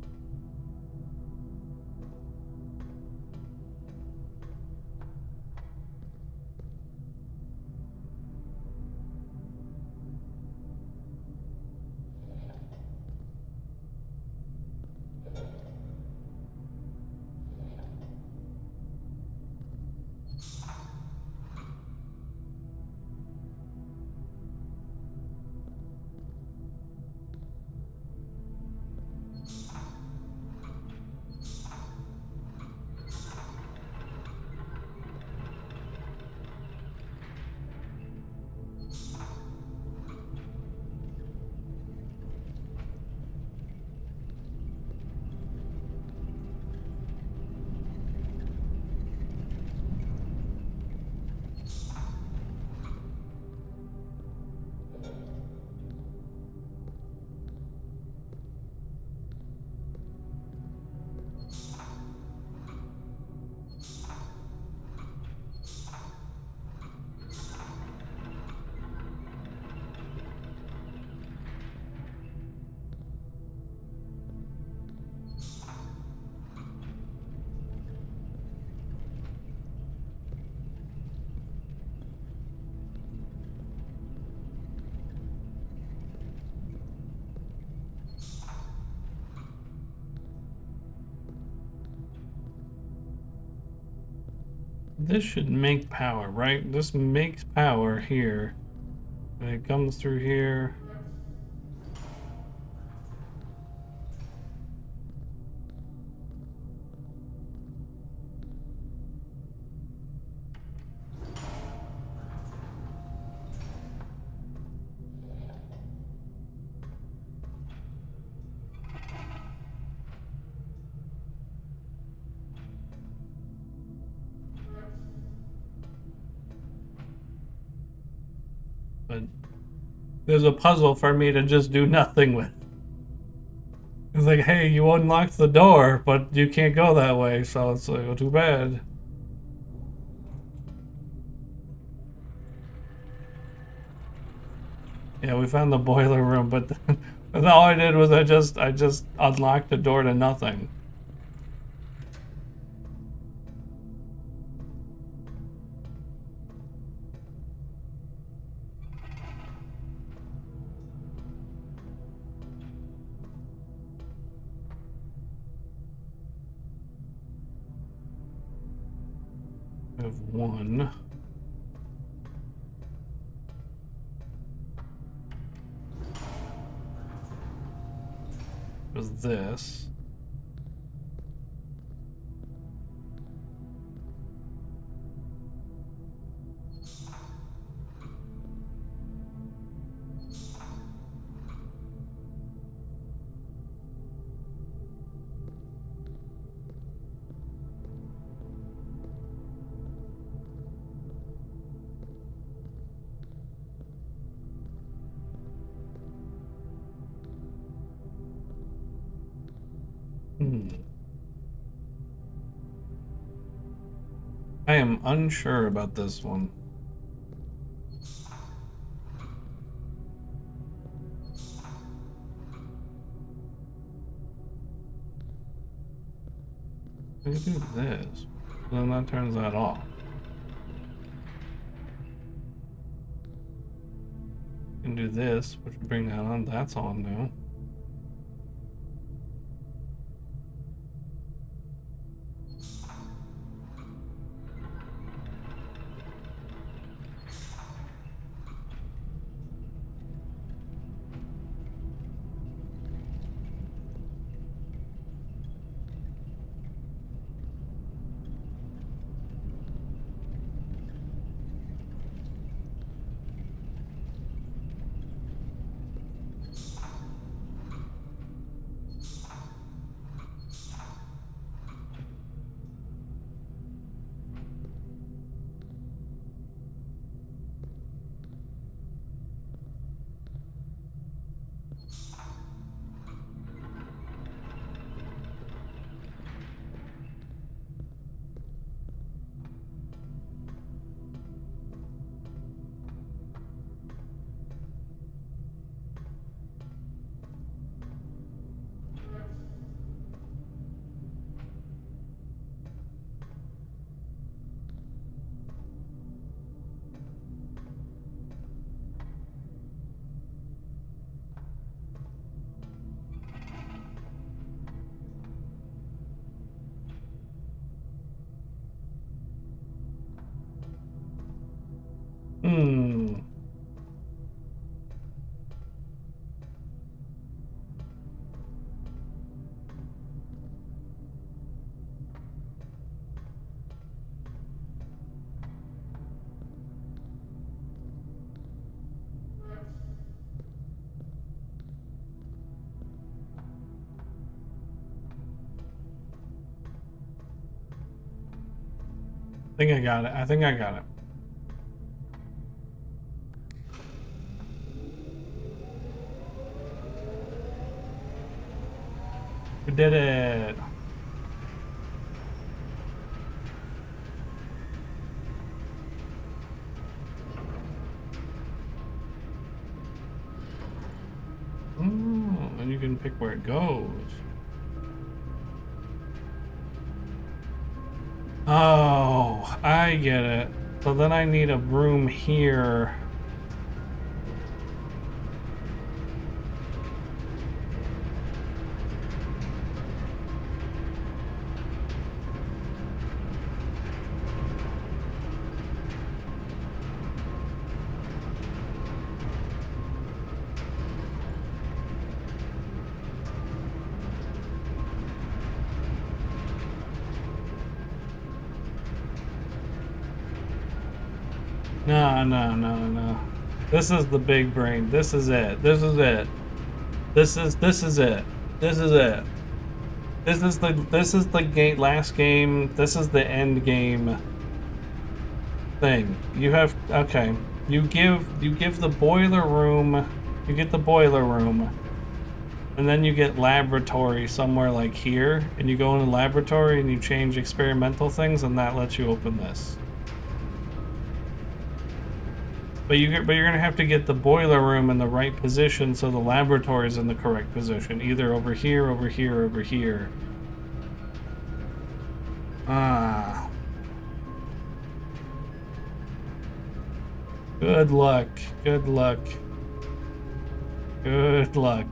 This should make power, right? This makes power here. And it comes through here. But there's a puzzle for me to just do nothing with. It's like, hey, you unlocked the door, but you can't go that way, so it's like, oh, too bad. Yeah, we found the boiler room, but all I did was I just unlocked the door to nothing. We have one. Was this. I am unsure about this one. We can do this. Then that turns that off. We can do this, which will bring that on. That's on now. I think I got it. I think I got it. We did it. And you can pick where it goes. Oh, I get it. So then I need a room here. No. This is the big brain. This is it. This is it. This is it. This is it. This is the last game. This is the end game thing. You have, okay. You give the boiler room, you get the boiler room, and then you get laboratory somewhere like here, and you go in the laboratory and you change experimental things, and that lets you open this. But you're gonna have to get the boiler room in the right position so the laboratory is in the correct position. Either over here, over here, over here. Ah. Good luck. Good luck. Good luck.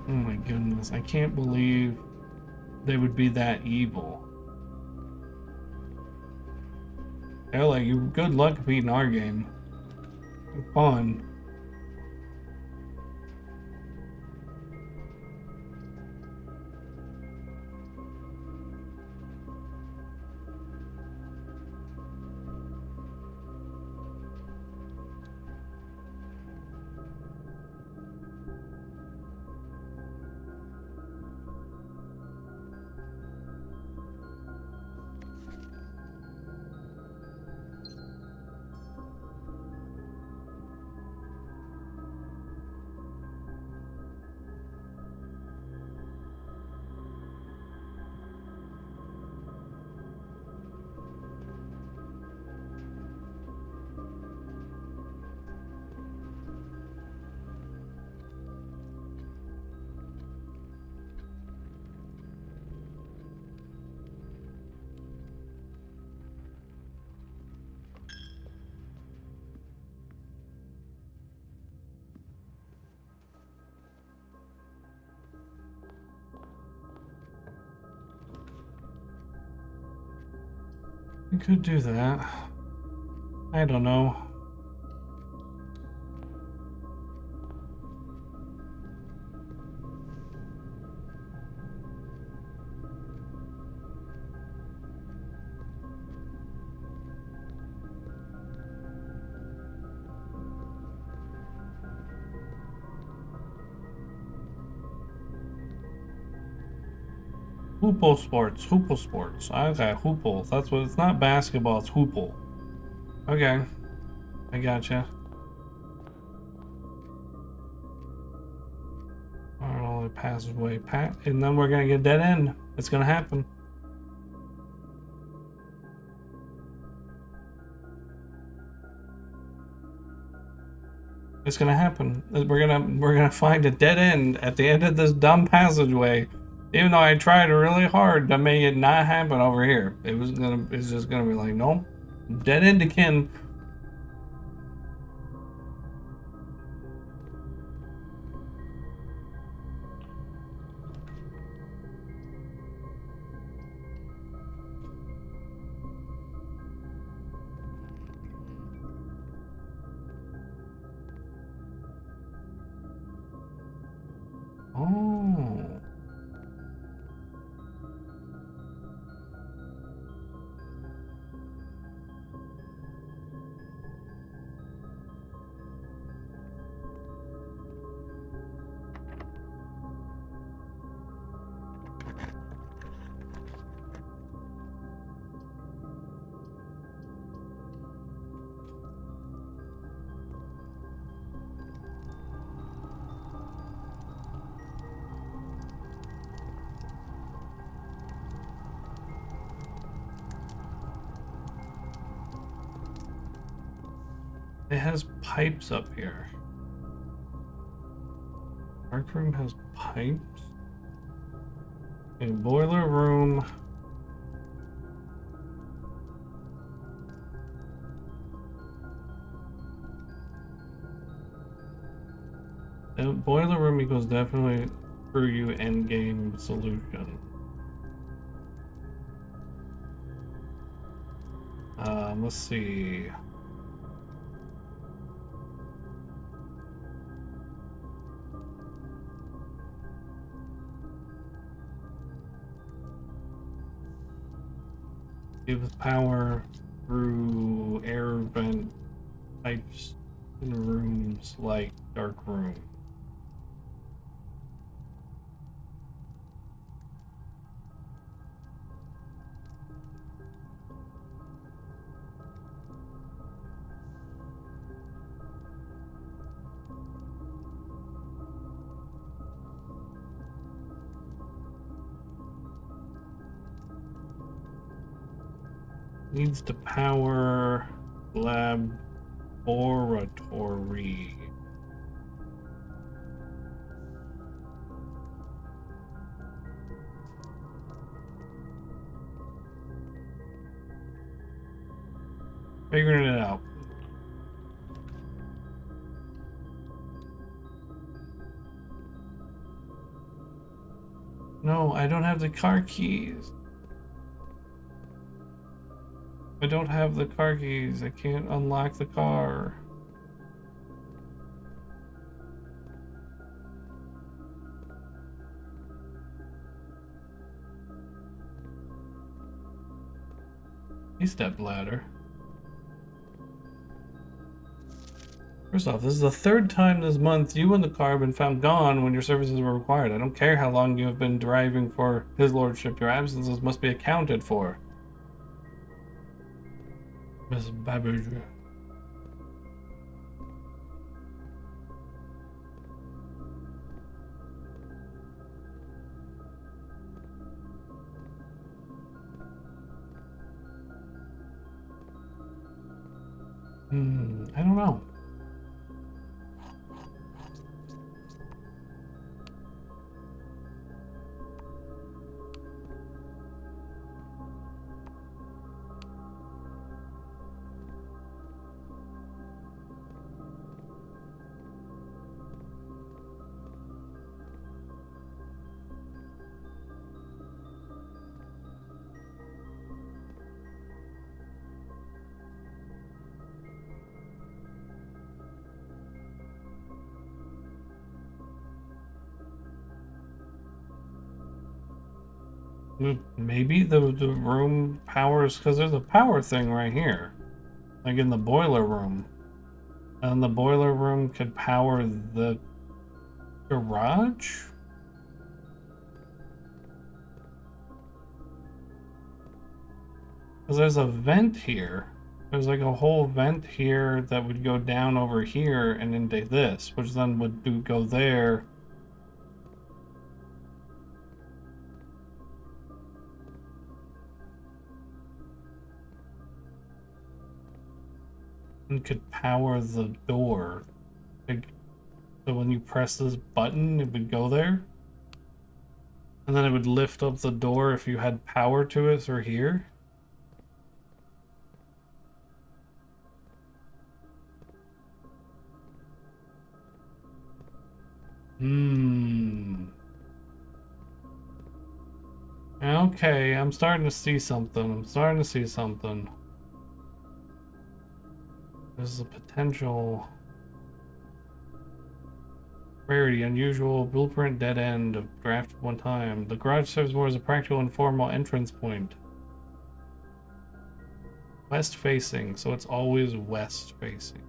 Oh my goodness. I can't believe they would be that evil. Hell, like, you good luck beating our game. Fun. You could do that. I don't know. Hoople sports, hoople sports. Okay, hoople. That's what it's not basketball, it's hoople. Okay, I gotcha. Alright, passageway, and then we're gonna get dead end. It's gonna happen. It's gonna happen. We're gonna find a dead end at the end of this dumb passageway. Even though I tried really hard to make it not happen over here. It's just gonna be like, nope. Dead end again. Oh. It has pipes up here. Dark room has pipes. Okay, boiler room. The boiler room equals definitely through you end game solution. Let's see. Gives power through air vent pipes in rooms like dark room. Needs to power laboratory. Figuring it out. No, I don't have the car keys. I don't have the car keys. I can't unlock the car. A step ladder. First off, this is the third time this month you and the car have been found gone when your services were required. I don't care how long you have been driving for his lordship. Your absences must be accounted for. Miss Babbage. I don't know. Maybe the room powers, because there's a power thing right here, like in the boiler room, and the boiler room could power the garage. Because there's a vent here. There's like a whole vent here that would go down over here and into this, which then would go there. And could power the door. Like, so when you press this button, it would go there. And then it would lift up the door if you had power to it through here. Okay, I'm starting to see something. There's a potential rarity, unusual blueprint dead end of draft one time. The garage serves more as a practical informal entrance point. West facing, so it's always west facing.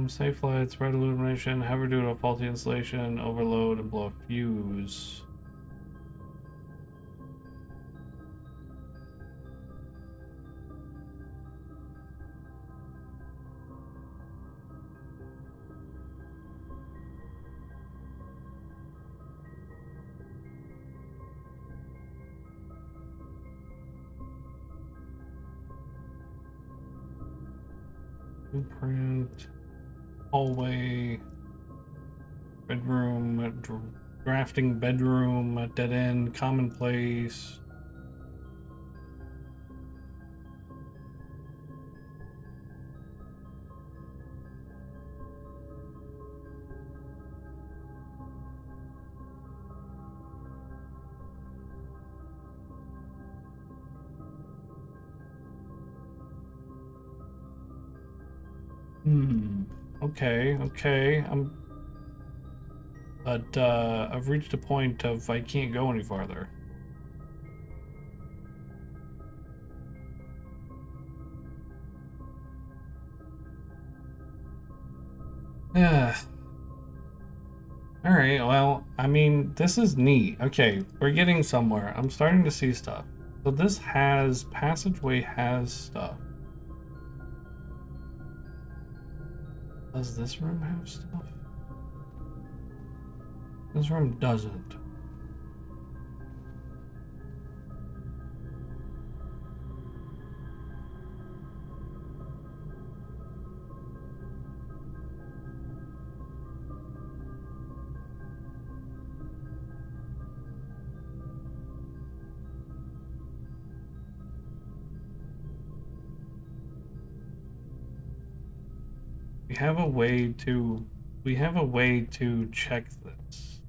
Safe lights, red illumination, however due to a faulty installation, overload, and blow a fuse. Blueprint. Hallway, bedroom, drafting bedroom, dead end, commonplace. Okay. But I've reached a point of I can't go any farther. Yeah. Alright, well, I mean, this is neat. Okay, we're getting somewhere. I'm starting to see stuff. So this has, passageway has stuff. Does this room have stuff? This room doesn't. We have a way to, we have a way to check this.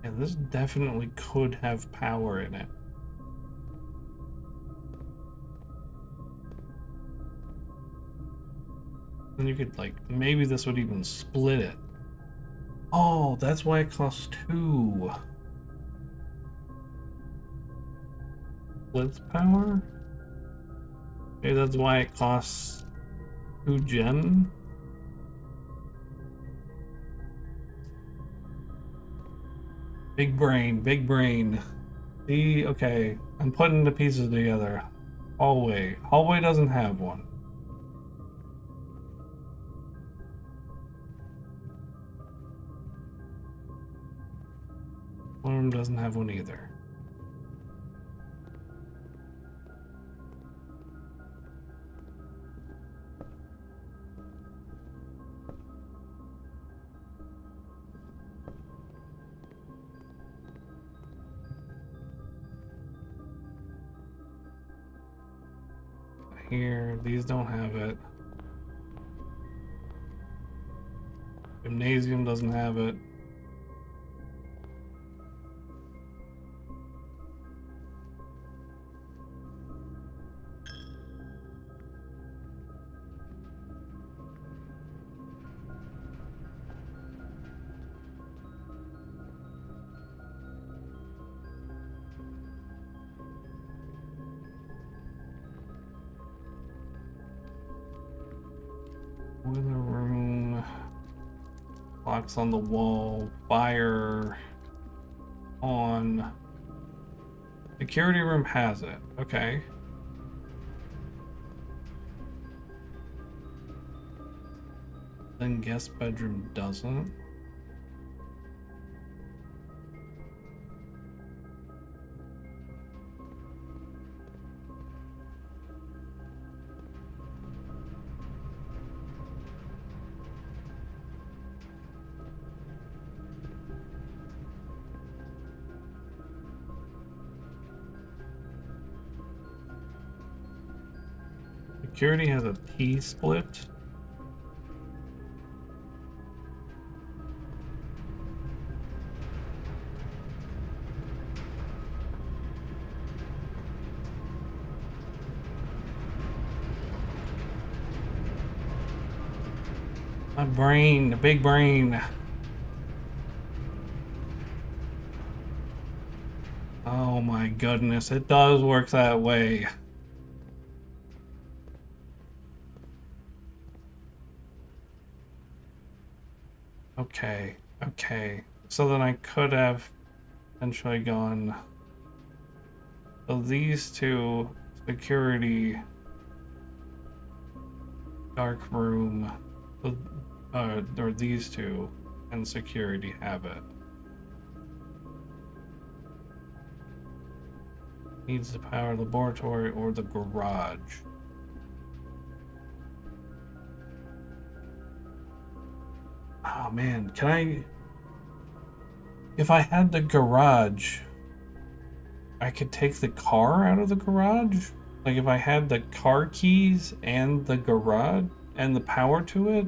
Yeah, this definitely could have power in it. And you could, like, maybe this would even split it. Oh, that's why it costs 2. Splits power? Maybe that's why it costs 2 gem? Big brain, big brain. See, okay, I'm putting the pieces together. Hallway. Hallway doesn't have one. One of them doesn't have one either. Here, these don't have it. Gymnasium doesn't have it. Boiler room. Clocks on the wall. Fire on. Security room has it. Okay. Then guest bedroom doesn't. Security has a T-split. My brain, the big brain. Oh my goodness, it does work that way. Okay, okay. So then I could have potentially gone. So these two, security, dark room, or these two, and security have it. Needs to power laboratory or the garage. Oh man, can I... If I had the garage, I could take the car out of the garage? Like if I had the car keys and the garage and the power to it?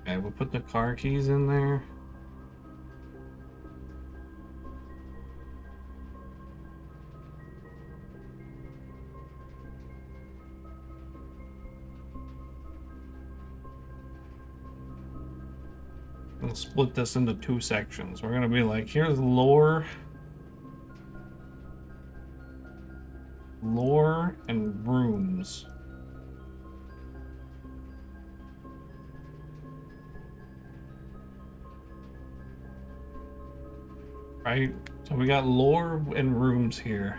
Okay, we'll put the car keys in there. We'll split this into 2 sections. We're gonna be like, here's lore and rooms. Right? So we got lore and rooms here.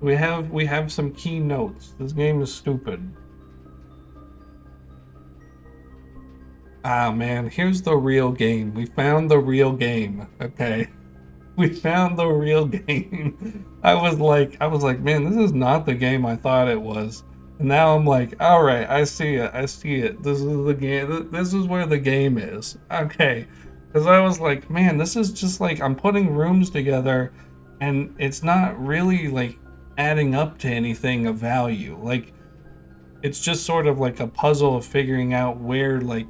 We have some key notes. This game is stupid. Ah man, here's the real game. We found the real game. Okay. We found the real game. I was like, man, this is not the game I thought it was. And now I'm like, all right, I see it. I see it. This is the game. This is where the game is. Okay. Because I was like, man, this is just like I'm putting rooms together and it's not really like adding up to anything of value. Like, it's just sort of like a puzzle of figuring out where, like,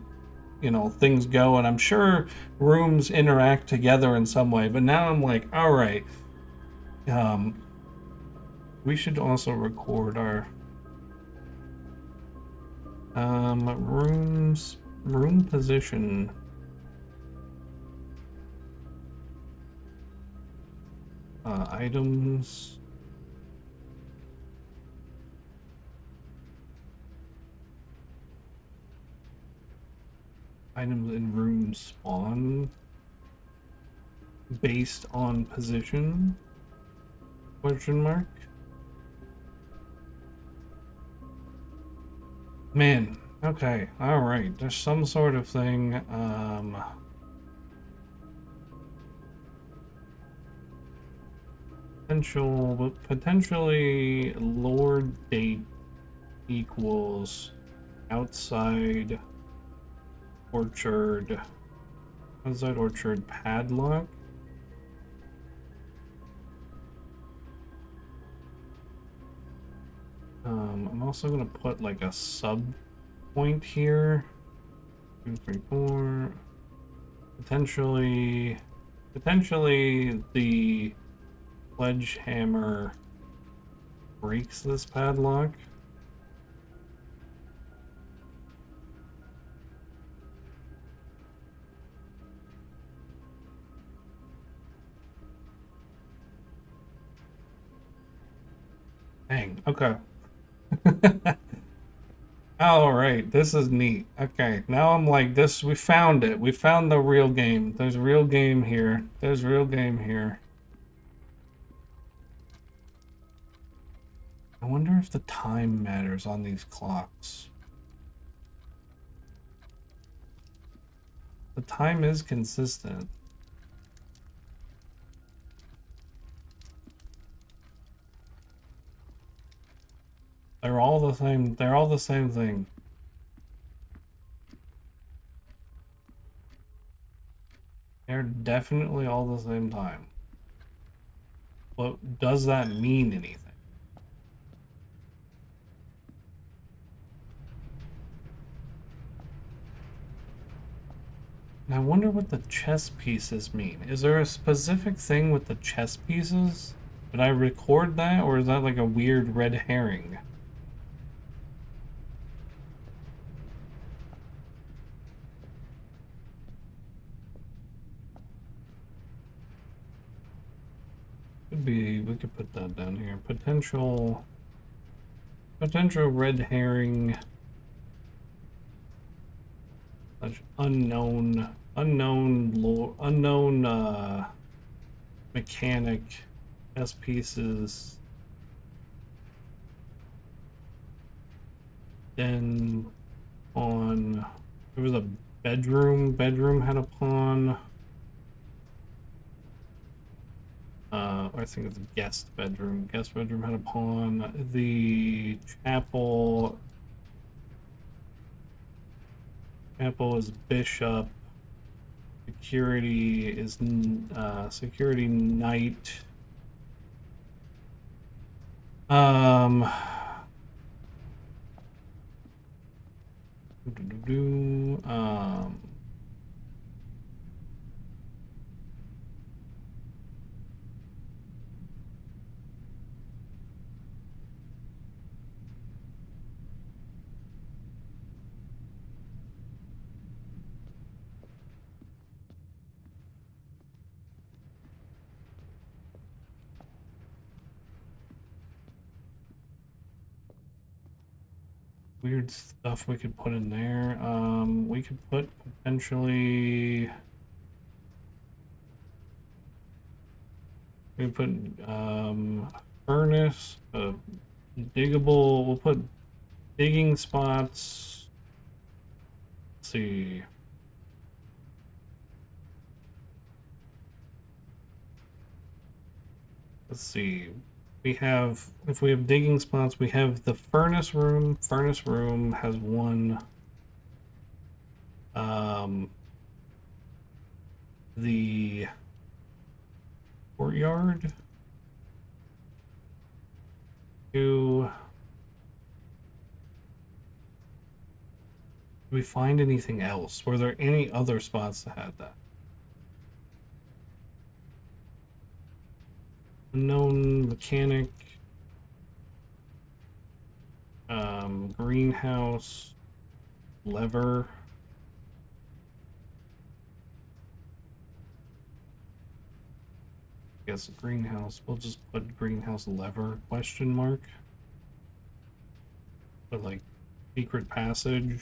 you know, things go, and I'm sure rooms interact together in some way, but now I'm like, all right, we should also record our room position. Items. Items in room spawn based on position? Question mark? Man, okay, alright, there's some sort of thing, potentially Lord date equals outside orchard padlock. I'm also gonna put like a sub point here. 2, 3, 4. Potentially the sledgehammer breaks this padlock. Dang, okay. All right, this is neat. Okay, now I'm like this. We found it. We found the real game. There's real game here. There's real game here. I wonder if the time matters on these clocks. The time is consistent. They're all the same. They're all the same thing. They're definitely all the same time. But does that mean anything? And I wonder what the chess pieces mean. Is there a specific thing with the chess pieces? Did I record that, or is that like a weird red herring? Could be, we could put that down here. Potential red herring. Unknown mechanic, chess pieces. Then on, there was a bedroom had a pawn. I think it's a guest bedroom had a pawn. The chapel is bishop. Security is security knight. Um, weird stuff we could put in there. We could put potentially. We put furnace, diggable. We'll put digging spots. Let's see. Let's see. We have, if we have digging spots, we have the furnace room. Furnace room has one. The courtyard. Two. Did we find anything else? Were there any other spots that had that? Unknown mechanic. Greenhouse. Lever. Guess greenhouse. We'll just put greenhouse lever question mark. But like secret passage.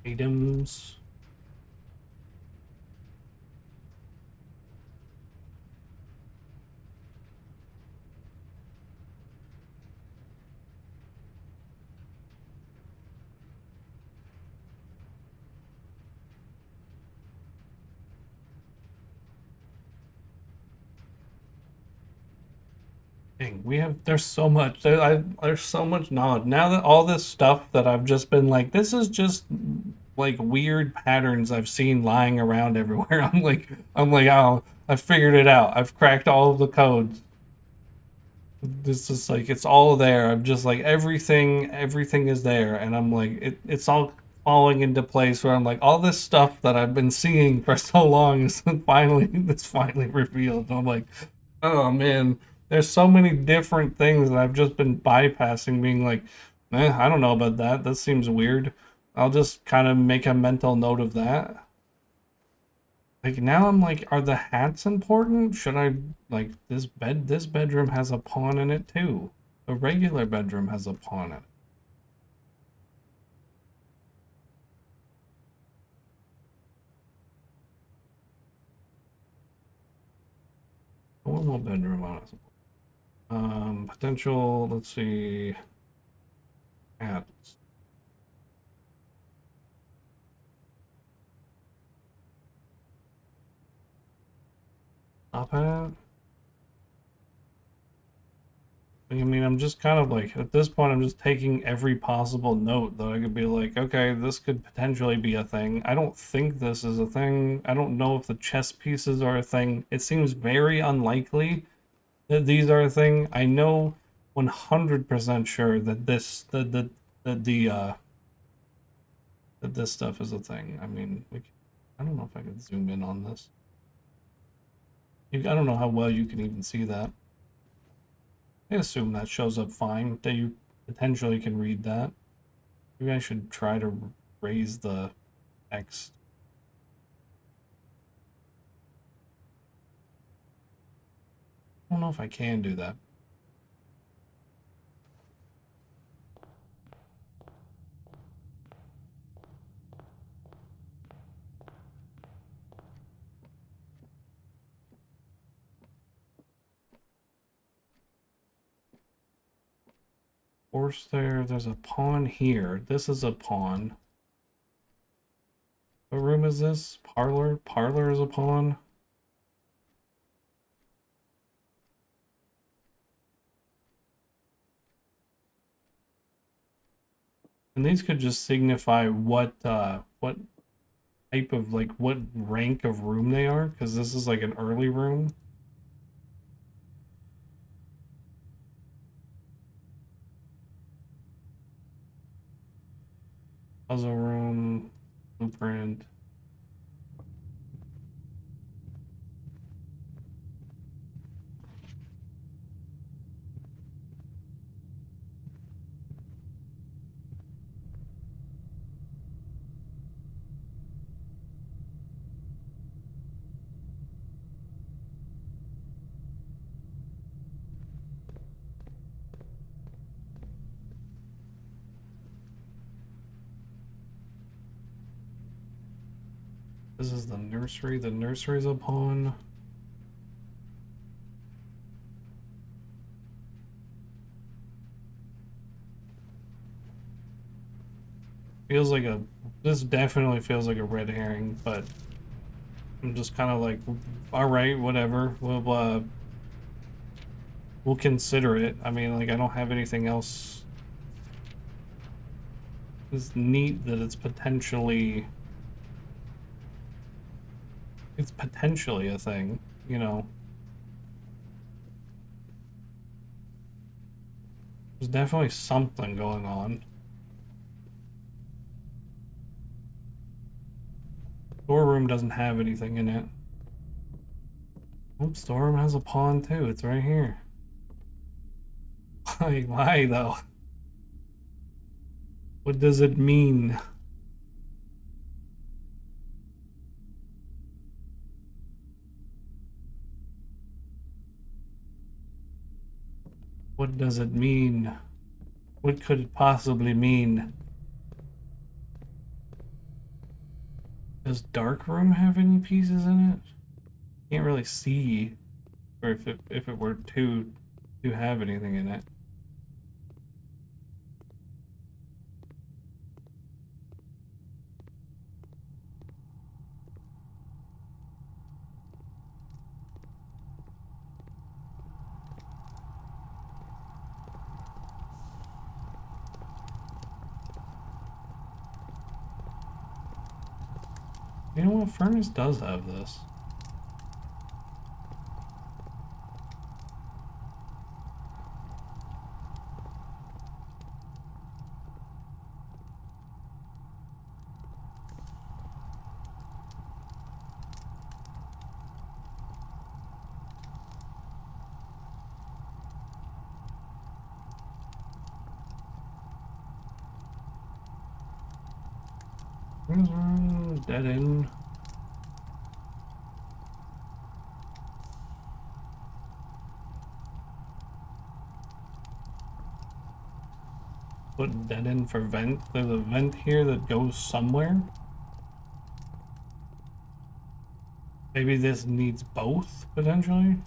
Items. Dang, there's so much there's so much knowledge now that all this stuff that I've just been like, this is just like weird patterns I've seen lying around everywhere. I'm like, oh, I've figured it out. I've cracked all of the codes. This is like, it's all there. I'm just like, everything is there, and I'm like, it's all falling into place where I'm like, all this stuff that I've been seeing for so long is finally revealed. And I'm like, oh man, there's so many different things that I've just been bypassing, being like, I don't know about that. That seems weird. I'll just kind of make a mental note of that. Like now I'm like, are the hats important? Should I, like, this bedroom has a pawn in it too. A regular bedroom has a pawn in it. Normal bedroom on it. Potential, let's see. Hats. Top hat. I mean, I'm just kind of like, at this point, I'm just taking every possible note that I could be like, okay, this could potentially be a thing. I don't think this is a thing. I don't know if the chess pieces are a thing. It seems very unlikely that these are a thing. I know 100% sure that that this stuff is a thing. I mean, I don't know if I can zoom in on this. I don't know how well you can even see that. I assume that shows up fine, that you potentially can read that. Maybe I should try to raise the text. I don't know if I can do that. Horse there, there's a pawn here. This is a pawn. What room is this? Parlor? Parlor is a pawn. And these could just signify what type of, like, what rank of room they are, because this is like an early room. Puzzle room, blueprint. This is the nursery. The nursery's a pawn. Feels like a... This definitely feels like a red herring, but I'm just kind of like, all right, whatever. We'll consider it. I mean, like, I don't have anything else. It's neat that it's potentially a thing, you know. There's definitely something going on. Storeroom doesn't have anything in it. Oh, storeroom has a pawn too. It's right here. Why though? What does it mean? What does it mean? What could it possibly mean? Does dark room have any pieces in it? Can't really see, or if it were to have anything in it. You know what? Furnace does have this. Dead end. Put dead end for vent. There's a vent here that goes somewhere. Maybe this needs both, potentially?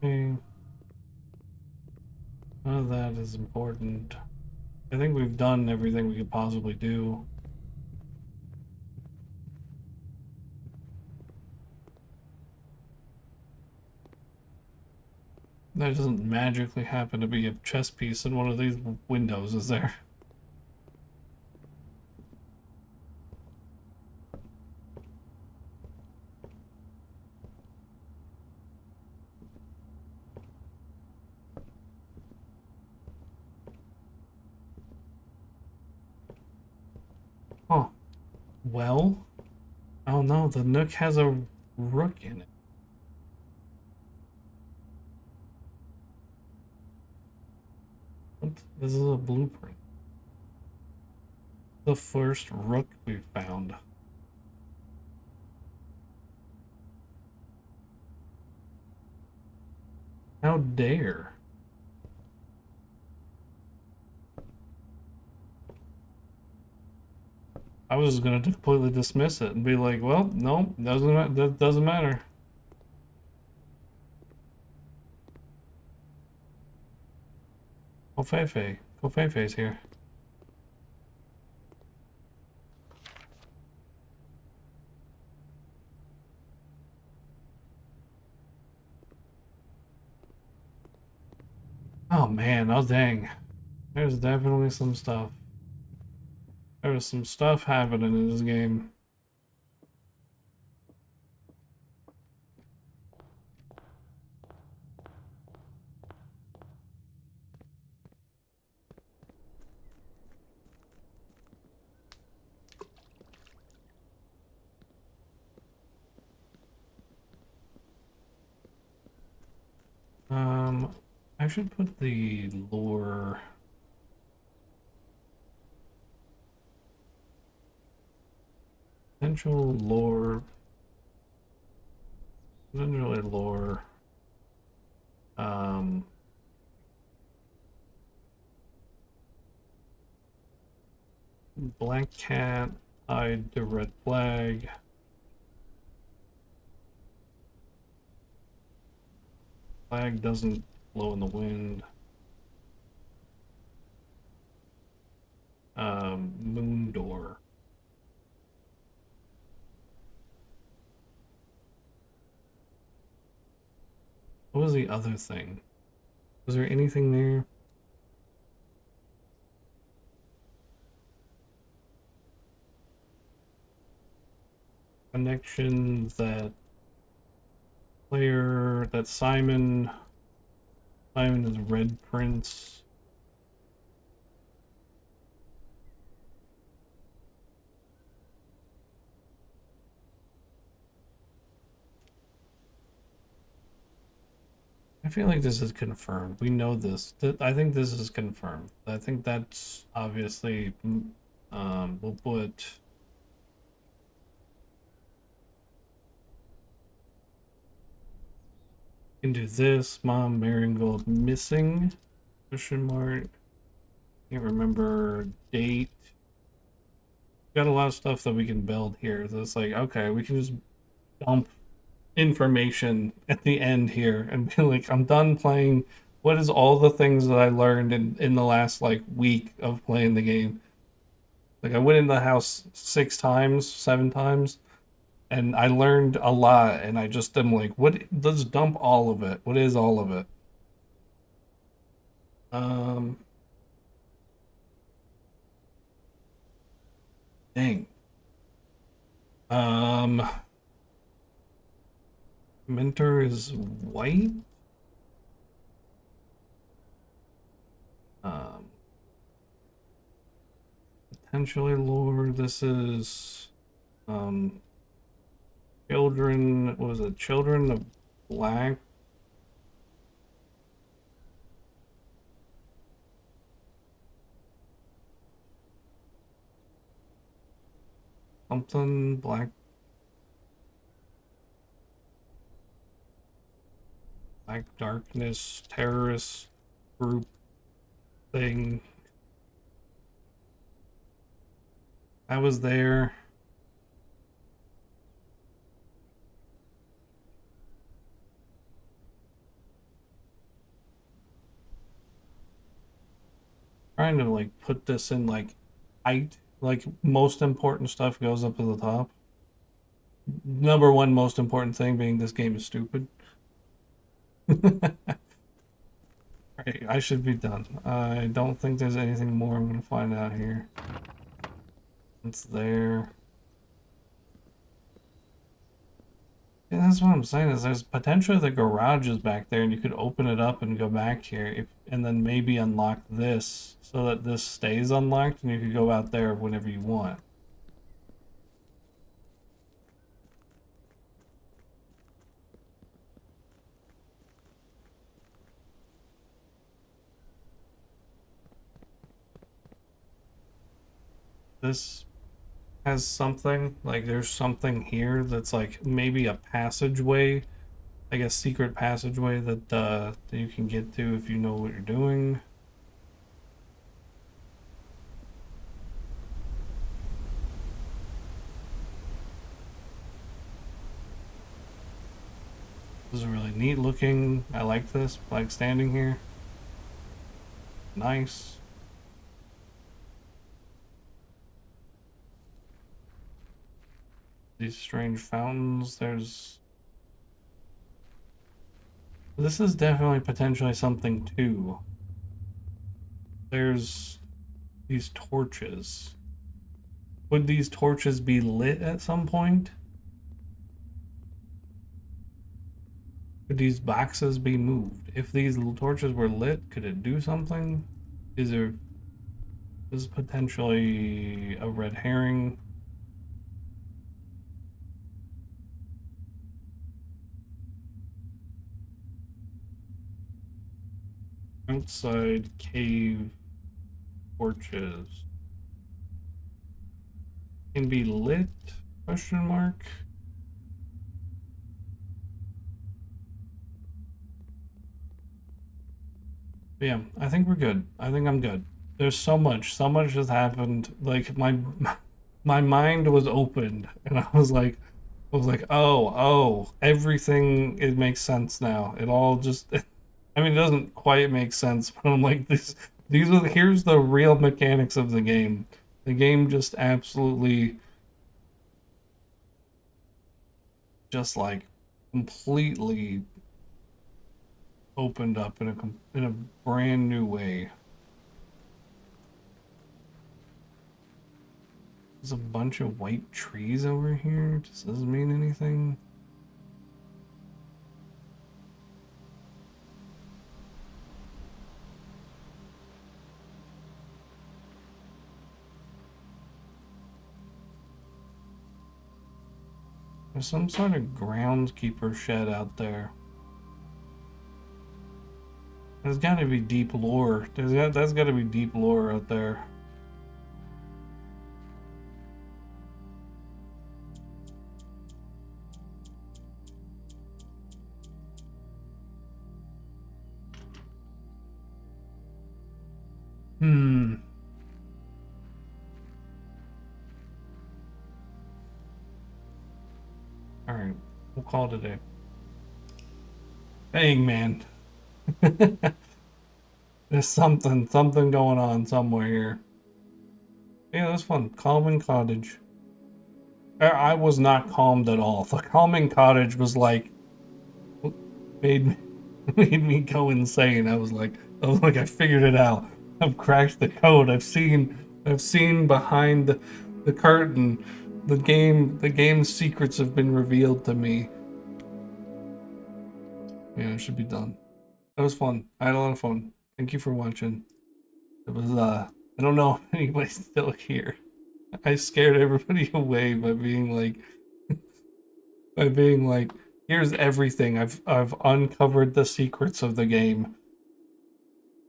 Okay. None of that is important. I think we've done everything we could possibly do. There doesn't magically happen to be a chess piece in one of these windows, is there? Huh. Well? Oh no, the Nook has a rook in it. What? This is a blueprint. The first rook we found. How dare? I was just gonna completely dismiss it and be like, well, no, that doesn't matter. Kofeife's here. Oh man, oh dang. There's definitely some stuff. There's some stuff happening in this game. I should put the lore. Potential lore. Potentially lore. Um, Black cat eyed the red flag. Flag doesn't blow in the wind. Moon door. What was the other thing? Was there anything there? Connection that player that Simon is Red Prince. I feel like this is confirmed. We know this. I think this is confirmed. I think that's obviously. We'll put. Can do this. Mom Marigold missing? Question mark. Can't remember date. Got a lot of stuff that we can build here. So it's like, okay, we can just dump information at the end here and be like, I'm done playing. What is all the things that I learned in the last like week of playing the game? Like I went in the house 6 times, 7 times, and I learned a lot. And I just am like, what? Let's dump all of it. What is all of it? Um, dang. Um, Mentor is white. Um, Potentially lore. This is children. What was it? Children of Black. Something Black. Black Darkness terrorist group thing. I was there. Trying to like put this in like height. Like most important stuff goes up to the top. Number one most important thing being this game is stupid. Right, I should be done. I don't think there's anything more I'm gonna find out here. It's there. Yeah, that's what I'm saying is there's potentially the garage is back there and you could open it up and go back here if, and then maybe unlock this so that this stays unlocked and you could go out there whenever you want. This has something, like there's something here that's like maybe a passageway, like a secret passageway that you can get to if you know what you're doing. This is really neat looking. I like this, like standing here. Nice. These strange fountains. There's. This is definitely potentially something too. there's these torches. Would these torches be lit at some point? Could these boxes be moved? If these little torches were lit, could it do something? Is there... This is potentially a red herring. Outside cave torches. Can be lit? Question mark. But yeah, I think we're good. I think I'm good. There's so much has happened. Like my mind was opened, and I was like, oh, everything, it makes sense now. It all just, I mean, it doesn't quite make sense, but I'm like, these are here's the real mechanics of the game. The game just absolutely, just like completely opened up in a brand new way. There's a bunch of white trees over here. Does this mean anything? There's some sort of groundskeeper shed out there. There's got to be deep lore. That's got to be deep lore out there. Hmm. All right, we'll call it a day. Dang, man. There's something going on somewhere here. Yeah, that's fun. Calming Cottage. I was not calmed at all. The Calming Cottage was like made me, made me go insane. I figured it out. I've cracked the code. I've seen behind the curtain. The game's secrets have been revealed to me. Yeah, it should be done. That was fun. I had a lot of fun. Thank you for watching. It was I don't know if anybody's still here. I scared everybody away by being like, here's everything. I've uncovered the secrets of the game.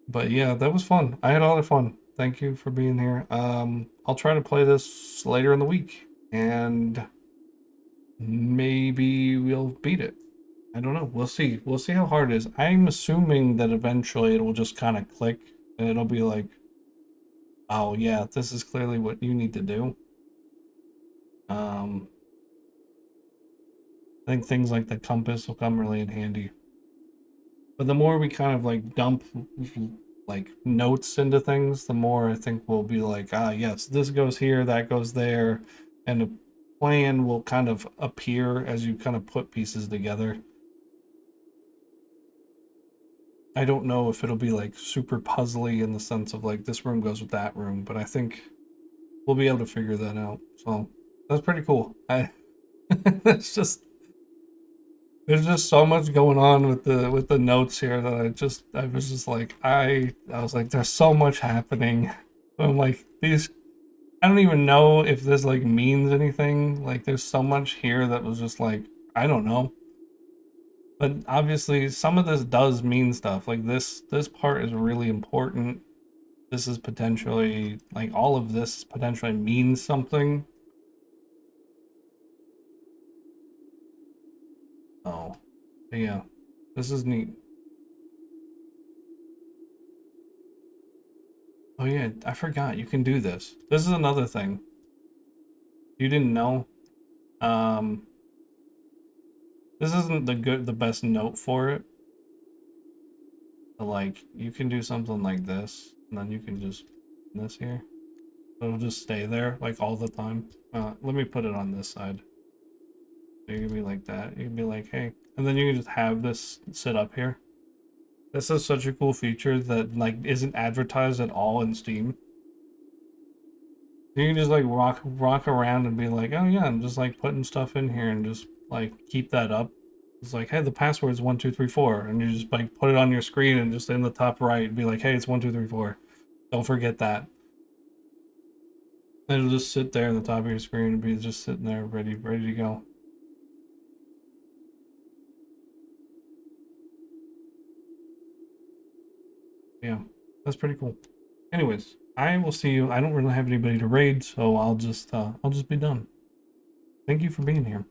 But yeah, that was fun. I had a lot of fun. Thank you for being here. I'll try to play this later in the week, and maybe we'll beat it. I don't know. We'll see. We'll see how hard it is. I'm assuming that eventually it will just kind of click, and it'll be like, oh yeah, this is clearly what you need to do. I think things like the compass will come really in handy. But the more we kind of like dump like notes into things, the more I think we'll be like, ah, yes, this goes here, that goes there, and a plan will kind of appear as you kind of put pieces together. I don't know if it'll be like super puzzly in the sense of like this room goes with that room, but I think we'll be able to figure that out. So that's pretty cool. It's just there's just so much going on with the notes here that I was just like I was like there's so much happening. I'm like these I don't even know if this like means anything. Like there's so much here that was just like I don't know. But obviously some of this does mean stuff. Like this part is really important. This is potentially like all of this potentially means something. Oh. But yeah. This is neat. Oh yeah, I forgot you can do this. This is another thing. You didn't know. Um this isn't the best note for it. But like you can do something like this, and then you can just this here. It'll just stay there like all the time. Let me put it on this side. So you can be like that. You can be like, hey, and then you can just have this sit up here. This is such a cool feature that like isn't advertised at all in Steam. You can just like rock around and be like, oh yeah, I'm just like putting stuff in here and just like keep that up. It's like, hey, the password is 1234, and you just like put it on your screen and just in the top right be like, hey, it's 1234. Don't forget that. And it'll just sit there on the top of your screen and be just sitting there ready to go. Yeah, that's pretty cool. Anyways, I will see you. I don't really have anybody to raid, so I'll just be done. Thank you for being here.